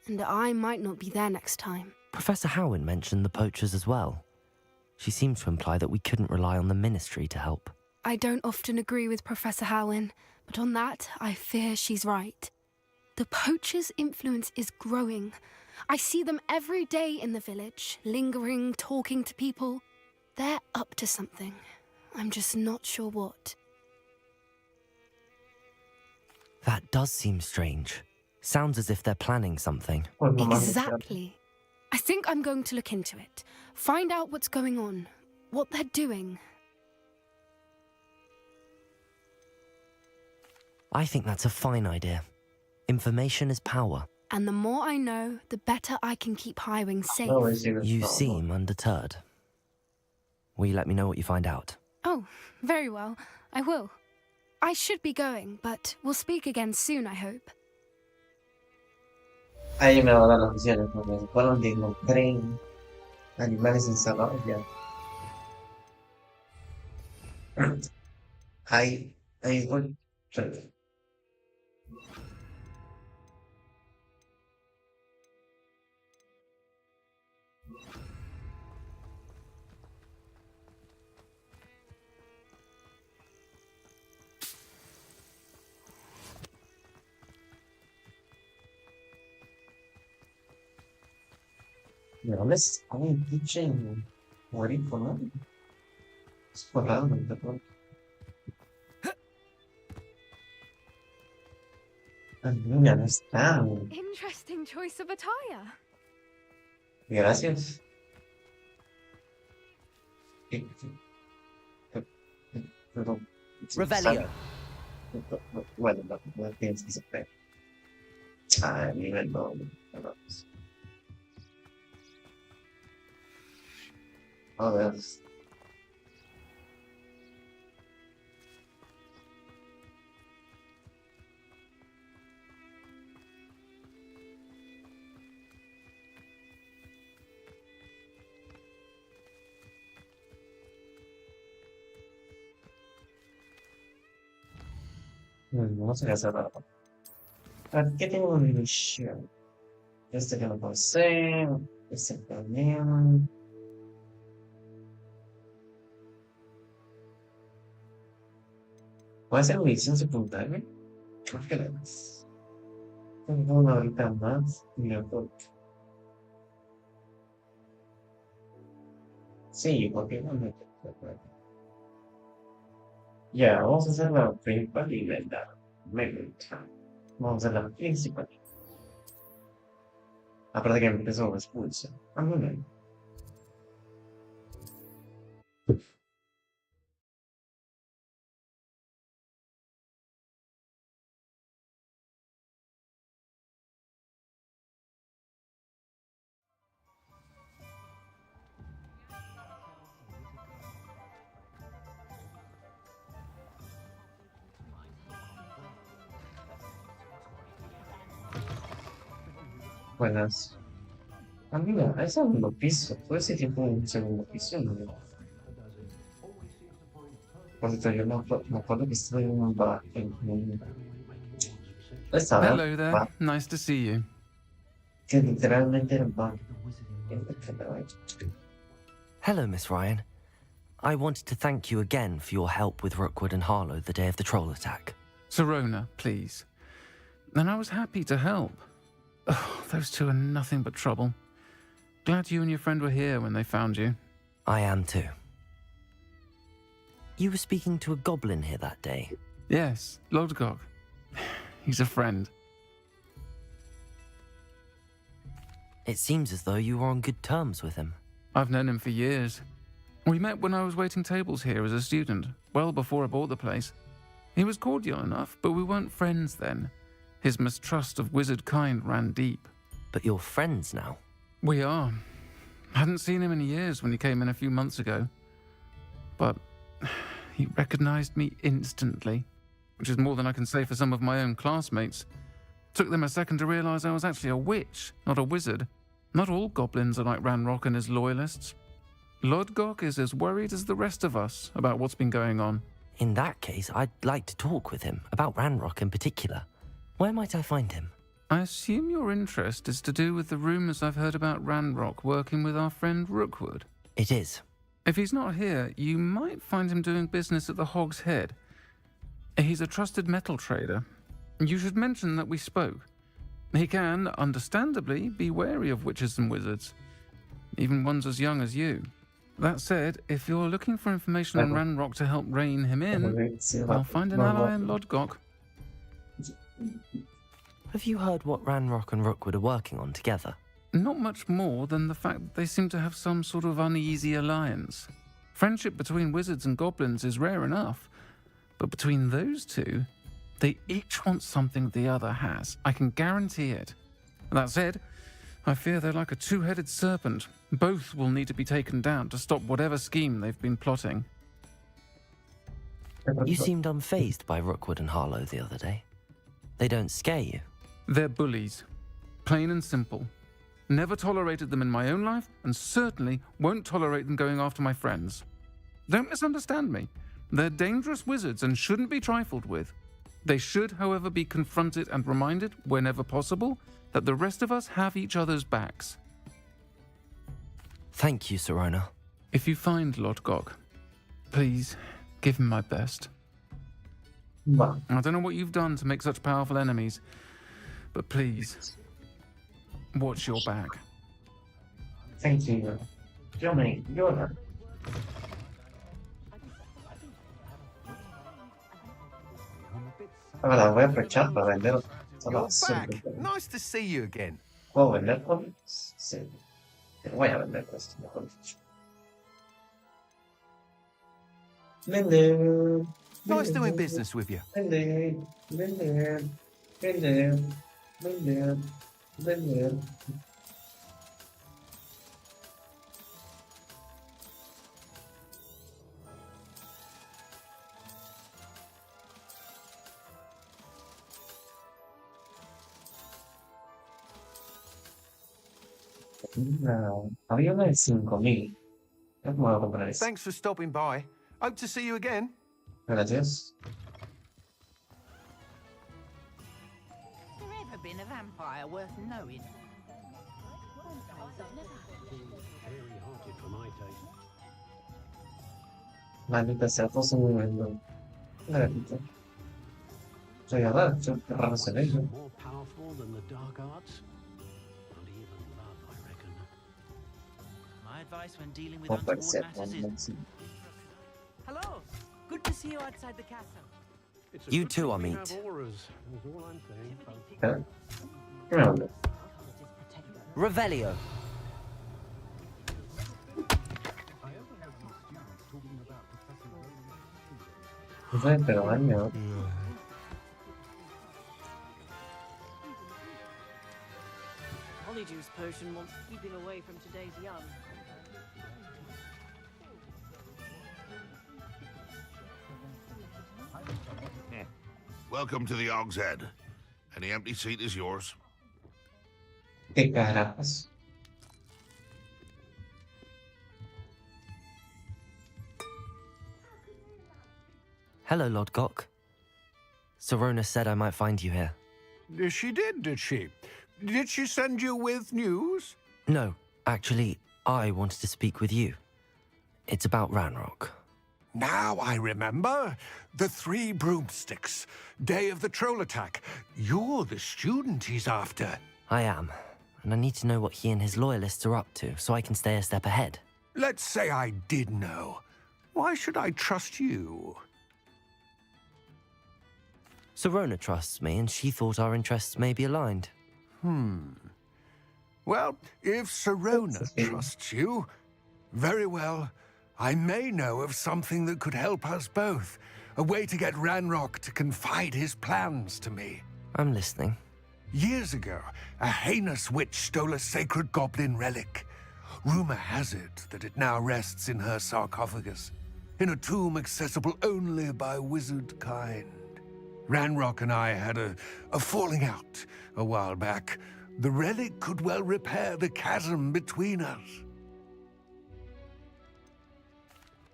And I might not be there next time. Professor Howin mentioned the poachers as well. She seemed to imply that we couldn't rely on the Ministry to help. I don't often agree with Professor Howin, but on that, I fear she's right. The poachers' influence is growing. I see them every day in the village, lingering, talking to people. They're up to something. I'm just not sure what. That does seem strange. Sounds as if they're planning something. Exactly. I think I'm going to look into it. Find out what's going on, what they're doing. I think that's a fine idea. Information is power. And the more I know, the better I can keep Highwing safe. You seem undeterred. Will you let me know what you find out? Oh, very well. I will. I should be going, but we'll speak again soon, I hope. Ahí me va a dar las opciones, porque después donde encontré animales encerrados ya. Ahí voy. ¿De dónde es? Hay un pinche huerito, ¿no? Es por raro, ¿no? Mira, no está. Interesting choice of attire. Gracias. Pero, Revelio. Bueno, no tienes que saber. Ah, nivel no. A ver. No se hace nada. ¿Qué tengo de misión? Este que no puedo hacer. Este también. ¿Puede ser misión secundaria? Creo que la más. Tengo una horita más y la puedo. Sí, porque no me. Ya, vamos a hacer la principal y la gusta. Vamos a hacer la principal. Aparte que me empezó a expulsar. Bueno. Buenas. Ah, mira, hay segundo piso. Todo ese tiempo un segundo piso, ¿no? proposito, me acuerdo que estuve en un bar esta vez, Hello there. Nice to see you. que literalmente era un bar. Hello, Miss Ryan. I wanted to thank you again for your help with Rookwood and Harlow the day of the troll attack. Sirona, please. And I was happy to help. Oh, those two are nothing but trouble. Glad you and your friend were here when they found you. I am too. You were speaking to a goblin here that day. Yes, Lodgok. He's a friend. It seems as though you were on good terms with him. I've known him for years. We met when I was waiting tables here as a student, well before I bought the place. He was cordial enough, but we weren't friends then. His mistrust of wizard kind ran deep. But you're friends now? We are. Hadn't seen him in years when he came in a few months ago. But he recognized me instantly, which is more than I can say for some of my own classmates. Took them a second to realize I was actually a witch, not a wizard. Not all goblins are like Ranrock and his loyalists. Lodgok is as worried as the rest of us about what's been going on. In that case, I'd like to talk with him, about Ranrock in particular. Where might I find him? I assume your interest is to do with the rumors I've heard about Ranrock working with our friend Rookwood. It is. If he's not here, you might find him doing business at the Hog's Head. He's a trusted metal trader. You should mention that we spoke. He can, understandably, be wary of witches and wizards, even ones as young as you. That said, if you're looking for information on Ranrock to help rein him in, I'll find an ally in Lodgok. Have you heard what Ranrock and Rookwood are working on together? Not much more than the fact that they seem to have some sort of uneasy alliance. Friendship between wizards and goblins is rare enough, but between those two, they each want something the other has. I can guarantee it. That said, I fear they're like a two-headed serpent. Both will need to be taken down to stop whatever scheme they've been plotting. You seemed unfazed by Rookwood and Harlow the other day. They don't scare you. They're bullies. Plain and simple. Never tolerated them in my own life, and certainly won't tolerate them going after my friends. Don't misunderstand me. They're dangerous wizards and shouldn't be trifled with. They should, however, be confronted and reminded, whenever possible, that the rest of us have each other's backs. Thank you, Sirona. If you find Lodgok, please give him my best. I don't know what you've done to make such powerful enemies, but please, watch your back. Thank you. Johnny, you're Ahora voy a aprovechar para vender. You're back. Nice to see you again. ¿Puedo vender cómics? Sí. Pero voy a vender cosas, mejor dicho. Vender. Nice doing business with you. Vender. Vender. Vender. Vender. Vender. No, había una de 5.000. Ya me voy a comprar eso. Thanks for stopping by. Hope to see you again. Gracias. Has there ever been a vampire worth knowing? Maldita sea, todos son muy buenos. Maldita. Soy a ver, yo qué raro se ve. More powerful than the dark arts? Not even love, I reckon. My advice when dealing with Oh, but untoward set matters one, is... Hello. Good to see you outside the castle. You two are meet. Remember. Revelio. Pero año. Polyjuice potion wants keeping away from today's young. Welcome to the Og's Head. Any empty seat is yours. ¿Qué carajos? Hello, Lord Gok. Sorona said I might find you here. She did she? Did she send you with news? No, actually, I wanted to speak with you. It's about Ranrock. Now I remember. The 3 broomsticks. Day of the troll attack. You're the student he's after. I am, and I need to know what he and his loyalists are up to so I can stay a step ahead. Let's say I did know. Why should I trust you? Sorona trusts me, and she thought our interests may be aligned. Well, if Sorona trusts you, very well. I may know of something that could help us both. A way to get Ranrock to confide his plans to me. I'm listening. Years ago, a heinous witch stole a sacred goblin relic. Rumor has it that it now rests in her sarcophagus, in a tomb accessible only by wizard kind. Ranrock and I had a falling out a while back. The relic could well repair the chasm between us.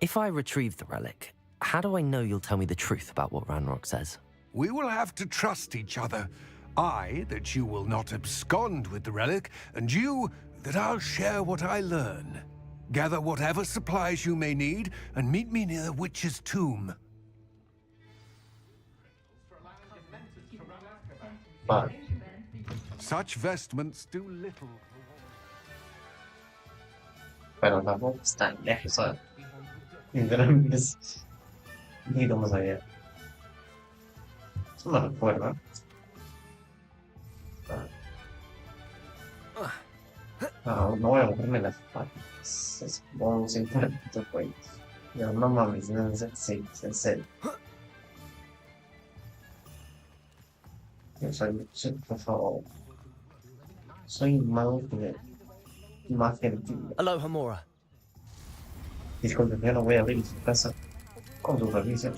If I retrieve the relic, how do I know you'll tell me the truth about what Ranrock says? We will have to trust each other. I, that you will not abscond with the relic, and you, that I'll share what I learn. Gather whatever supplies you may need, and meet me near the witch's tomb. But Such vestments do little. pero tampoco está lejos, ¿sabes? Literalmente ni cómo sabía. Eso me recuerda. No voy a cogerme las patas. Es como 50 pues. Ya no mames, no es en serio. Yo soy, por favor. Soy más gentil. Aloha, Mora. Disculpe, yo no voy a abrir su casa con su permiso.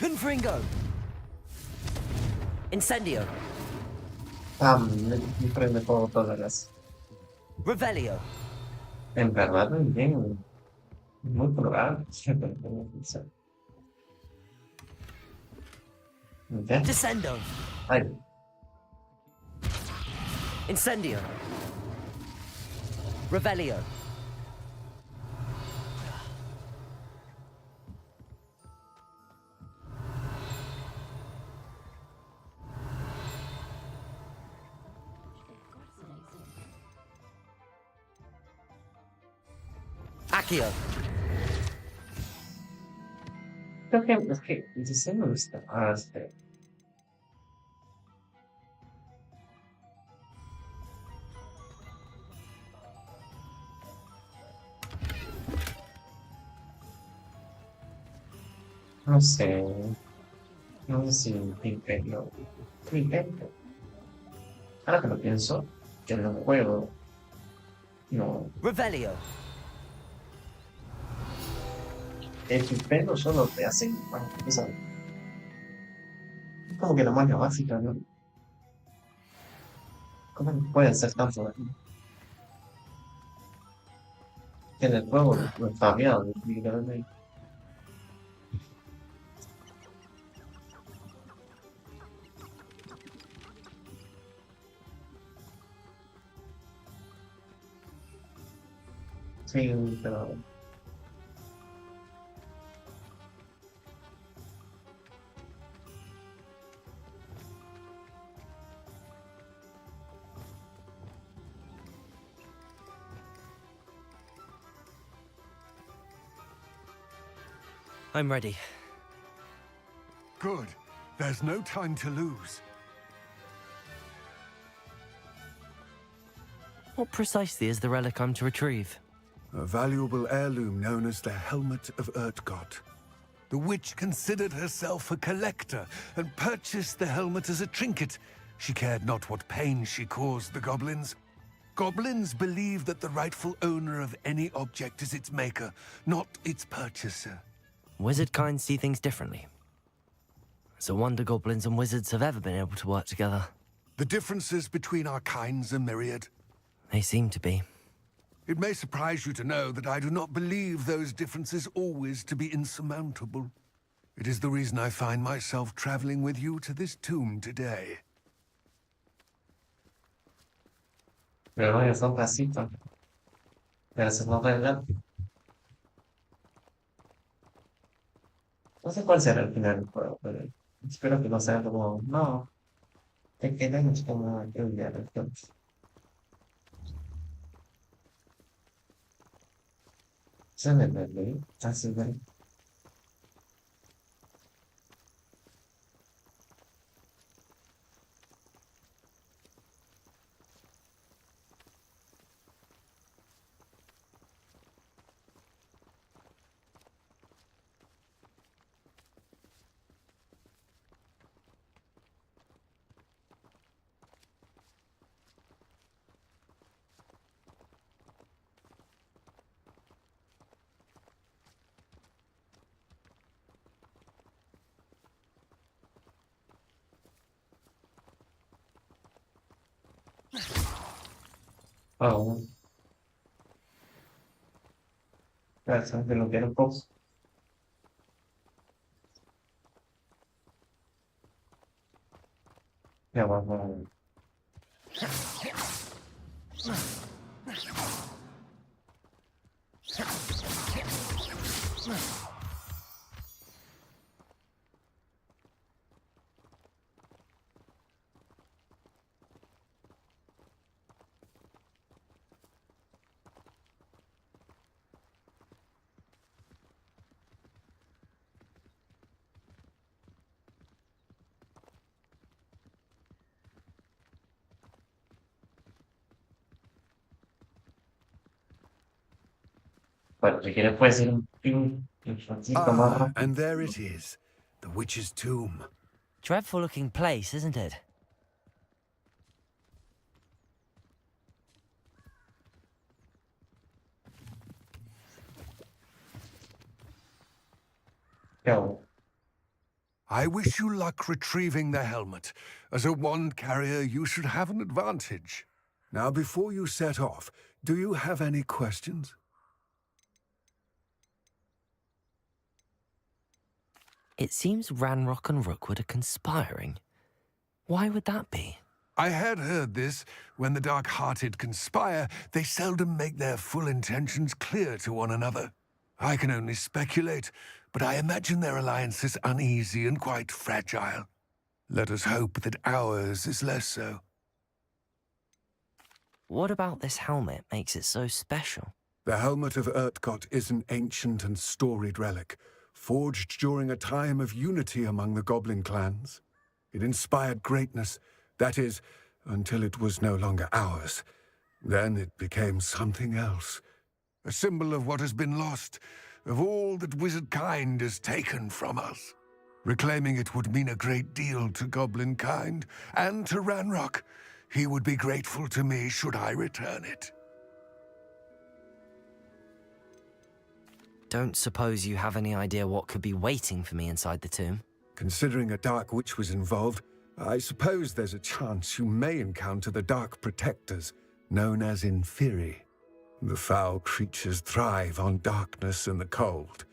Confringo! Incendio! Me prende fuego todas las. Revelio! En verdad, bien. Muy probable. Descendo! Ay, Incendio! Revelio! Accio! creo que es que el diseño está no sé. No sé si Imperio. Imperio. Ahora que lo pienso, que en el juego. No. Revelio. El Imperio solo te hace. Bueno, esa. Es como que la magia básica, ¿no? ¿Cómo puede ser tanto daño? Que en el juego lo está cambiado, literalmente. Sí, pero... I'm ready. Good. There's no time to lose. What precisely is the relic I'm to retrieve? A valuable heirloom known as the Helmet of Urtgott. The witch considered herself a collector and purchased the helmet as a trinket. She cared not what pain she caused the goblins. Goblins believe that the rightful owner of any object is its maker, not its purchaser. Wizard kind see things differently. It's a wonder goblins and wizards have ever been able to work together. The differences between our kinds are myriad. They seem to be. It may surprise you to know that I do not believe those differences always to be insurmountable. It is the reason I find myself traveling with you to this tomb today. Pero vaya, son pasitos. Pero se no arreglan. No sé cuál será el final del juego, pero espero que no sea como, no, te quedas como aquel día del tiempo. Se me ve, así ve. Oh, gracias, que lo quiero un poco. Ya vamos. Bueno, si quieres puedes ir un poquito más rápido. And there it is, the witch's tomb. Dreadful looking place, isn't it? Go. I wish you luck retrieving the helmet. As a wand carrier, you should have an advantage. Now, before you set off, do you have any questions? It seems Ranrock and Rookwood are conspiring. Why would that be? I had heard this. When the dark-hearted conspire, they seldom make their full intentions clear to one another. I can only speculate, but I imagine their alliance is uneasy and quite fragile. Let us hope that ours is less so. What about this helmet makes it so special? The helmet of Urtkot is an ancient and storied relic, forged during a time of unity among the goblin clans. It inspired greatness, that is, until it was no longer ours. Then it became something else. A symbol of what has been lost, of all that wizard kind has taken from us. Reclaiming it would mean a great deal to goblin kind, and to Ranrock. He would be grateful to me should I return it. Don't suppose you have any idea what could be waiting for me inside the tomb? Considering a dark witch was involved, I suppose there's a chance you may encounter the dark protectors, known as Inferi. The foul creatures thrive on darkness and the cold.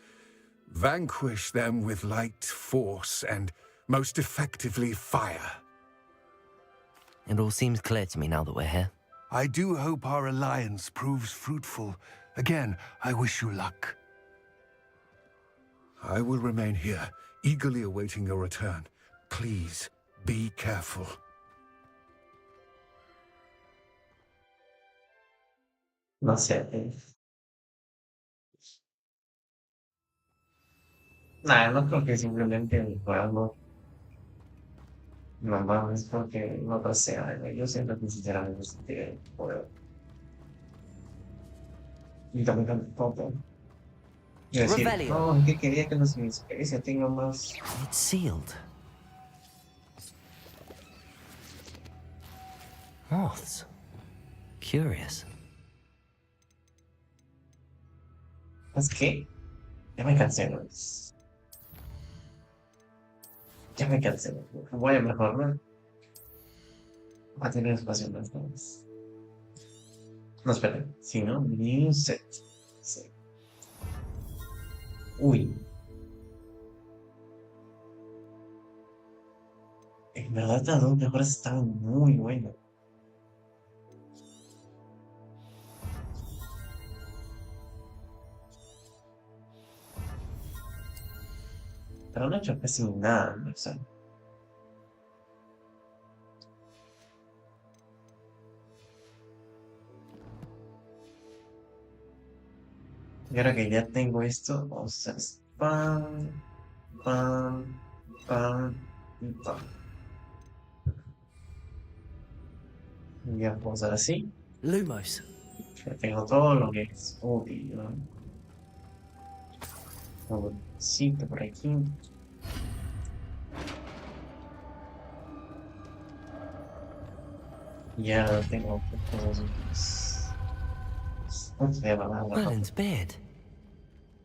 Vanquish them with light, force, and most effectively fire. It all seems clear to me now that we're here. I do hope our alliance proves fruitful. Again, I wish you luck. I will remain here, eagerly awaiting your return. Please, be careful. No sé. Nada, no creo que simplemente el juego no es porque no lo sea. Yo siento que sinceramente sentiré el poder. Y también tampoco. Yo decir, no, es que quería que los mis experiencia tenga más. It's sealed. Moths. Curious. Es que ya me cansé, ¿no? Ya me cansé. Voy a mejorar. Va a tener espacio más. No, espera. Si no, new set. Sí. Uy. En verdad, las dos mejoras estaban muy buenas. Pero no he hecho casi nada, ¿no? O sea, y ahora que ya tengo esto, vamos a hacer pam, pam, pam y pam. Y ya vamos a hacer así. Lumos. Ya tengo todo lo que es útil, ¿no? Un sitio por aquí. Ya tengo todos los... ¿Cómo se llama la Merlin's beard.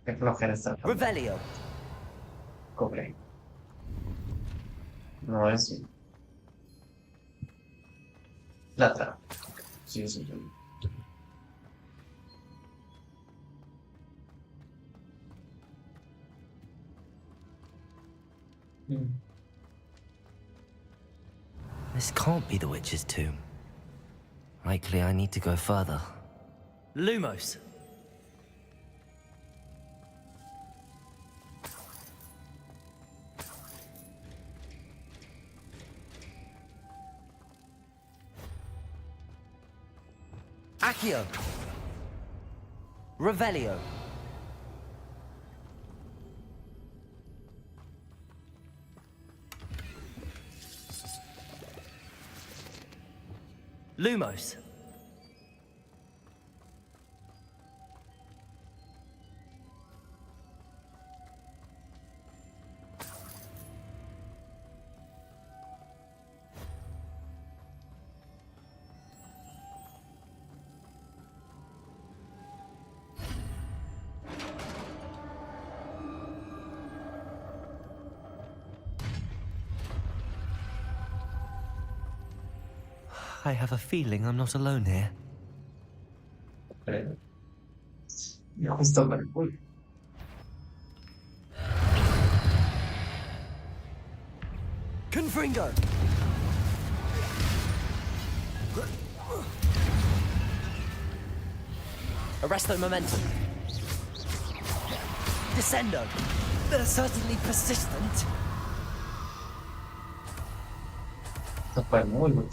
qué flojera está. Revelio. Cobre. No es plata. Sí, sí, sí. This can't be the witch's tomb. Likely I need to go further. Lumos. Accio. Revelio. Lumos. I have a feeling I'm not alone here. Ya justo para el culo. Confringo. Arresto momentum. Descendo. They're certainly persistent. Esto fue muy bueno.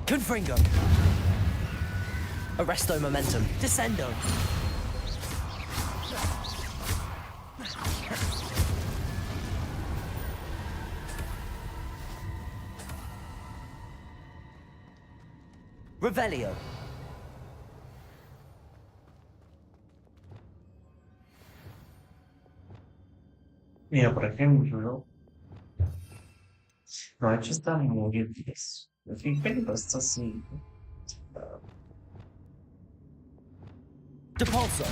Confringo. Arresto momentum. Descendo. Revelio. Mira, por ejemplo, no, de hecho está muy bien. Pero esto sí. Depulso.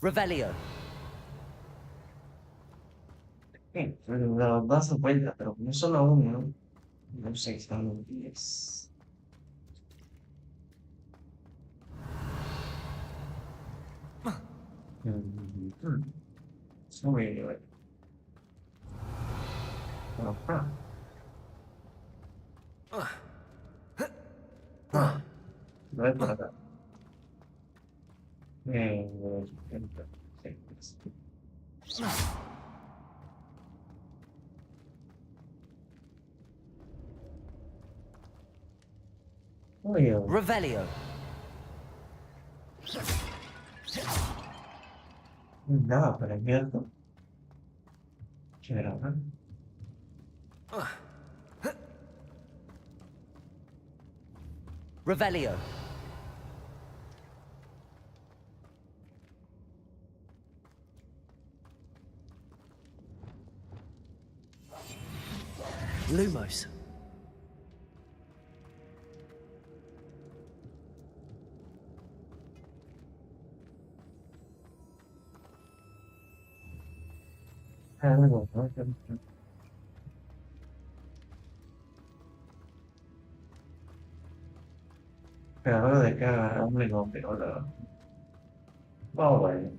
Revelio. Pero das vuelta, pero no solo uno. No sé, están los 10. Muy bien. Ajá. No es por acá. Sí. Muy bien. Revelio. Nada, para el miedo. Chévere, ¿no? Revelio. Lumos. Pero de cada hombre no, pero la... Oh, bueno.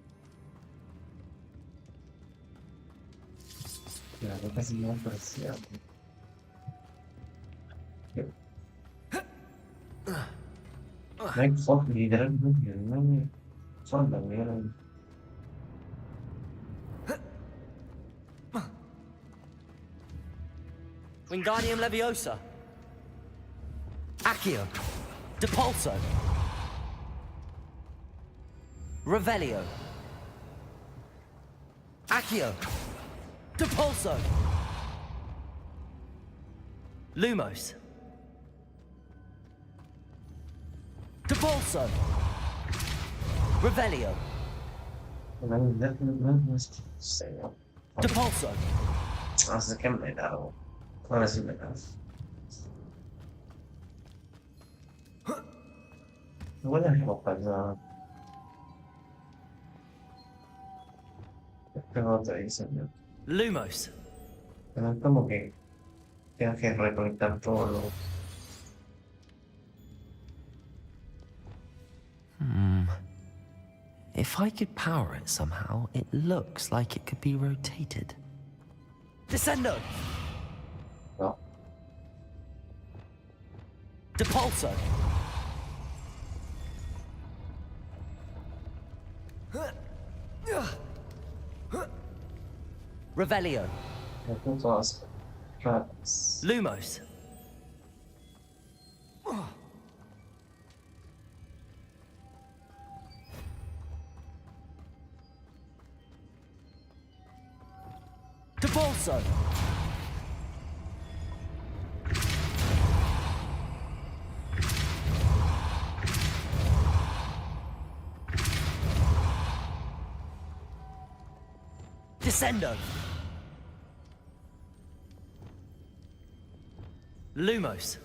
La neta sí me parecía. No hay foto, literalmente, no hay foto, mira. Wingardium Leviosa. Accio. Depulso. Revelio. Accio. Depulso. Lumos. Depulso. Revelio. Depulso. Así que me da. Ahora sí me da. No voy a dejar pero te dicen, ¿no? Lumos. Pero es como que tengas que recolectar todo lo... If I could power it somehow, it looks like it could be rotated. Descendo! No. Depulso! Revelio. Lumos. Depulso. Descendo. Lumos.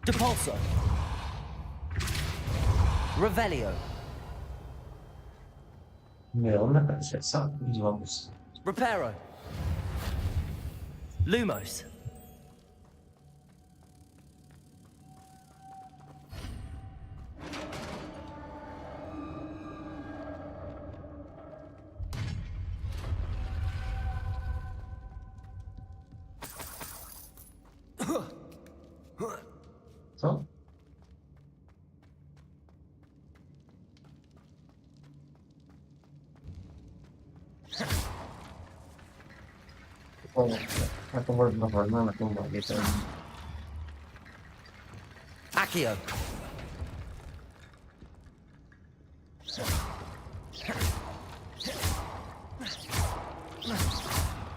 Depulso. Revelio. Mira, una princesa y vamos. Reparo. Lumos. ¿So? Bueno, la tumba es mejor, no la tumba, literalmente. Accio.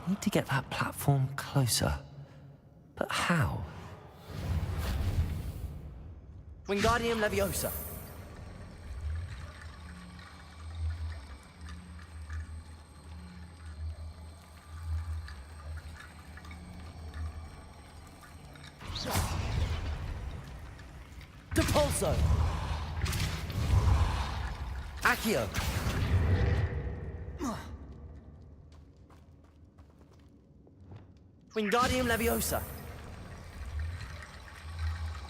Need to get that platform closer. But how? Wingardium Leviosa. Depulso. Accio. Wingardium Leviosa.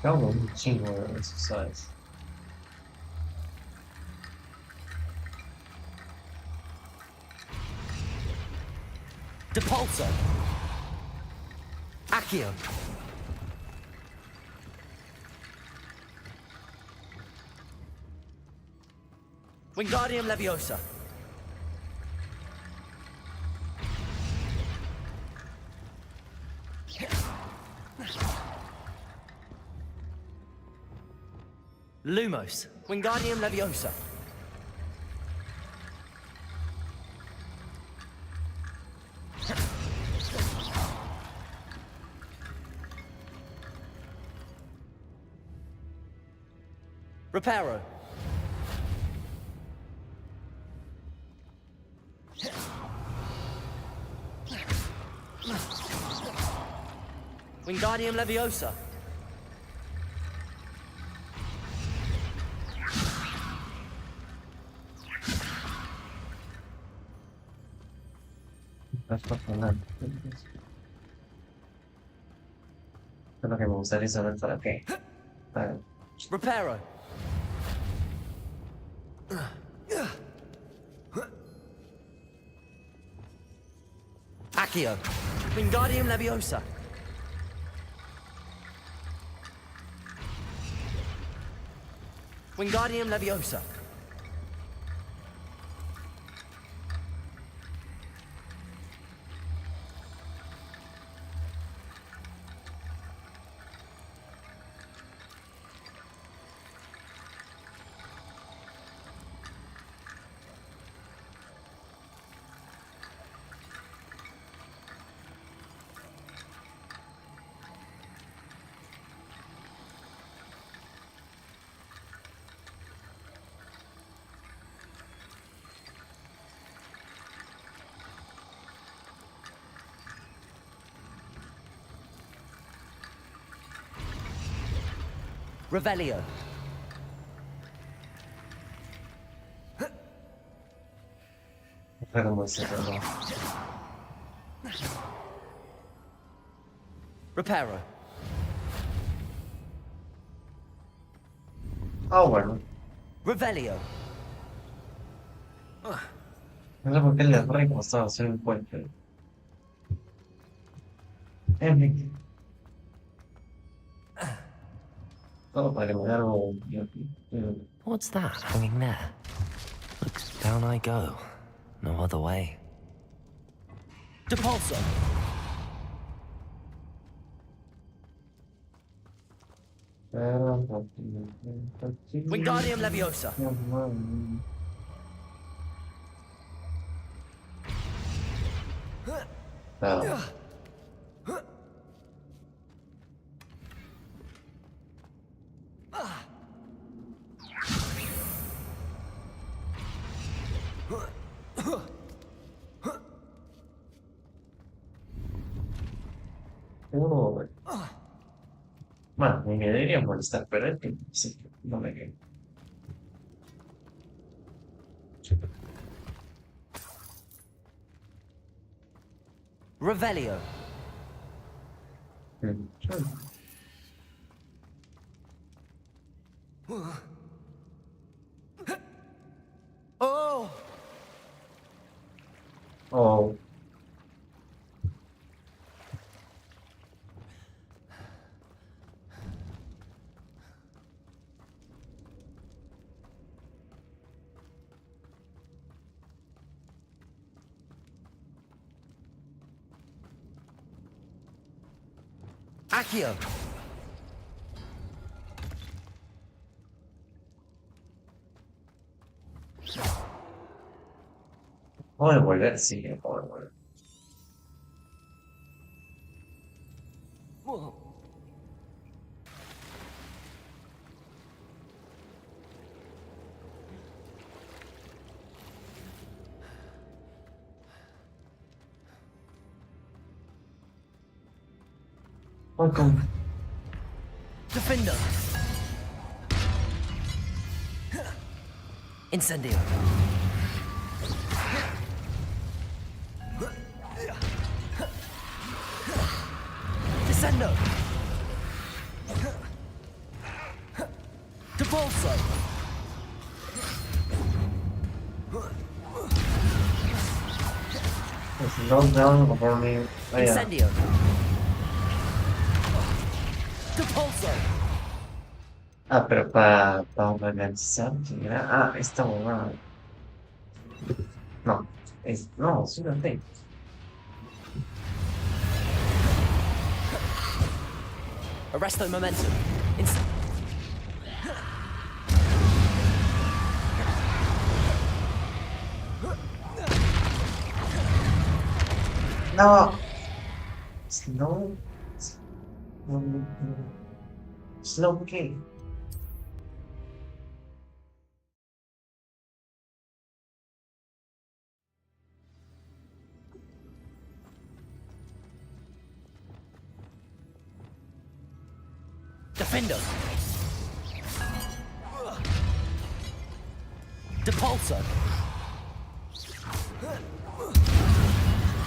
Calma, um chingo exercise. Depulso. Accio. Wingardium Leviosa. Lumos. Wingardium Leviosa. Reparo. Wingardium Leviosa. Estás pasando. Es lo que me gustaría saber para qué. Para... Reparo. Accio. Wingardium Leviosa. Wingardium Leviosa. Revelio. Pero muy cerrado. Reparo. Ah, bueno. Revelio. No sé por qué le re costado hacer un puente. En fin. Todo para lograr algo. What's that hanging there? Looks down I go. No other way. Depulso. Wingardium Leviosa. Claro. Oh, bueno, ni me debería molestar, pero es que sí, no me quedo. Revelio. Oh. Oh. Accio. Voy a volver, sí, voy a volver. Welcome. Defender. Incendio. Descendo. Depulso. Slow down before me. Oh, yeah. Incendio. Depulso. Ah, pero para organizar, ¿quién era? Ah, esta mamá. No, no, es una T. Arresto momentum. No. Slow. Slow qué. Defender. Depulso.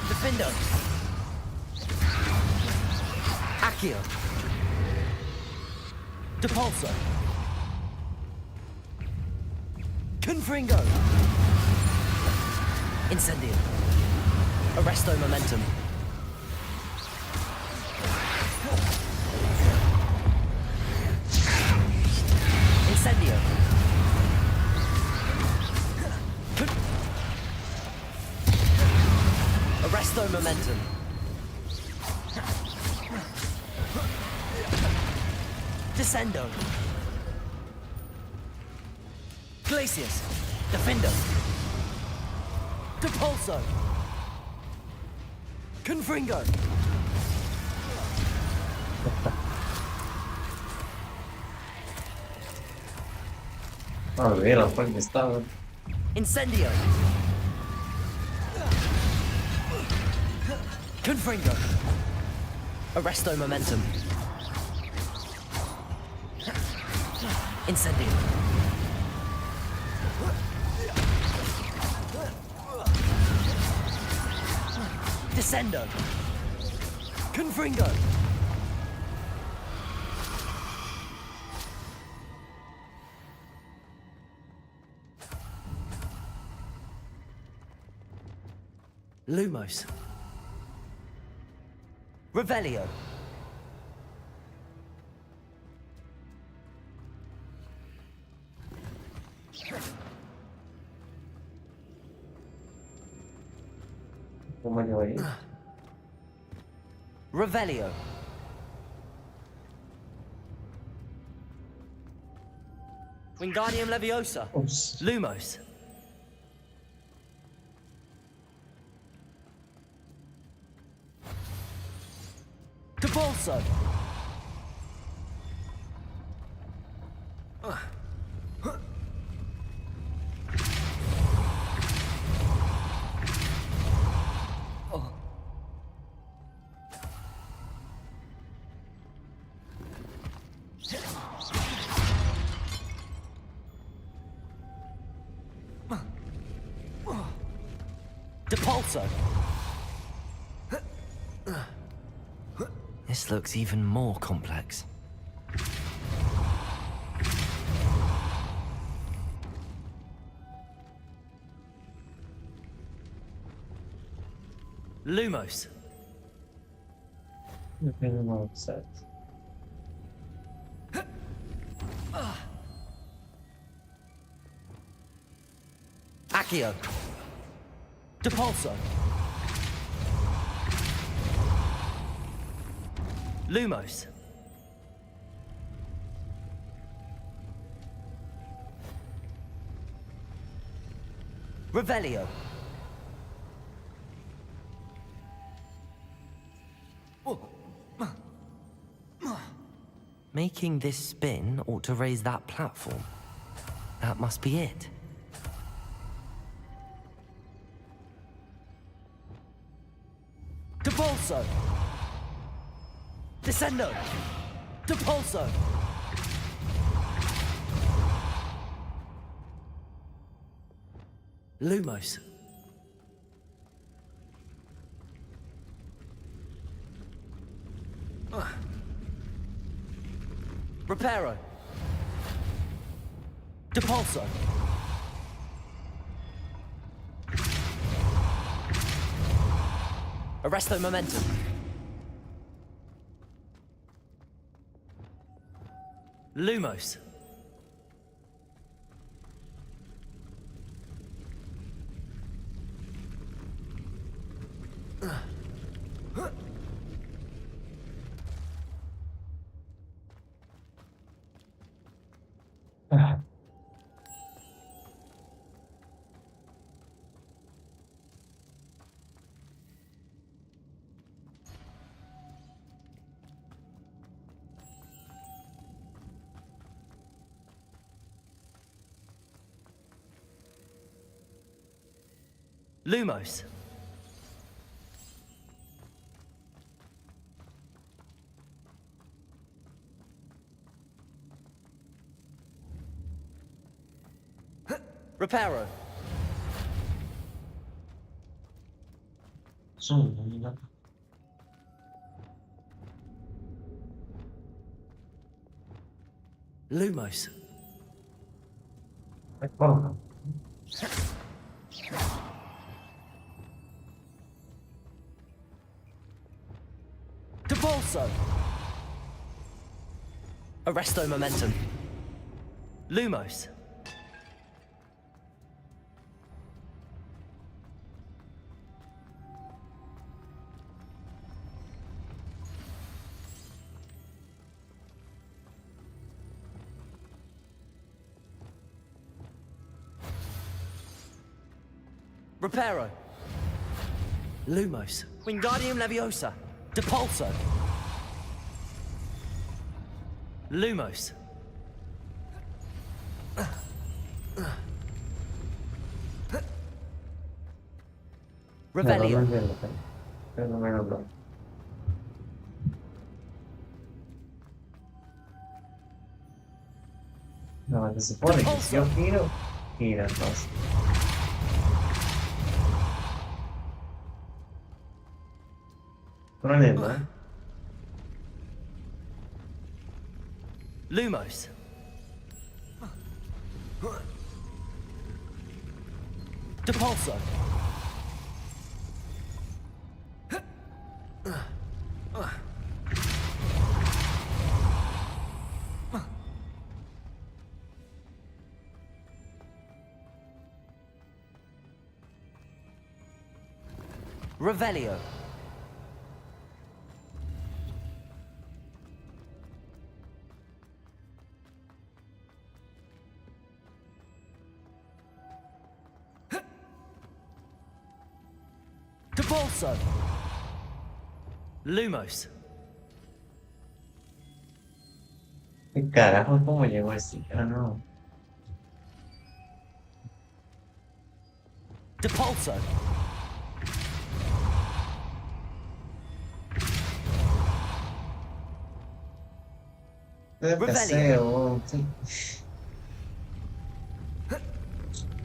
Defender. Accio. Depulso. Confringo. Incendio. Arresto momentum. Incendio. Arresto momentum. Descendo. Glacius. Defendo. Depulso. Confringo. Ah, vero, poi mi stavo. Incendio. Confringo. Arresto momentum. Incendio. Descendo. Confringo. Lumos. Revelio. Come andiamo ahí? Revelio. Wingardium Leviosa. Oops. Lumos. Depulso. Depulso. This looks even more complex. Lumos. Depending on what set. Accio. Depulso. Lumos. Revelio. Making this spin ought to raise that platform. That must be it. Depulso. Descendo. Depulso. Lumos. Reparo. Depulso. Arresto momentum. Lumos. Lumos. Reparo. Lumos. Debolso. Arresto momentum. Lumos. Reparo. Lumos. Wingardium Leviosa. Depulso. Lumos. Revelio. No, se supone que si yo giro, gira entonces. Problema. Lumos. Depulso. Revelio. Depulso. Lumos. ¿Qué carajo? ¿Cómo llegó así? Ah, no. Depulso. Revelio.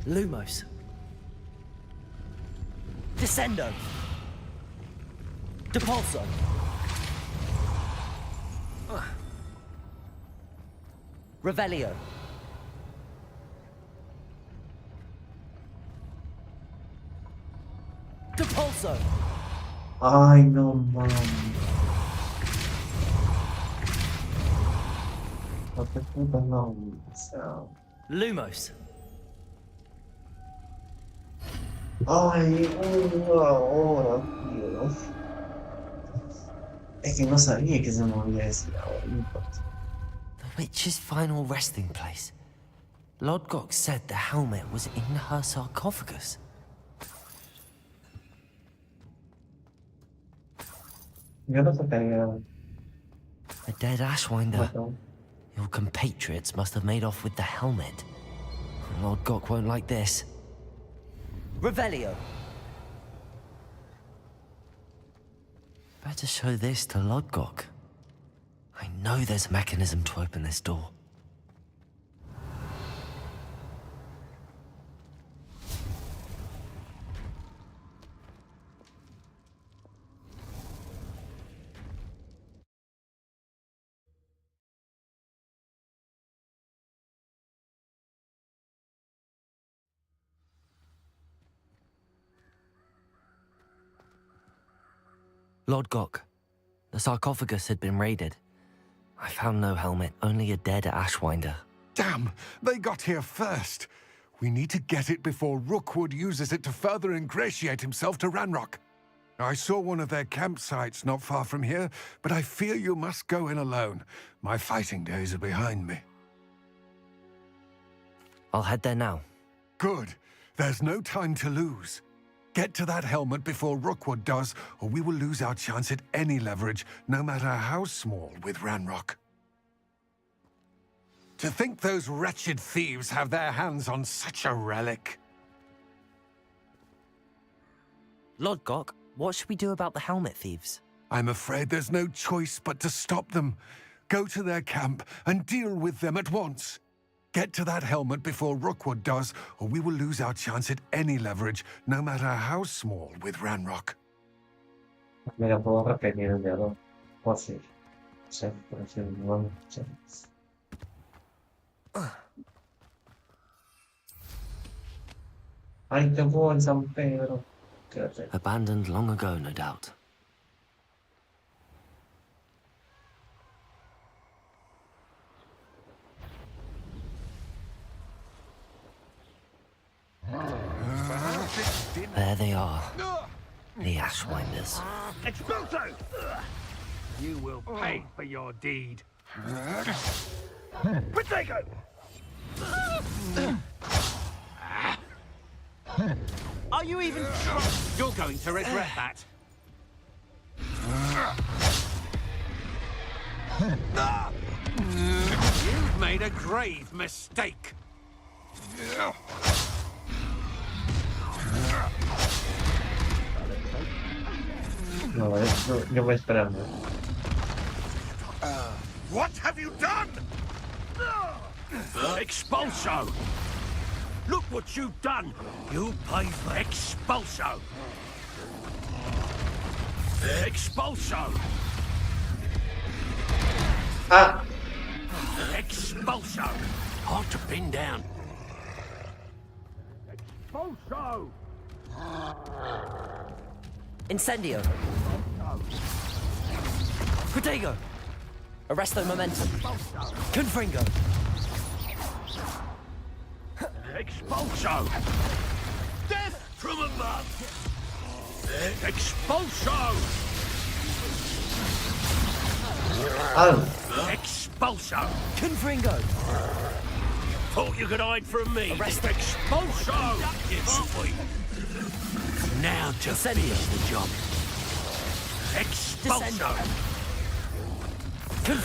Lumos. Descendo. Depulso. Revelio. Depulso. Ay, no mames. What the puta no, so. Lumos. Ay, ahora, tío. Es que no sabía que se movía ese ahora, no importa. The witch's final resting place. Lodgok said the helmet was in her sarcophagus. Yo no sacaría. A dead Ashwinder. Your compatriots must have made off with the helmet. Lodgok won't like this. Revelio. Better show this to Lodgok. I know there's a mechanism to open this door. Lodgok, the sarcophagus had been raided. I found no helmet, only a dead Ashwinder. Damn! They got here first. We need to get it before Rookwood uses it to further ingratiate himself to Ranrock. I saw one of their campsites not far from here, but I fear you must go in alone. My fighting days are behind me. I'll head there now. Good. There's no time to lose. Get to that helmet before Rookwood does, or we will lose our chance at any leverage, no matter how small, with Ranrock. To think those wretched thieves have their hands on such a relic. Lodgok, what should we do about the helmet thieves? I'm afraid there's no choice but to stop them. Go to their camp and deal with them at once. Get to that helmet before Rookwood does, or we will lose our chance at any leverage, no matter how small, with Ranrock. Mira, puedo repetir el dedo. Fácil. Sí, por así no. Ay, te voy en San Pedro. Abandoned long ago, no doubt. There they are. The Ashwinders. Expulso! You will pay for your deed. Potato! Are you even... You're going to regret that. You've made a grave mistake. No, yo voy esperando. What have you done? Expulso! Look what you've done! You pay for Expulso! Expulso! Ah! Expulso! Hard to pin down. Expulso! Incendio. Protego. Arresto momentum. Confringo. Expulso! Death from above! Expulso! Oh. Expulso! Confringo! Thought you could hide from me! Arresto! Expulso! Aren't we? Now to finish the job. Expulso!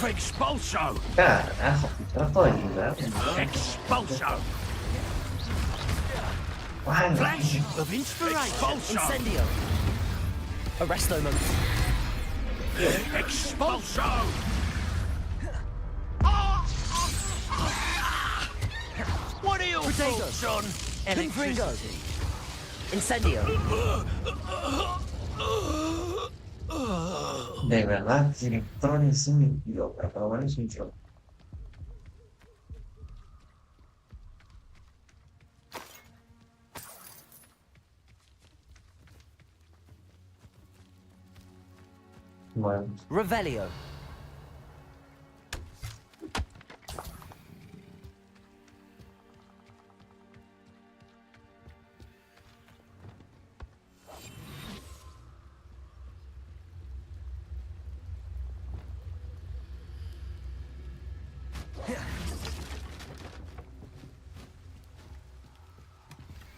Expulso! Caraca, trato de ayudar. Expulso! Wow. Flash of inspiration! Incendio. Arresto momentum. Expulso! What are your thoughts on electricity? Incendio. De verdad, Director es un idiota, pero bueno, es un show. Bueno. Revelio.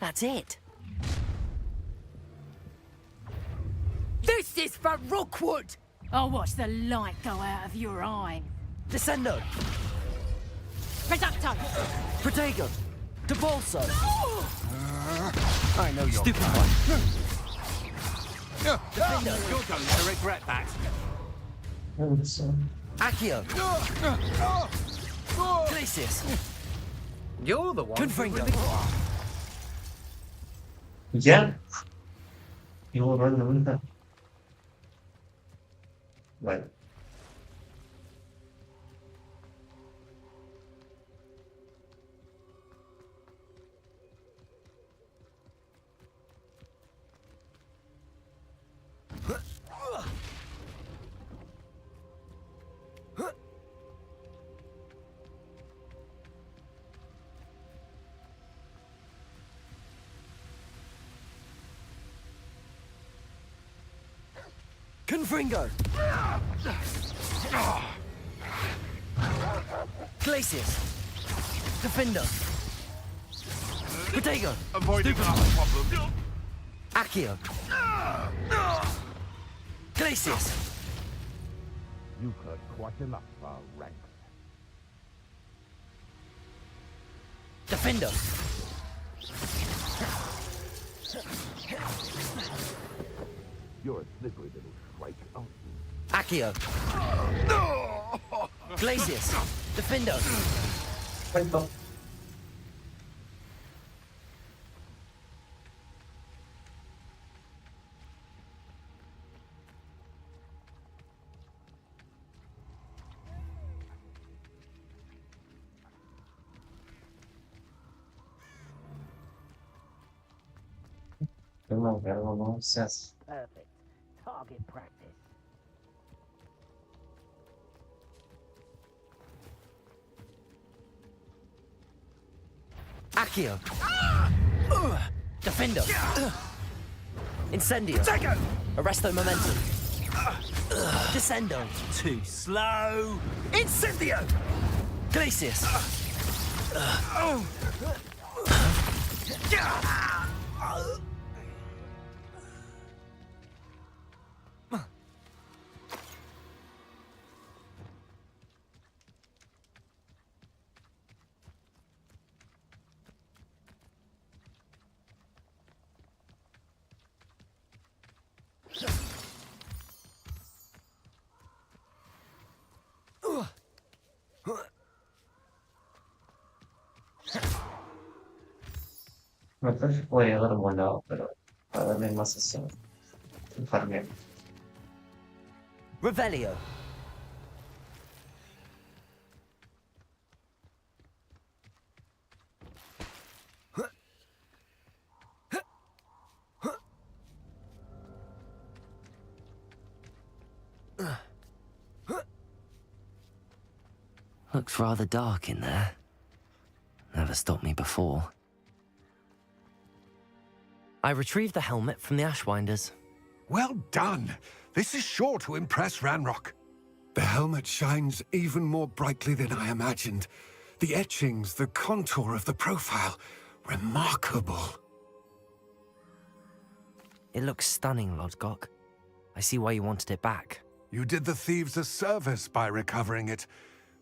That's it. This is for Rookwood! I'll watch the light go out of your eye. Descendo. Reducto! Protego. Debolso. I know you're Stupid one. You're going to regret that. Accio. Glacius. You're the one. Confringo. ¿Ya? Y borrar de vuelta. Bueno. Confringo. Glacius. Defender. Protego. Avoiding that problem. Accio. Glacius. You've heard quite enough of our ranks. Defender. You're a slippery little shrike, aren't you? Accio. Glacius. Defender. Primo verbo no says. Perfect. Target practice. Accio. Defendo. Incendio. Arresto momentum. Descendo. Too slow. Incendio. Glacius. Me parece que podría haber volado, pero para darle más eso. Farmeo. Revelio. Looks rather dark in there. Never stopped me before. I retrieved the helmet from the Ashwinders. Well done. This is sure to impress Ranrock. The helmet shines even more brightly than I imagined. The etchings, the contour of the profile, remarkable. It looks stunning, Lodgok. I see why you wanted it back. You did the thieves a service by recovering it.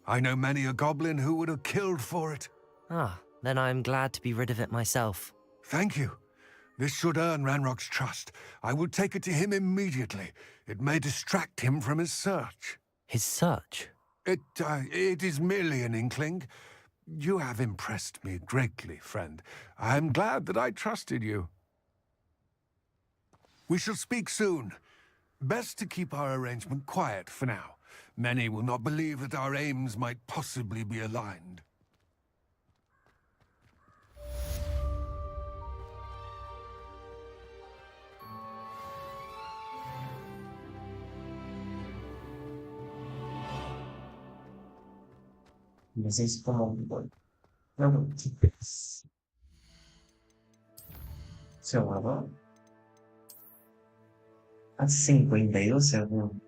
I know many a goblin who would have killed for it. Ah, then I am glad to be rid of it myself. Thank you. This should earn Ranrock's trust. I will take it to him immediately. It may distract him from his search. His search? It is merely an inkling. You have impressed me greatly, friend. I am glad that I trusted you. We shall speak soon. Best to keep our arrangement quiet for now. Many will not believe that our aims might possibly be aligned. Necesito como no, se guardó a 52 segundos.